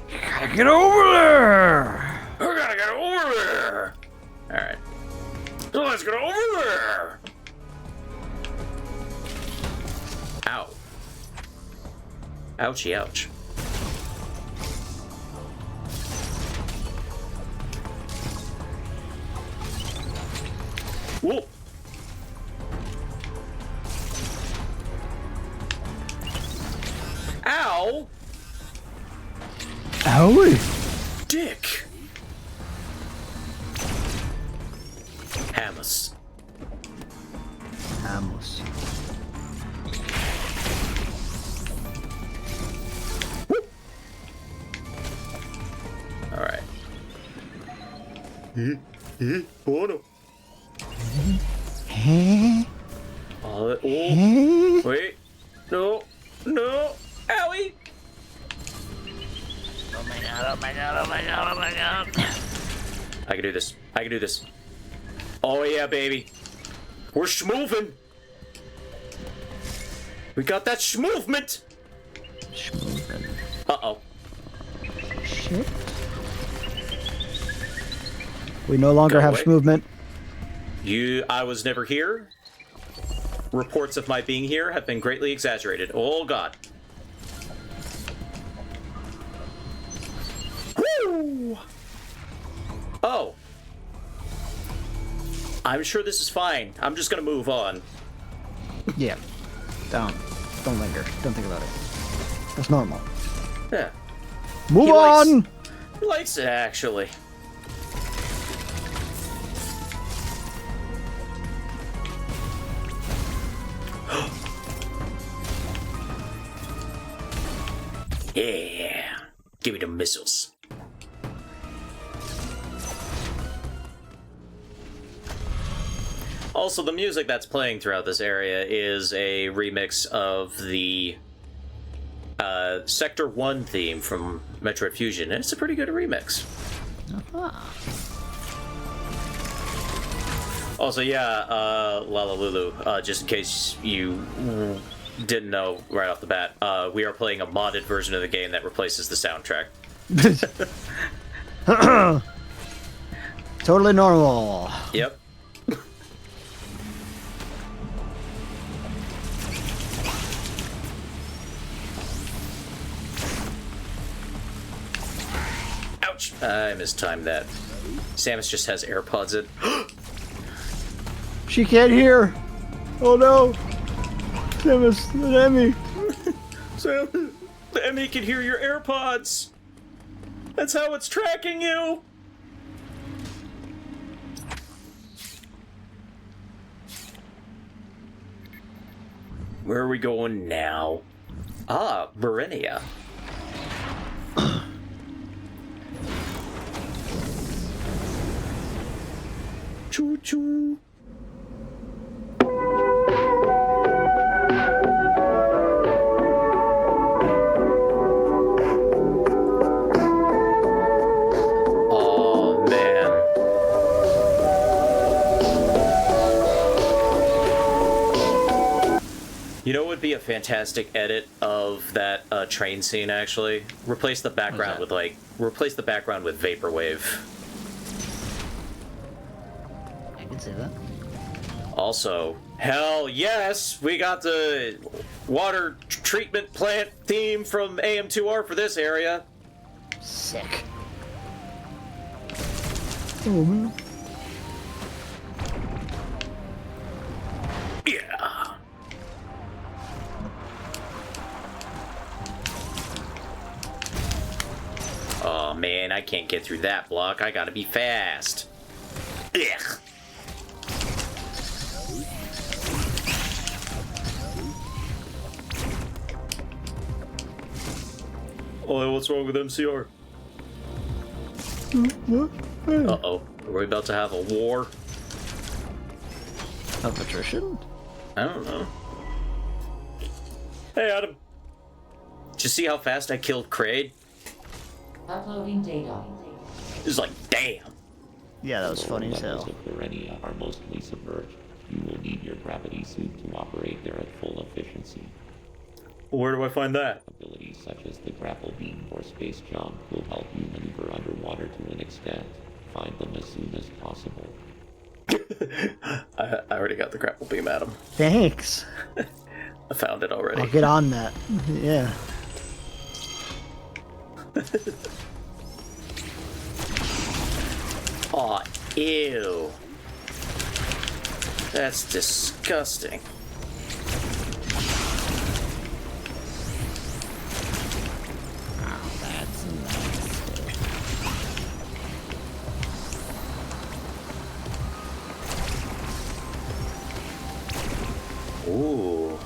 S2: Gotta get over there!
S1: I gotta get over there! Alright. So let's get over there! Ow. Ouchie, ouch. Whoa! Ow!
S2: Owie!
S1: Dick! Hammers.
S2: Amos.
S1: Alright. Oh no.
S2: Huh?
S1: Oh,
S2: Huh?
S1: wait. No. No. Owie!
S2: Oh my god, oh my god, oh my god, oh my god.
S1: I can do this. I can do this. Oh yeah, baby. We're schmoovin'. We got that schmoovement.
S2: Schmoovin'.
S1: Uh-oh.
S2: Shit. We no longer
S1: Go
S2: have
S1: away.
S2: movement.
S1: I was never here. Reports of my being here have been greatly exaggerated. Oh god. Woo! Oh. I'm sure this is fine. I'm just gonna move on.
S2: Yeah. Don't linger. Don't think about it. That's normal.
S1: Yeah.
S2: Move
S1: He likes-
S2: on!
S1: He likes it, actually. Yeah. Give me the missiles. Also, the music that's playing throughout this area is a remix of the Sector 1 theme from Metroid Fusion, and it's a pretty good remix. Also, yeah, Lala Lulu, just in case you didn't know right off the bat, we are playing a modded version of the game that replaces the soundtrack.
S2: Totally normal.
S1: Yep. Ouch! I mistimed that. Samus just has AirPods in.
S2: She can't hear. Oh no. Samus, the Emmy.
S1: Sam, the Emmy can hear your AirPods. That's how it's tracking you. Where are we going now? Ah, Berenia. Choo choo. Oh man. You know what would be a fantastic edit of that train scene actually? Replace the background with vaporwave.
S2: I can say that.
S1: Also, hell yes, we got the water treatment plant theme from AM2R for this area.
S2: Sick. Oh man.
S1: Yeah. Oh man, I can't get through that block. I gotta be fast. Ugh. Oh, what's wrong with MCR? Uh-oh. Are we about to have a war?
S2: Of attrition?
S1: I don't know. Hey, Adam. Did you see how fast I killed Kraid?
S5: Uploading data.
S1: It's like, damn.
S2: Yeah, that was funny as
S4: Levels
S2: hell.
S4: of Berenia are mostly submerged. You will need your gravity suit to operate there at full efficiency.
S1: Where do I find that?
S4: Abilities such as the grapple beam or space jump will help you maneuver underwater to an extent. Find them as soon as possible.
S1: I already got the grapple beam, Adam.
S2: Thanks.
S1: I found it already.
S2: I'll get on that. Yeah.
S1: Aw, ew. That's disgusting. Ooh.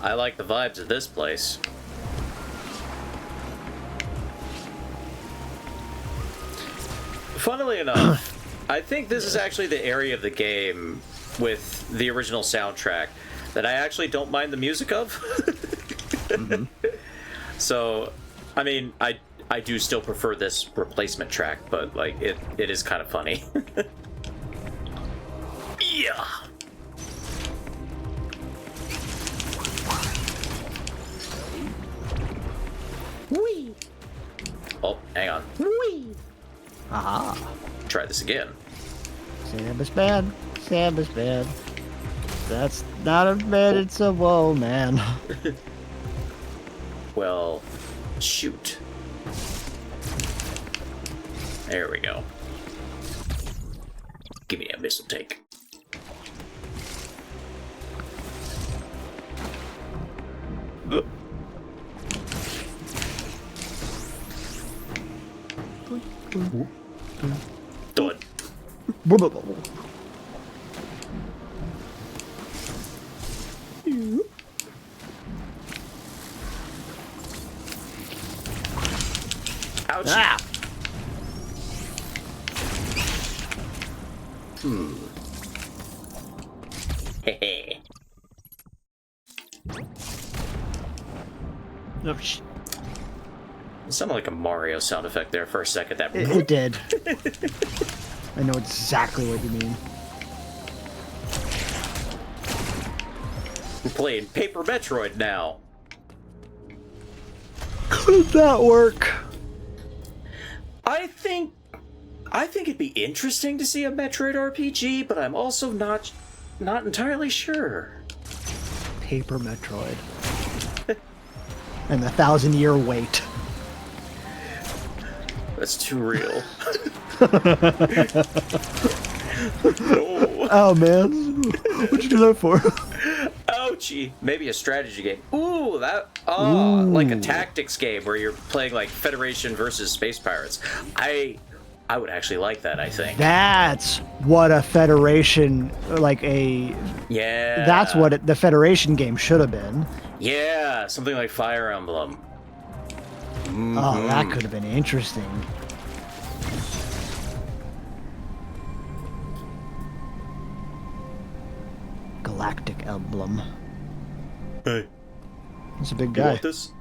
S1: I like the vibes of this place. Funnily enough, I think this is actually the area of the game with the original soundtrack that I actually don't mind the music of.
S2: Mm-hmm.
S1: So, I mean, I do still prefer this replacement track, but like it is kind of funny. Yeah. Whee! Oh, hang on. Whee!
S2: Aha.
S1: Try this again.
S2: Sam is bad. Sam is bad. That's not a man, it's a woe, man.
S1: Well, shoot. There we go. Give me a missile take. Done. Ouch.
S2: Ah!
S1: Hehe.
S2: Oh, sh-
S1: It sounded like a Mario sound effect there for a second. That
S2: It did. I know exactly what you mean.
S1: We're playing Paper Metroid now.
S2: Could that work?
S1: I think it'd be interesting to see a Metroid RPG, but I'm also not entirely sure.
S2: Paper Metroid. And the 1,000-year wait.
S1: That's too real.
S2: Oh man, what'd you do that for?
S1: Ouchie. Maybe a strategy game. Ooh, like a tactics game where you're playing like Federation versus Space Pirates. I would actually like that, I think.
S2: That's what a Federation,
S1: Yeah.
S2: That's what the Federation game should have been.
S1: Yeah, something like Fire Emblem.
S2: Oh, that could have been interesting. Galactic Emblem.
S1: Hey,
S2: He's a big
S1: you
S2: guy.
S1: want this?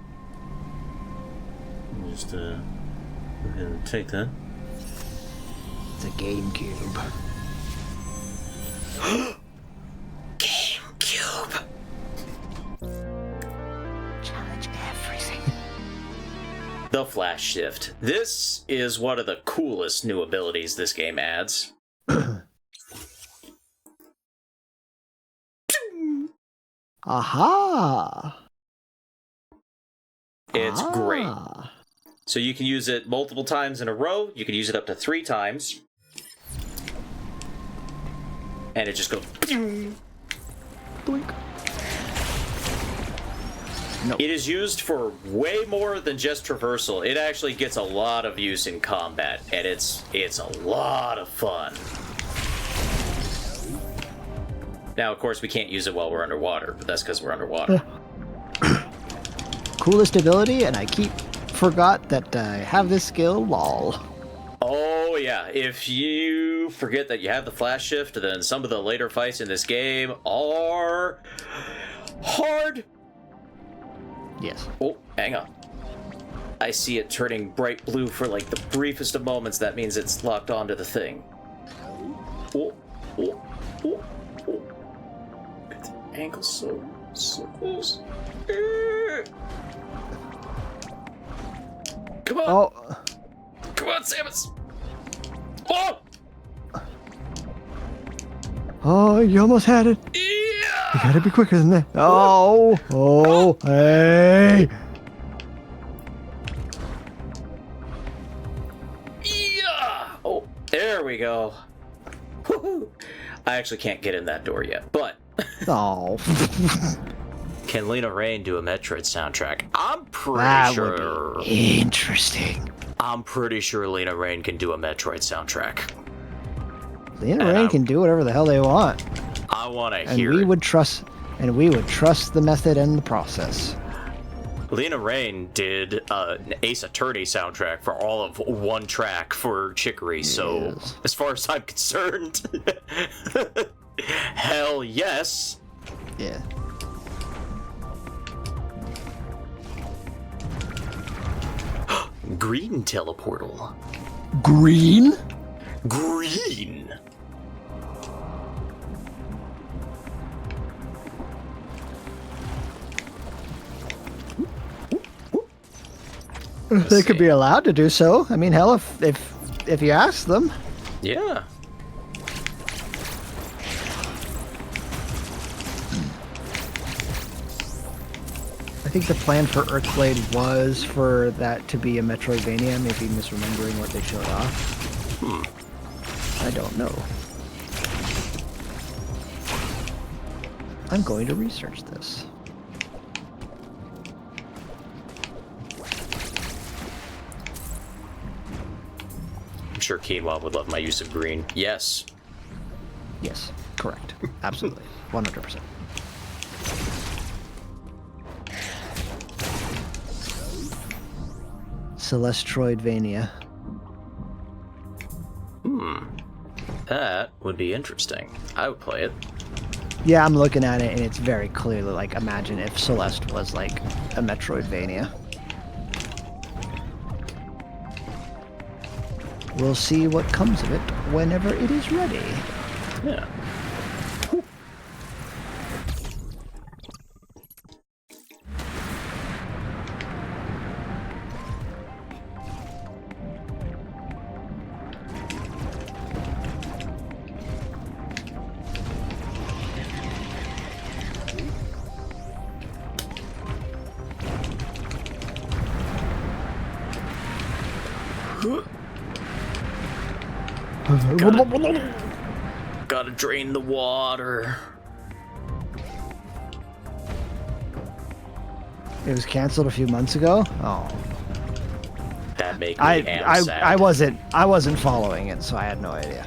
S1: Just go ahead and take that.
S2: It's a GameCube.
S1: GameCube.
S2: Challenge everything.
S1: The Flash Shift. This is one of the coolest new abilities this game adds.
S2: Aha!
S1: It's great.
S2: Ah.
S1: So you can use it multiple times in a row. You can use it up to 3 times. And it just goes...
S2: Blink. Nope.
S1: It is used for way more than just traversal. It actually gets a lot of use in combat, and it's a lot of fun. Now, of course, we can't use it while we're underwater, but that's because we're underwater.
S2: Coolest ability, and I forgot that I have this skill, lol.
S1: Oh, yeah. If you forget that you have the flash shift, then some of the later fights in this game are hard.
S2: Yes.
S1: Oh, hang on. I see it turning bright blue for like the briefest of moments. That means it's locked onto the thing. Oh, oh, oh, oh. Get the angle so close. Come on.
S2: Oh.
S1: Come on, Samus. Oh!
S2: Oh, you almost had it.
S1: Yeah!
S2: You gotta be quicker than that. Oh. Oh. Hey.
S1: Yeah! Oh, there we go. Woohoo! I actually can't get in that door yet, but...
S2: Oh.
S1: Can Lena Raine do a Metroid soundtrack? I'm pretty
S2: That
S1: sure...
S2: would be interesting.
S1: I'm pretty sure Lena Raine can do a Metroid soundtrack.
S2: Lena Raine can do whatever the hell they want.
S1: I want to
S2: And
S1: hear
S2: we
S1: it.
S2: would trust the method and the process.
S1: Lena Raine did an Ace Attorney soundtrack for all of one track for Chicory, so
S2: Yes.
S1: as far as I'm concerned, hell yes.
S2: Yeah.
S1: Green teleportal.
S2: Green?
S1: Green.
S2: They could be allowed to do so. I mean, hell, if you ask them.
S1: Yeah.
S2: I think the plan for Earthblade was for that to be a Metroidvania, maybe misremembering what they showed off. I don't know. I'm going to research this.
S1: I'm sure Quinoa would love my use of green. Yes.
S2: Yes, correct. Absolutely. 100%. Celestroidvania.
S1: That would be interesting. I would play it.
S2: Yeah, I'm looking at it, and it's very clearly like, imagine if Celeste was like a Metroidvania. we'll see what comes of it whenever it is ready.
S1: Yeah. Gotta drain the water.
S2: It was canceled a few months ago. Oh,
S1: That make me sad.
S2: I wasn't following it, so I had no idea.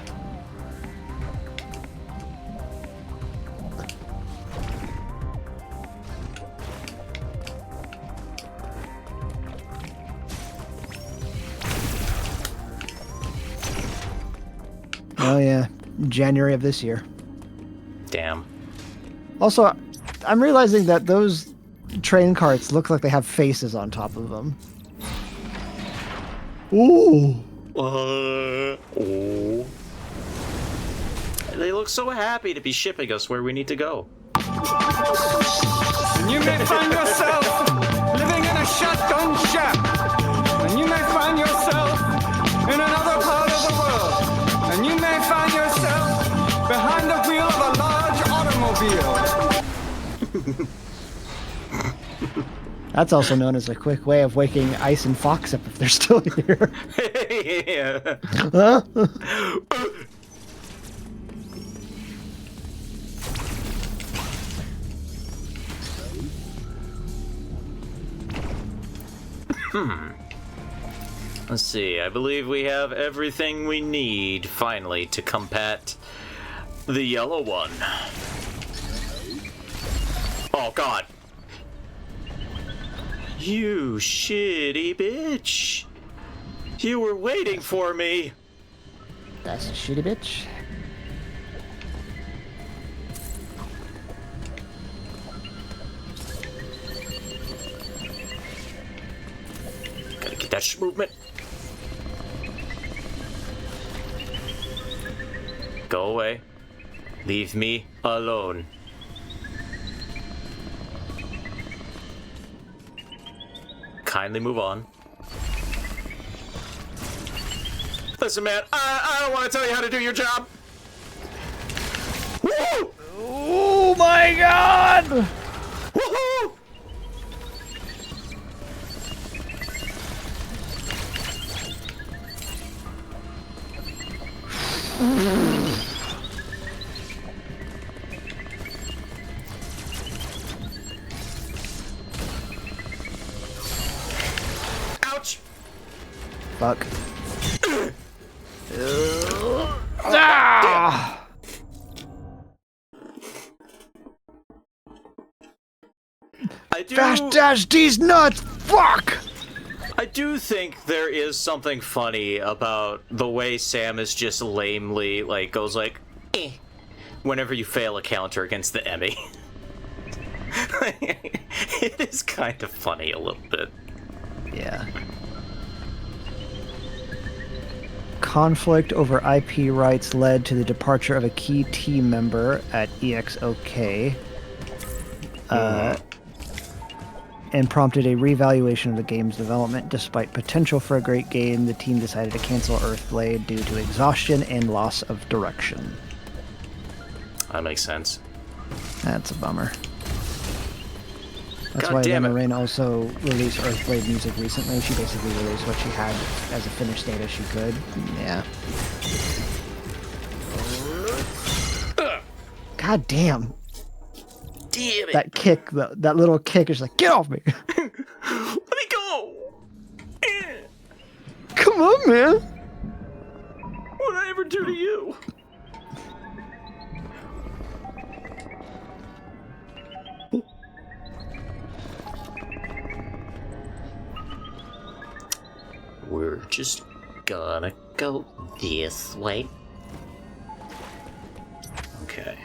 S2: Oh yeah, January of this year.
S1: Damn.
S2: Also, I'm realizing that those train carts look like they have faces on top of them. Ooh.
S1: Oh. They look so happy to be shipping us where we need to go.
S7: And you may find yourself living in a shotgun shack. And you may find yourself in another part of the world. And you may find yourself behind the wheel of a large automobile.
S2: That's also known as a quick way of waking Ice and Fox up if they're still here.
S1: Yeah.
S2: Huh?
S1: Let's see, I believe we have everything we need, finally, to combat the yellow one. Oh, God. You shitty bitch. You were waiting for me.
S2: That's a shitty bitch.
S1: Gotta get that movement. Go away. Leave me alone. Kindly move on. Listen, man, I don't want to tell you how to do your job. Woo!
S2: Oh my god!
S1: Woohoo! Ouch!
S2: Fuck. Ah!
S1: I do.
S2: Fast dash these nuts! Fuck!
S1: I do think there is something funny about the way Samus just lamely goes eh, whenever you fail a counter against the Emmy. It is kind of funny a little bit.
S2: Yeah. Conflict over IP rights led to the departure of a key team member at EXOK. And prompted a reevaluation of the game's development. Despite potential for a great game, the team decided to cancel Earthblade due to exhaustion and loss of direction.
S1: That makes sense.
S2: That's a bummer. That's
S1: God
S2: why
S1: damn
S2: Lana
S1: it.
S2: Rain also released Earthblade music recently. She basically released what she had as a finished state as she could. Yeah. God damn.
S1: Damn it!
S2: That kick, that little kick is like, get off me!
S1: Let me go! Eh,
S2: Come on, man!
S1: what did I ever do to you? We're just gonna go this way. Okay.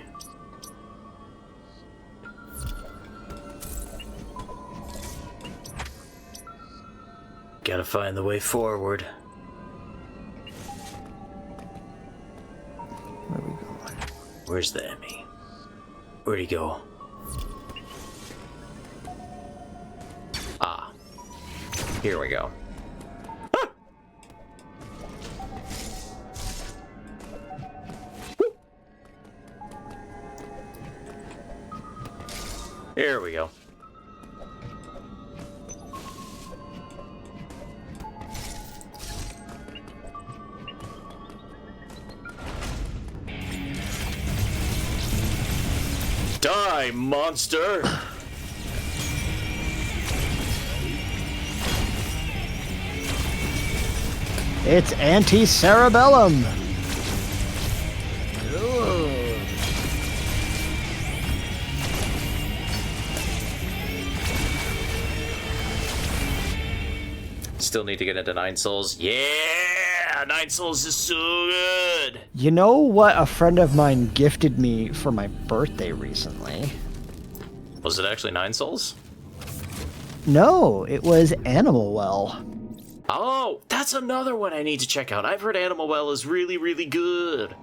S1: Gotta find the way forward. Where's the Emmy? Where'd he go? Ah. Here we go. Ah! Here we go. Die, monster!
S2: It's anti-cerebellum.
S1: Still need to get into Nine Souls. Yeah! Nine Souls is so good!
S2: You know what a friend of mine gifted me for my birthday recently?
S1: Was it actually Nine Souls?
S2: No, it was Animal Well.
S1: Oh, that's another one I need to check out. I've heard Animal Well is really, really good.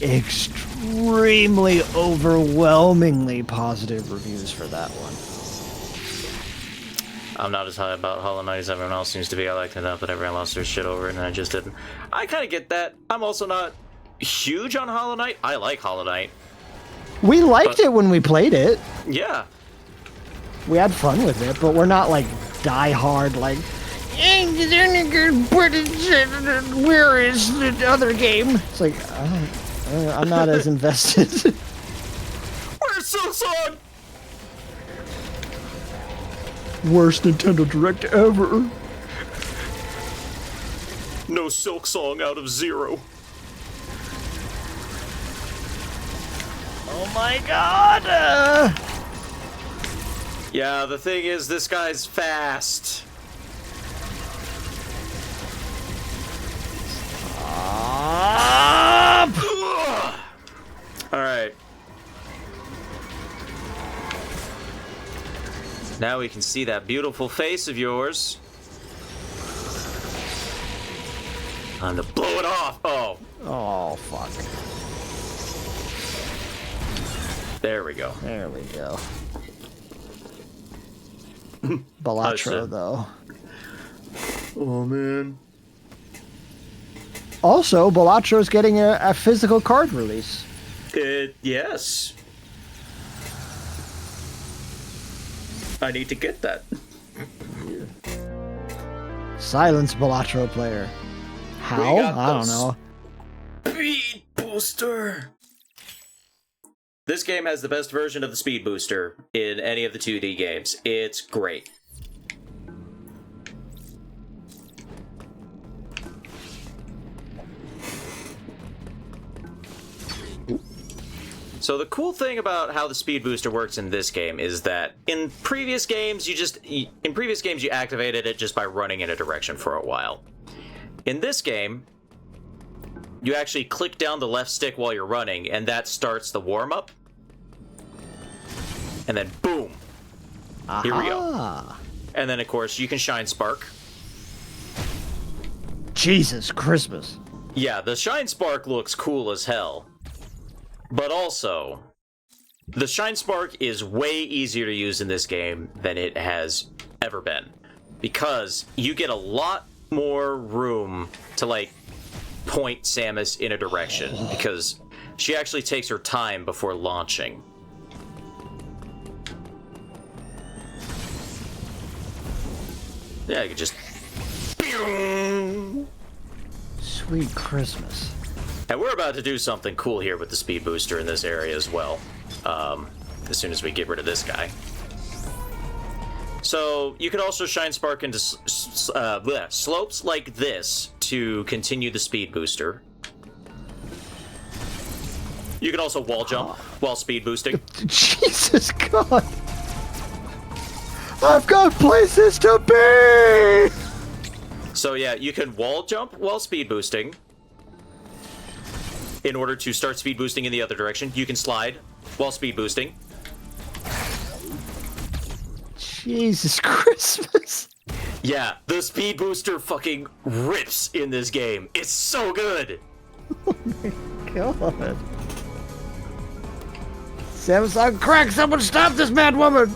S2: Extremely overwhelmingly positive reviews for that one.
S1: I'm not as high about Hollow Knight as everyone else seems to be. I liked it enough that everyone lost their shit over it, and I just didn't. I kind of get that. I'm also not huge on Hollow Knight. I like Hollow Knight.
S2: We liked it when we played it.
S1: Yeah.
S2: We had fun with it, but we're not like die hard like, where is the other game? It's like, I'm not as invested.
S1: Where's Silksong?
S2: Worst Nintendo Direct ever.
S1: No Silksong out of 0.
S2: Oh my god!
S1: Yeah, the thing is, this guy's fast.
S2: Up!
S1: Alright. Now we can see that beautiful face of yours. Time to blow it off. Oh.
S2: Oh, fuck.
S1: There we go.
S2: There we go. Balatro, though.
S1: Oh, man.
S2: Also, Balatro's getting a physical card release.
S1: Yes. I need to get that.
S2: Silence Balatro player. How? I don't know.
S1: Speed booster. This game has the best version of the speed booster in any of the 2D games. It's great. So the cool thing about how the speed booster works in this game is that in previous games you activated it just by running in a direction for a while. In this game, you actually click down the left stick while you're running, and that starts the warm-up. And then boom.
S2: Aha.
S1: Here we go. And then of course you can Shine Spark.
S2: Jesus Christmas.
S1: Yeah, the Shine Spark looks cool as hell. But also, the Shine Spark is way easier to use in this game than it has ever been. Because you get a lot more room to, like, point Samus in a direction. Because she actually takes her time before launching. Yeah, you can just...
S2: Sweet Christmas.
S1: And we're about to do something cool here with the speed booster in this area as well. As soon as we get rid of this guy. So, you can also Shine Spark into slopes like this to continue the speed booster. You can also wall jump while speed boosting.
S2: Jesus God. I've got places to be!
S1: So yeah, you can wall jump while speed boosting. In order to start speed boosting in the other direction, you can slide while speed boosting.
S2: Jesus Christmas.
S1: Yeah, the speed booster fucking rips in this game. It's so good.
S2: God. Samus on crack! Someone stop this mad woman!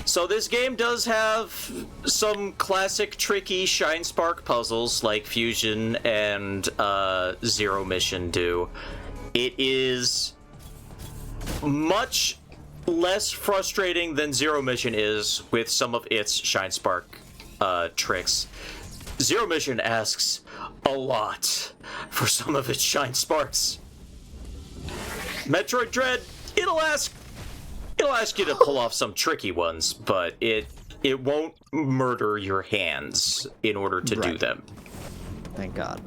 S1: So this game does have some classic tricky Shine Spark puzzles like Fusion and Zero Mission do. It is much less frustrating than Zero Mission is with some of its Shine Spark tricks. Zero Mission asks a lot for some of its Shine Sparks. Metroid Dread, it'll ask you to pull off some tricky ones, but it won't murder your hands in order to do them.
S2: Thank God.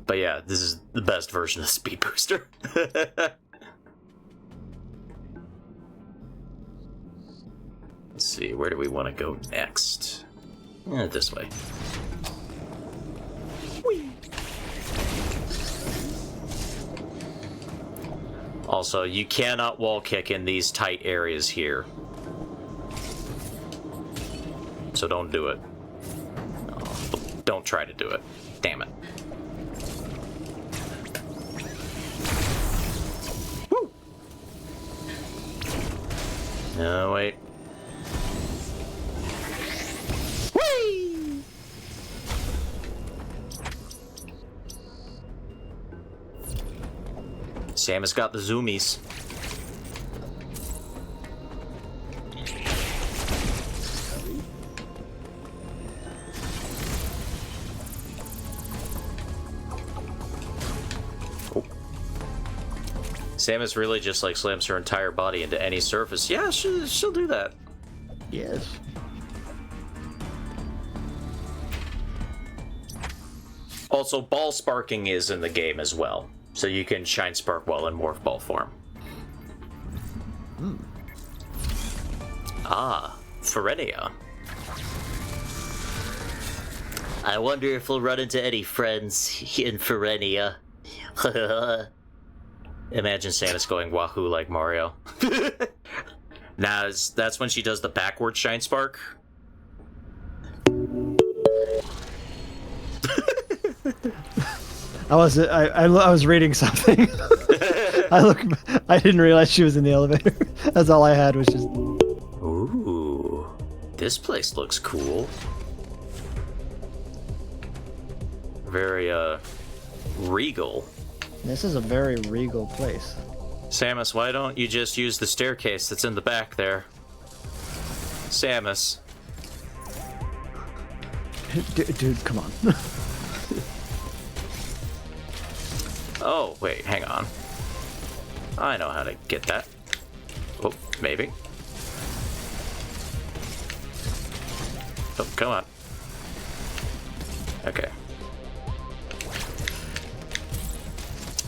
S1: But yeah, this is the best version of Speed Booster. Let's see, where do we want to go next? This way. Whee! Also, you cannot wall kick in these tight areas here. So don't do it. Oh, don't try to do it. Damn it. Woo! No, wait. Whee! Samus got the zoomies. Oh. Samus really just like slams her entire body into any surface. Yeah, she'll do that.
S2: Yes.
S1: Also, ball sparking is in the game as well. So you can Shine Spark Wall in Morph Ball form. Ah, Ferenia. I wonder if we'll run into any friends in Ferenia. Imagine Samus going wahoo like Mario. Now, that's when she does the backward Shine Spark.
S2: I was reading something. I didn't realize she was in the elevator. That's all I had was just.
S1: Ooh, this place looks cool. Very regal.
S2: This is a very regal place.
S1: Samus, why don't you just use the staircase that's in the back there? Samus.
S2: Dude, come on.
S1: Oh, wait, hang on. I know how to get that. Oh, maybe. Oh, come on. Okay.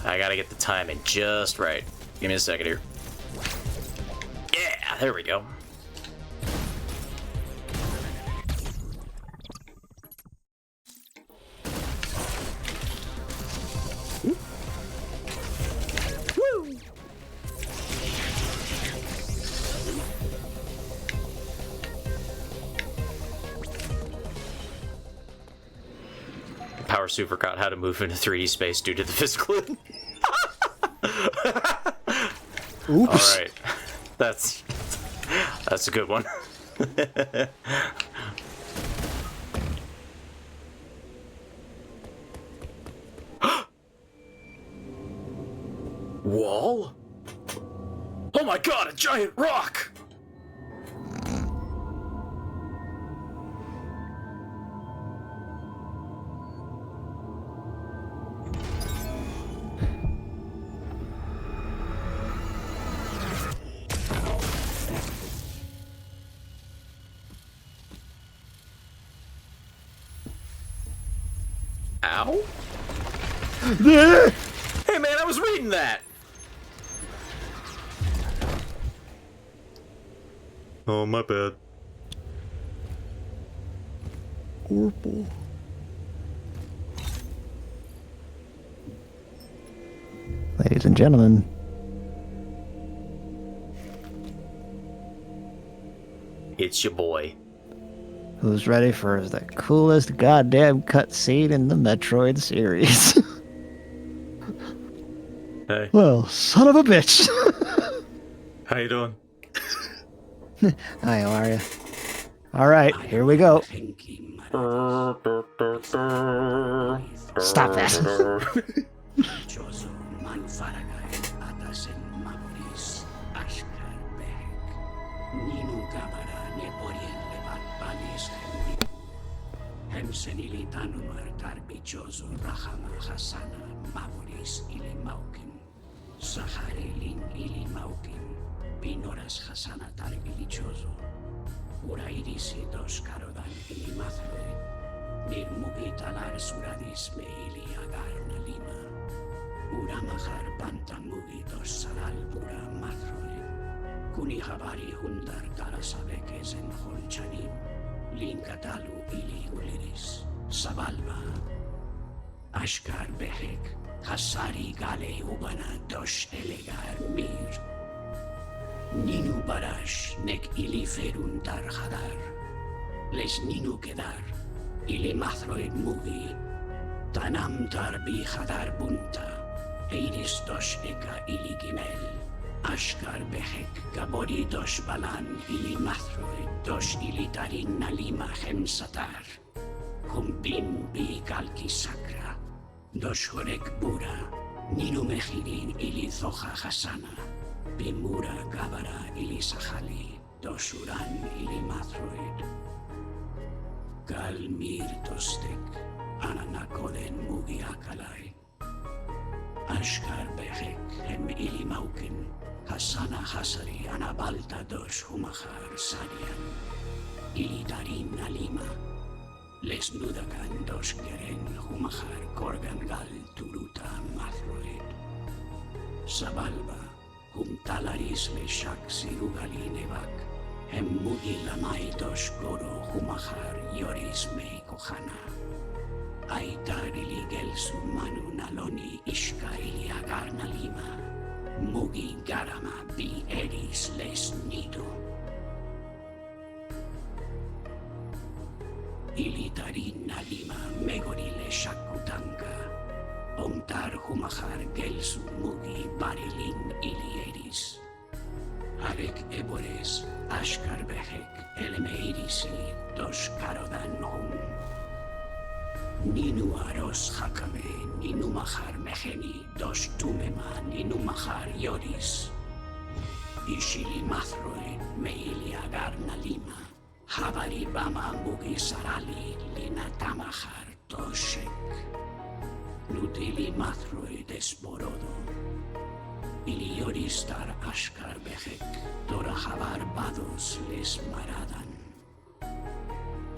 S1: I gotta get the timing just right. Give me a second here. Yeah, there we go. Power Super forgot how to move into 3D space due to the physical.
S2: Oops.
S1: All right, that's a good one. Wall? Oh my God, a giant rock! Ow? Hey man, I was reading that! Oh, my bad.
S2: Horrible. Ladies and gentlemen.
S1: It's your boy.
S2: Who's ready for the coolest goddamn cutscene in the Metroid series?
S1: Hey,
S2: Well, son of a bitch.
S1: how you doing?
S2: Hi, how are you? All right, here we go. Stop that.
S8: Pinoras Hasana Tarbilichoso, Urairisi dos Carodan Ilimathroe, Mirmugi Talar Suradis Meili Agarna Lima, Uramahar Pantamugi dos Saral Pura Mathroe, Kunihabari Hundar Tarasabekes en Holchanim, Linkatalu Ili Uliris, Sabalba, Ashkar Behek, Hasari Gale Ubana dos Elegar Mir, Ninu Barash, nek ili ferun dar hadar. Les ninu kedar, ili mathroid mugi. Tanam dar bi hadar bunta. Eiris dos eka ili gimel. Ashkar behek gabori dos balan ili mathroid. Dos ili tarin nalima hemsatar. Humbim bi kalki sakra. Dos horek bura. Ninu mehirin ili zoha hasana. Bimura Gabara ili Sahali, Dosuran ili Mathroid. Galmir Tostek, Ananakoden Mugi Akalai. Ashkar Behek, Hem ili Maukin, Hasana Hasari, Anabalta dos Humahar Sarian. Ili Darin Alima. Les Nudakan dos Keren Humahar Korgangal Turuta Mathroid. Sabalba. Talaris le shak sirugali nevak, Mugi lamai dos goro humahar yoris me kohana. Aitar ili gelsu manu naloni ishka ili agarna lima, Mugi garama bi eris les nido. Ili tarin lima megori le shakutanka. Ontar humahar gelsu mugi barilin ili eris. Arek ebores, ashkar behek, eleme irisi, dos karodan hum. Ninu aros hakame, ninu mahar meheni, dos tumema, ninu mahar yoris. Ishili mathroe, meili agarna lima. Habari bama mugi sarali, lina tamahar toshek. Nutili mathroe desborodo. Ili yoristar ashkar behek, tora habar bados les maradan.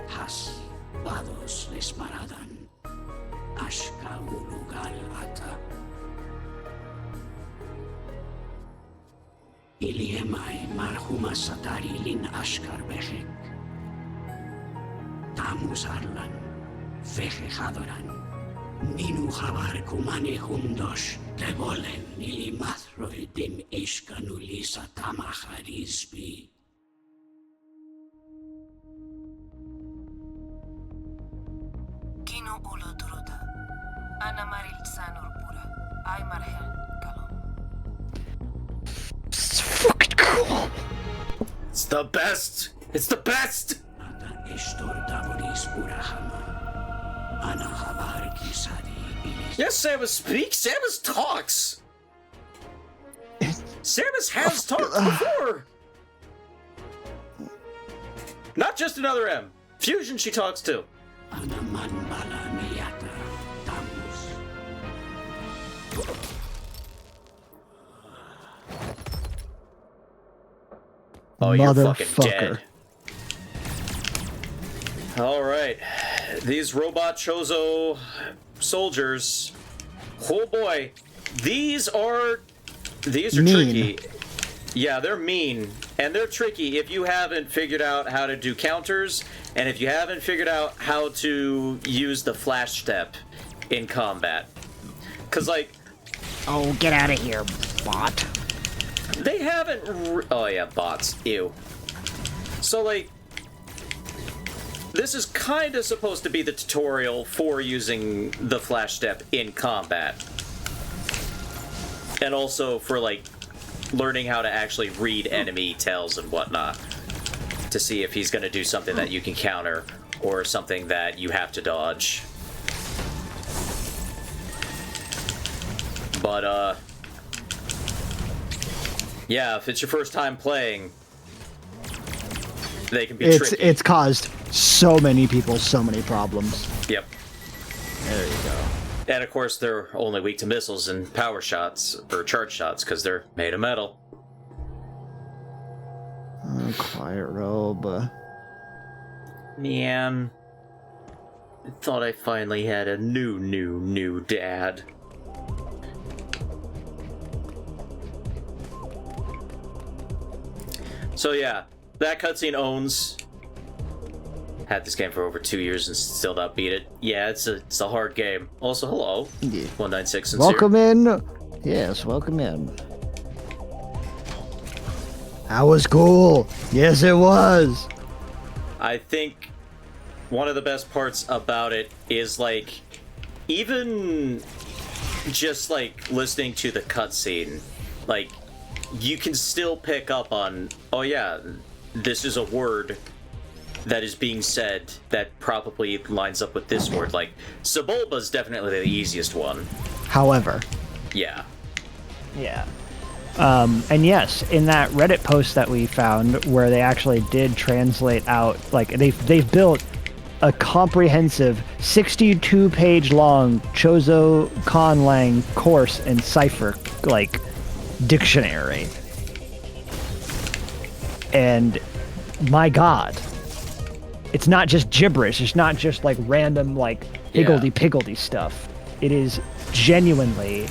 S8: Has bados les maradan. Ashka ulugal ata. Ili emai marhuma satari lin ashkar behek. Tamus arlan, feje hadoran. Ninu habar kumane hundos, te volen ili mathroi dim ishkanulisa tamaharisbi.
S9: Kino ulu turuta, ana maril sanur pura, ay marhel kalon.
S2: It's fucking cool.
S1: It's the best! It's the best!
S8: Ata estor davoris urahama. Ana habar kisari ilis.
S1: Yes, Samus speaks. Samus talks. Samus has talked before. Not just another M. Fusion, she talks too.
S8: Ana manbala miyata tamus.
S1: Oh, you're fucking
S2: Motherfucker.
S1: dead. Alright. These robot Chozo soldiers. Oh boy. These are
S2: Mean.
S1: tricky. Yeah, they're mean. And they're tricky if you haven't figured out how to do counters, and if you haven't figured out how to use the flash step in combat. Cause like,
S2: Oh, get out of here, bot.
S1: they haven't oh yeah, bots. Ew. So like, this is kind of supposed to be the tutorial for using the flash step in combat. And also for, like, learning how to actually read enemy tells and whatnot. To see if he's going to do something that you can counter, or something that you have to dodge. But, yeah, if it's your first time playing, they can be tricky.
S2: It's caused so many people so many problems.
S1: Yep.
S2: There you go.
S1: And of course, they're only weak to missiles and power shots, or charge shots, because they're made of metal.
S2: Oh, quiet robe.
S1: Man. I thought I finally had a new dad. So yeah, that cutscene owns. Had this game for over 2 years and still not beat it. Yeah, it's a hard game. Also, hello.
S2: Yeah.
S1: 196 sincere.
S2: Welcome in. Yes, welcome in. That was cool. Yes, it was.
S1: I think one of the best parts about it is, like, even just, like, listening to the cutscene, like, you can still pick up on, oh yeah, this is a word that is being said that probably lines up with this word. Like, Sebulba's definitely the easiest one.
S2: However.
S1: Yeah.
S2: Yeah. And yes, in that Reddit post that we found where they actually did translate out, like, they've built a comprehensive 62-page long Chozo Conlang course and cipher, like, dictionary. And my god, it's not just gibberish, it's not just like random like higgledy-piggledy stuff. It is genuinely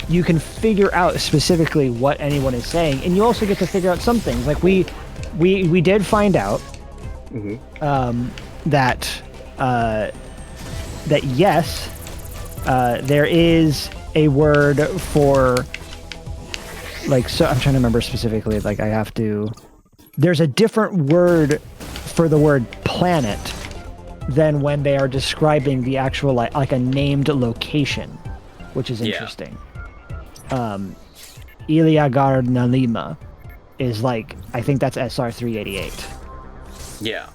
S2: you can figure out specifically what anyone is saying, and you also get to figure out some things. Like we did find out that yes, there is a word for, like, so I'm trying to remember specifically, like there's a different word for the word planet than when they are describing the actual like a named location, which is interesting. Iliagar Nalima is like, I think that's SR388.
S1: Yeah.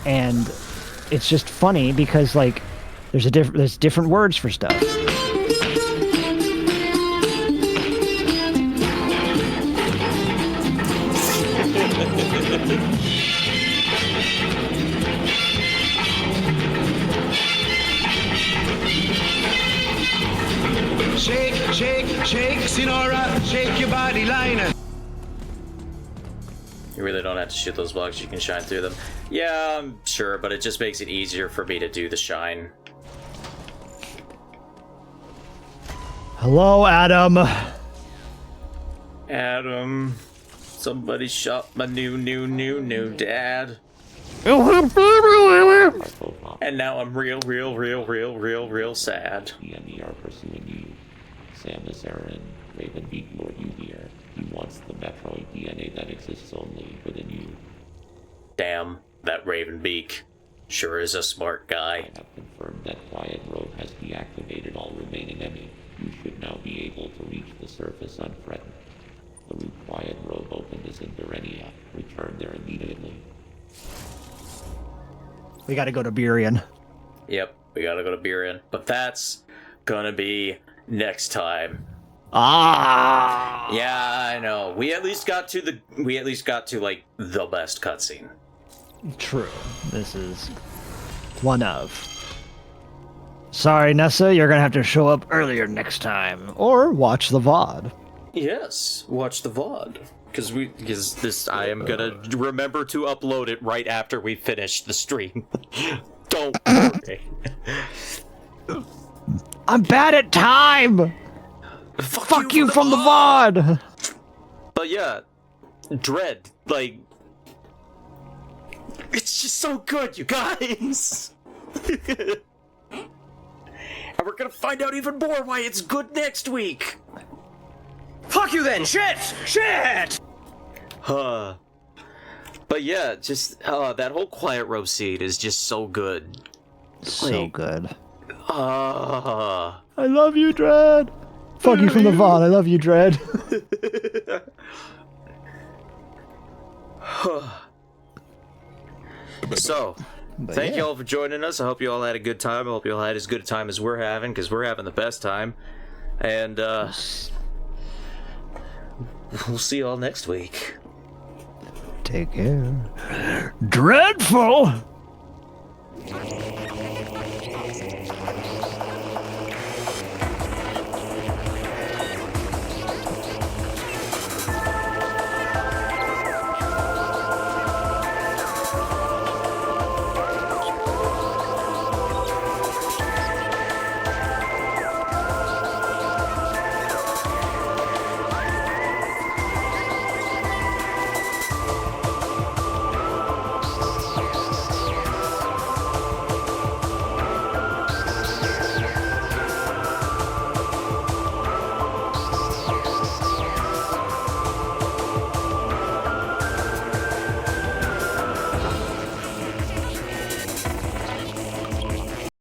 S2: And it's just funny because like there's different words for stuff.
S10: Shake, shake, shake, Sinora, shake your body liner.
S1: You really don't have to shoot those blocks, you can shine through them. Yeah, I'm sure, but it just makes it easier for me to do the shine.
S2: Hello, Adam.
S1: Adam, somebody shot my new dad. And now I'm real sad.
S4: The enemy are pursuing you. Samus Aran, Raven Beak lured you here. He wants the Metroid DNA that exists only within you.
S1: Damn, that Raven Beak sure is a smart guy.
S4: I have confirmed that Quiet Road has deactivated all remaining enemies. You should now be able to reach the surface unthreatened. The route Quiet Road opened is in Berenia. Return there immediately.
S2: We gotta go to Burian.
S1: Yep, we gotta go to Burian. But that's gonna be next time.
S2: Ah.
S1: Yeah, I know. We at least got to like the best cutscene.
S2: True. This is one of. Sorry, Nessa, you're gonna have to show up earlier next time, or watch the VOD.
S1: Yes, watch the VOD. Because this, I am gonna remember to upload it right after we finish the stream. Don't worry.
S2: I'm bad at time! Fuck you from the VOD!
S1: But yeah, Dread, like, it's just so good, you guys! And we're gonna find out even more why it's good next week!
S10: Fuck you then, shit! Shit!
S1: But But yeah, just that whole Quiet Row scene is just so good.
S2: So good.
S1: Ah.
S2: I love you, Dread. Fuck you from the Vaughn. I love you, Dread.
S1: So, thank you all for joining us. I hope you all had a good time. I hope you all had as good a time as we're having, because we're having the best time. And we'll see you all next week.
S2: Take care. Dreadful!